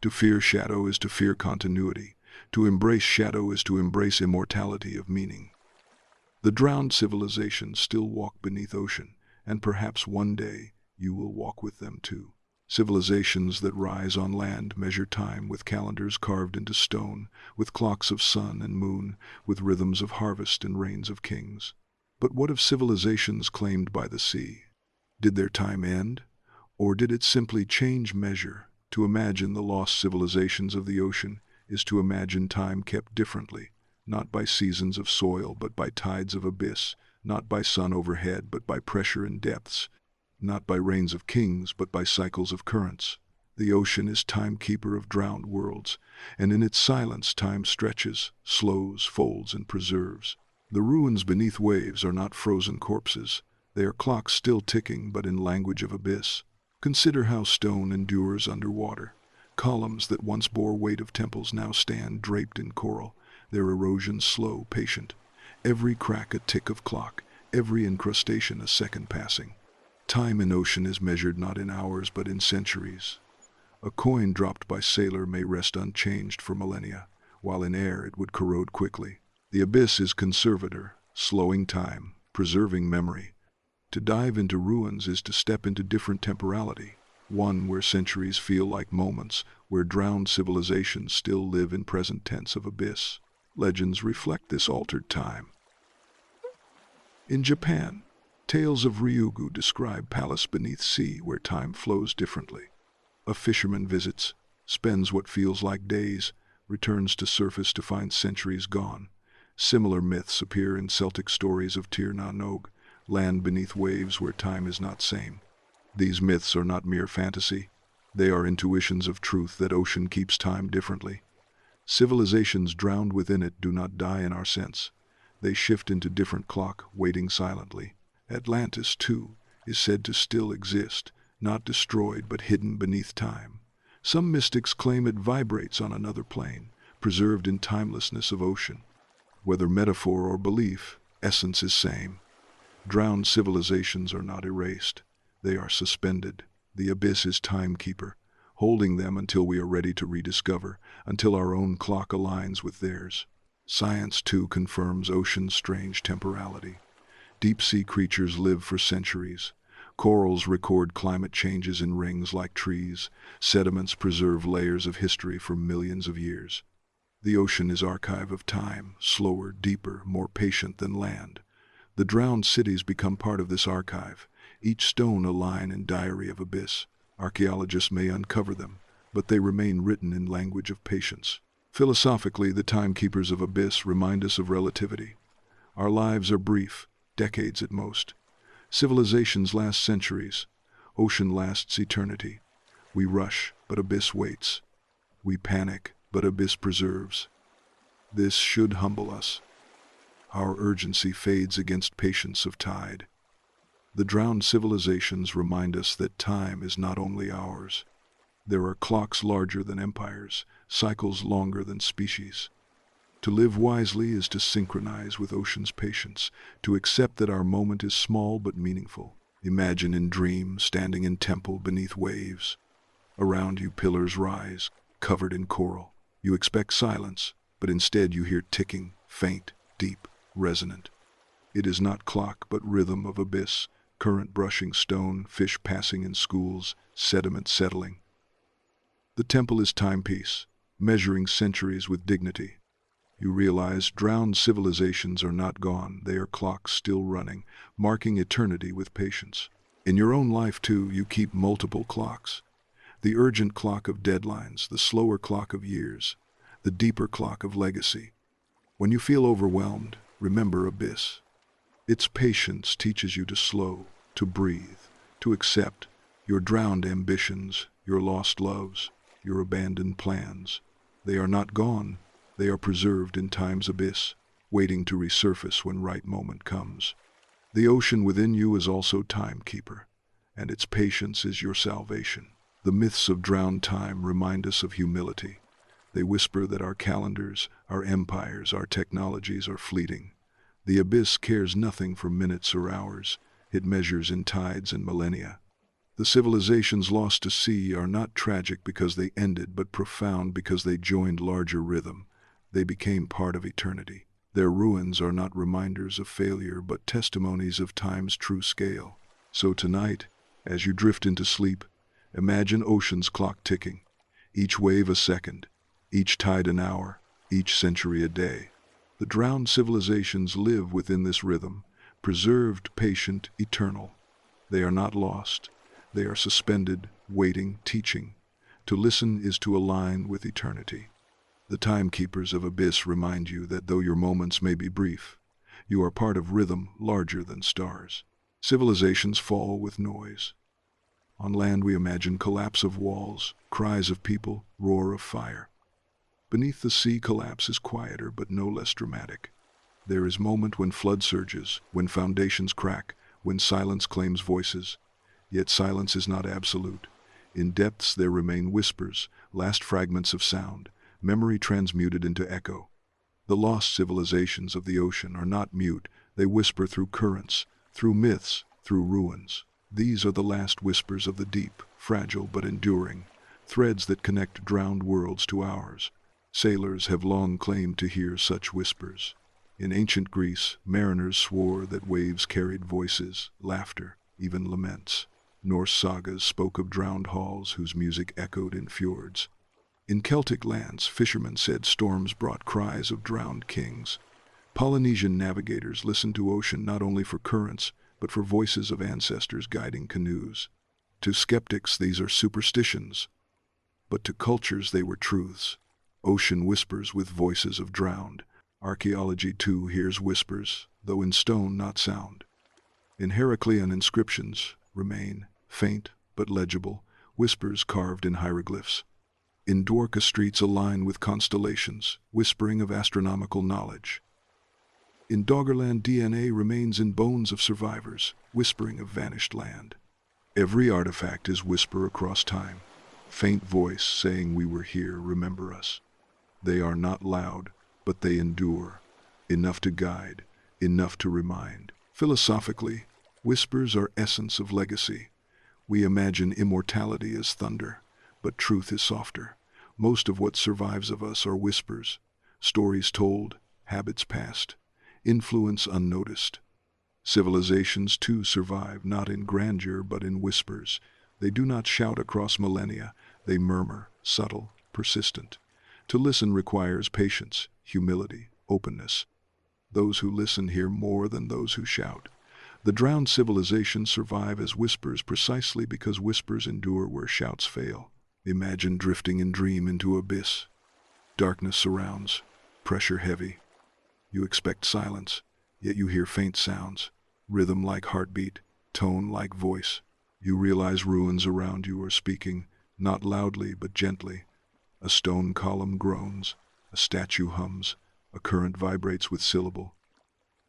To fear shadow is to fear continuity. To embrace shadow is to embrace immortality of meaning. The drowned civilizations still walk beneath ocean, and perhaps one day you will walk with them too. Civilizations that rise on land measure time with calendars carved into stone, with clocks of sun and moon, with rhythms of harvest and reigns of kings. But what of civilizations claimed by the sea? Did their time end? Or did it simply change measure? To imagine the lost civilizations of the ocean is to imagine time kept differently, not by seasons of soil but by tides of abyss, not by sun overhead but by pressure in depths, not by reigns of kings but by cycles of currents. The ocean is timekeeper of drowned worlds, and in its silence time stretches, slows, folds, and preserves. The ruins beneath waves are not frozen corpses. They are clocks still ticking but in language of abyss. Consider how stone endures underwater. Columns that once bore weight of temples now stand draped in coral, their erosion slow, patient. Every crack a tick of clock, every incrustation a second passing. Time in ocean is measured not in hours but in centuries. A coin dropped by sailor may rest unchanged for millennia, while in air it would corrode quickly. The abyss is conservator, slowing time, preserving memory. To dive into ruins is to step into different temporality, one where centuries feel like moments, where drowned civilizations still live in present tense of abyss. Legends reflect this altered time. In Japan, tales of Ryugu describe palace beneath sea where time flows differently. A fisherman visits, spends what feels like days, returns to surface to find centuries gone. Similar myths appear in Celtic stories of Tir na Nog, land beneath waves where time is not same. These myths are not mere fantasy. They are intuitions of truth that ocean keeps time differently. Civilizations drowned within it do not die in our sense. They shift into different clock, waiting silently. Atlantis, too, is said to still exist, not destroyed but hidden beneath time. Some mystics claim it vibrates on another plane, preserved in timelessness of ocean. Whether metaphor or belief, essence is same. Drowned civilizations are not erased. They are suspended. The abyss is timekeeper, holding them until we are ready to rediscover, until our own clock aligns with theirs. Science, too, confirms ocean's strange temporality. Deep-sea creatures live for centuries. Corals record climate changes in rings like trees. Sediments preserve layers of history for millions of years. The ocean is archive of time, slower, deeper, more patient than land. The drowned cities become part of this archive, each stone a line in diary of abyss. Archaeologists may uncover them, but they remain written in language of patience. Philosophically, the timekeepers of abyss remind us of relativity. Our lives are brief, decades at most. Civilizations last centuries. Ocean lasts eternity. We rush, but abyss waits. We panic, but abyss preserves. This should humble us. Our urgency fades against patience of tide. The drowned civilizations remind us that time is not only ours. There are clocks larger than empires, cycles longer than species. To live wisely is to synchronize with ocean's patience, to accept that our moment is small but meaningful. Imagine in dream, standing in temple beneath waves. Around you pillars rise, covered in coral. You expect silence, but instead you hear ticking, faint, deep, resonant. It is not clock but rhythm of abyss, current brushing stone, fish passing in schools, sediment settling. The temple is timepiece, measuring centuries with dignity. You realize drowned civilizations are not gone, they are clocks still running, marking eternity with patience. In your own life, too, you keep multiple clocks. The urgent clock of deadlines, the slower clock of years, the deeper clock of legacy. When you feel overwhelmed, remember abyss. Its patience teaches you to slow, to breathe, to accept your drowned ambitions, your lost loves, your abandoned plans. They are not gone. They are preserved in time's abyss, waiting to resurface when right moment comes. The ocean within you is also timekeeper, and its patience is your salvation. The myths of drowned time remind us of humility. They whisper that our calendars, our empires, our technologies are fleeting. The abyss cares nothing for minutes or hours. It measures in tides and millennia. The civilizations lost to sea are not tragic because they ended, but profound because they joined larger rhythm. They became part of eternity. Their ruins are not reminders of failure, but testimonies of time's true scale. So tonight, as you drift into sleep, imagine ocean's clock ticking, each wave a second, each tide an hour, each century a day. The drowned civilizations live within this rhythm, preserved, patient, eternal. They are not lost. They are suspended, waiting, teaching. To listen is to align with eternity. The timekeepers of abyss remind you that though your moments may be brief, you are part of rhythm larger than stars. Civilizations fall with noise. On land we imagine collapse of walls, cries of people, roar of fire. Beneath the sea collapse is quieter but no less dramatic. There is moment when flood surges, when foundations crack, when silence claims voices. Yet silence is not absolute. In depths there remain whispers, last fragments of sound, memory transmuted into echo. The lost civilizations of the ocean are not mute. They whisper through currents, through myths, through ruins. These are the last whispers of the deep, fragile but enduring, threads that connect drowned worlds to ours. Sailors have long claimed to hear such whispers. In ancient Greece, mariners swore that waves carried voices, laughter, even laments. Norse sagas spoke of drowned halls whose music echoed in fjords. In Celtic lands, fishermen said storms brought cries of drowned kings. Polynesian navigators listened to ocean not only for currents, but for voices of ancestors guiding canoes. To skeptics, these are superstitions, but to cultures they were truths. Ocean whispers with voices of drowned. Archaeology, too, hears whispers, though in stone, not sound. In Heraclean inscriptions remain, faint but legible, whispers carved in hieroglyphs. In Dwarka streets align with constellations, whispering of astronomical knowledge. In Doggerland, DNA remains in bones of survivors, whispering of vanished land. Every artifact is whisper across time, faint voice saying we were here, remember us. They are not loud, but they endure, enough to guide, enough to remind. Philosophically, whispers are essence of legacy. We imagine immortality as thunder, but truth is softer. Most of what survives of us are whispers, stories told, habits passed, influence unnoticed. Civilizations too survive not in grandeur but in whispers. They do not shout across millennia, they murmur, subtle, persistent. To listen requires patience, humility, openness. Those who listen hear more than those who shout. The drowned civilizations survive as whispers precisely because whispers endure where shouts fail. Imagine drifting in dream into abyss. Darkness surrounds, pressure heavy. You expect silence, yet you hear faint sounds, rhythm like heartbeat, tone like voice. You realize ruins around you are speaking, not loudly but gently. A stone column groans, a statue hums, a current vibrates with syllable.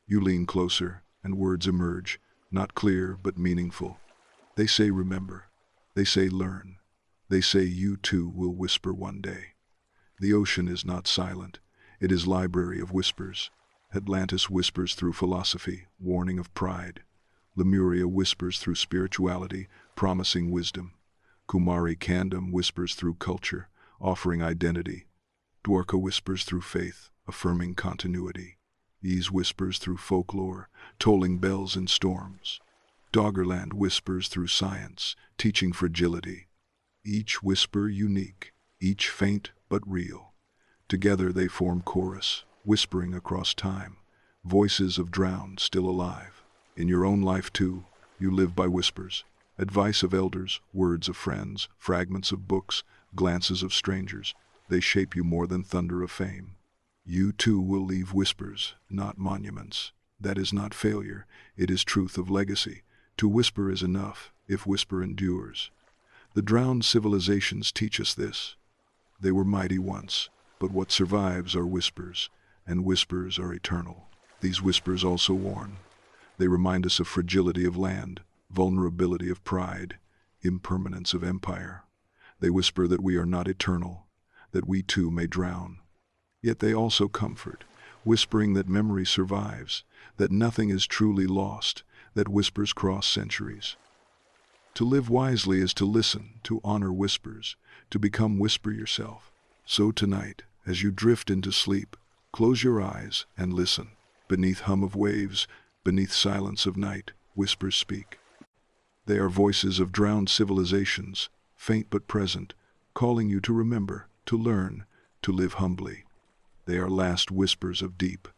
You lean closer, and words emerge, not clear but meaningful. They say remember, they say learn, they say you too will whisper one day. The ocean is not silent, it is library of whispers. Atlantis whispers through philosophy, warning of pride. Lemuria whispers through spirituality, promising wisdom. Kumari Kandam whispers through culture, offering identity. Dwarka whispers through faith, affirming continuity. Ys whispers through folklore, tolling bells in storms. Doggerland whispers through science, teaching fragility. Each whisper unique, each faint but real. Together they form chorus, whispering across time, voices of drowned still alive. In your own life too, you live by whispers. Advice of elders, words of friends, fragments of books, glances of strangers, they shape you more than thunder of fame. You too will leave whispers, not monuments. That is not failure, it is truth of legacy. To whisper is enough, if whisper endures. The drowned civilizations teach us this. They were mighty once, but what survives are whispers, and whispers are eternal. These whispers also warn. They remind us of fragility of land, vulnerability of pride, impermanence of empire. They whisper that we are not eternal, that we too may drown. Yet they also comfort, whispering that memory survives, that nothing is truly lost, that whispers cross centuries. To live wisely is to listen, to honor whispers, to become whisper yourself. So tonight, as you drift into sleep, close your eyes and listen. Beneath hum of waves, beneath silence of night, whispers speak. They are voices of drowned civilizations, faint but present, calling you to remember, to learn, to live humbly. They are last whispers of deep,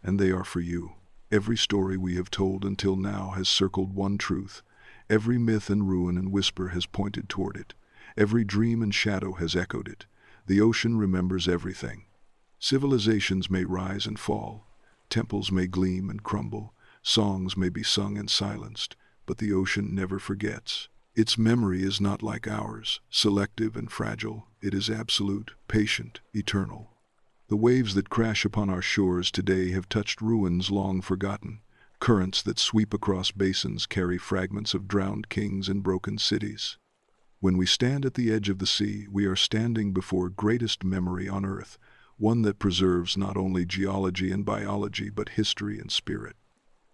and they are for you. Every story we have told until now has circled one truth. Every myth and ruin and whisper has pointed toward it. Every dream and shadow has echoed it. The ocean remembers everything. Civilizations may rise and fall. Temples may gleam and crumble. Songs may be sung and silenced. But the ocean never forgets. Its memory is not like ours, selective and fragile. It is absolute, patient, eternal. The waves that crash upon our shores today have touched ruins long forgotten. Currents that sweep across basins carry fragments of drowned kings and broken cities. When we stand at the edge of the sea, we are standing before greatest memory on earth, one that preserves not only geology and biology but history and spirit.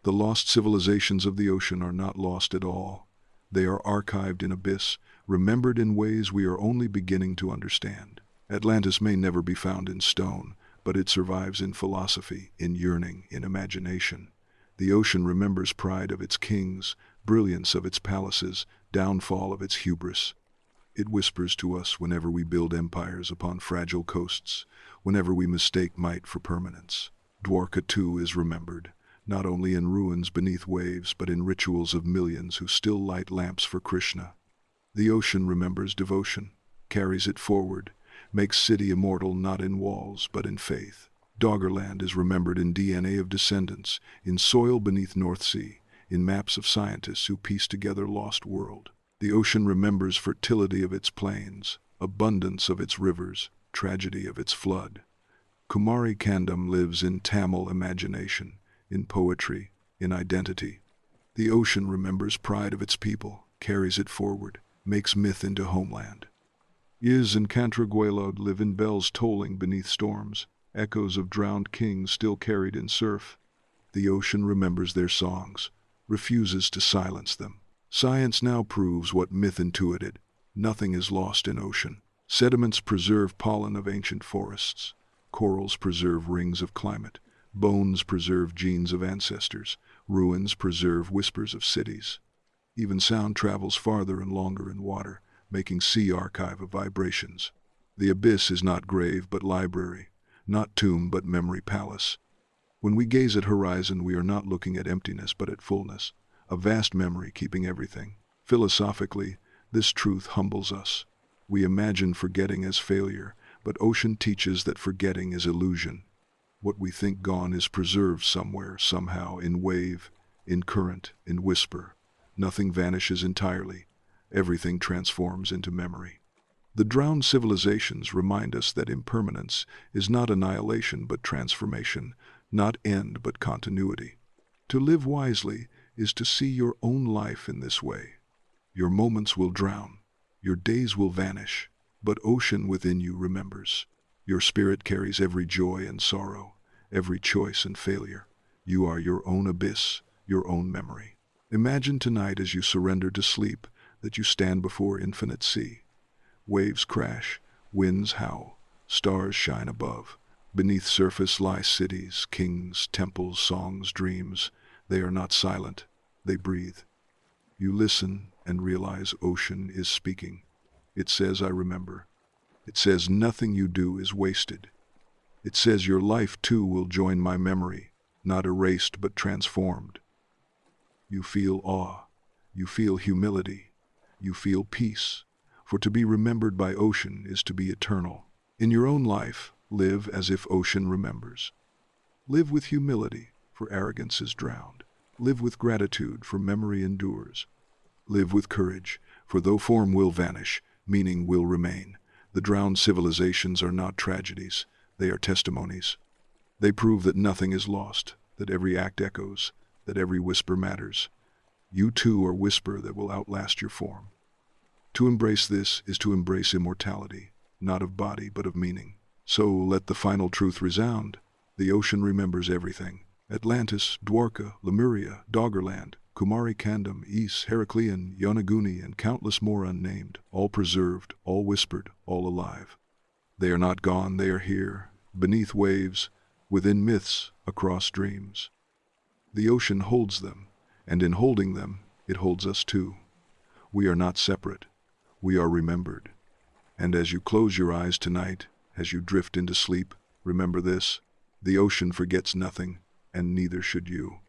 The lost civilizations of the ocean are not lost at all. They are archived in abyss, remembered in ways we are only beginning to understand. Atlantis may never be found in stone, but it survives in philosophy, in yearning, in imagination. The ocean remembers pride of its kings, brilliance of its palaces, downfall of its hubris. It whispers to us whenever we build empires upon fragile coasts, whenever we mistake might for permanence. Dwarka too is remembered, not only in ruins beneath waves, but in rituals of millions who still light lamps for Krishna. The ocean remembers devotion, carries it forward, makes city immortal not in walls, but in faith. Doggerland is remembered in DNA of descendants, in soil beneath North Sea, in maps of scientists who piece together lost world. The ocean remembers fertility of its plains, abundance of its rivers, tragedy of its flood. Kumari Kandam lives in Tamil imagination, in poetry, in identity. The ocean remembers pride of its people, carries it forward, makes myth into homeland. Yiz and Cantraguelod live in bells tolling beneath storms, echoes of drowned kings still carried in surf. The ocean remembers their songs, refuses to silence them. Science now proves what myth intuited. Nothing is lost in ocean. Sediments preserve pollen of ancient forests. Corals preserve rings of climate. Bones preserve genes of ancestors. Ruins preserve whispers of cities. Even sound travels farther and longer in water, making sea archive of vibrations. The abyss is not grave but library, not tomb but memory palace. When we gaze at horizon, we are not looking at emptiness but at fullness, a vast memory keeping everything. Philosophically, this truth humbles us. We imagine forgetting as failure, but ocean teaches that forgetting is illusion. What we think gone is preserved somewhere, somehow, in wave, in current, in whisper. Nothing vanishes entirely. Everything transforms into memory. The drowned civilizations remind us that impermanence is not annihilation but transformation, not end but continuity. To live wisely is to see your own life in this way. Your moments will drown, your days will vanish, but ocean within you remembers. Your spirit carries every joy and sorrow, every choice and failure. You are your own abyss, your own memory. Imagine tonight as you surrender to sleep that you stand before infinite sea. Waves crash, winds howl, stars shine above. Beneath surface lie cities, kings, temples, songs, dreams. They are not silent, they breathe. You listen and realize ocean is speaking. It says, I remember. It says nothing you do is wasted. It says your life too will join my memory, not erased but transformed. You feel awe, you feel humility, you feel peace, for to be remembered by ocean is to be eternal. In your own life, live as if ocean remembers. Live with humility, for arrogance is drowned. Live with gratitude, for memory endures. Live with courage, for though form will vanish, meaning will remain. The drowned civilizations are not tragedies, they are testimonies. They prove that nothing is lost, that every act echoes, that every whisper matters. You too are whisper that will outlast your form. To embrace this is to embrace immortality, not of body but of meaning. So let the final truth resound. The ocean remembers everything. Atlantis, Dwarka, Lemuria, Doggerland, Kumari Kandam, Ys, Heraclean, Yonaguni, and countless more unnamed, all preserved, all whispered, all alive. They are not gone, they are here, beneath waves, within myths, across dreams. The ocean holds them, and in holding them, it holds us too. We are not separate. We are remembered. And as you close your eyes tonight, as you drift into sleep, remember this: the ocean forgets nothing, and neither should you.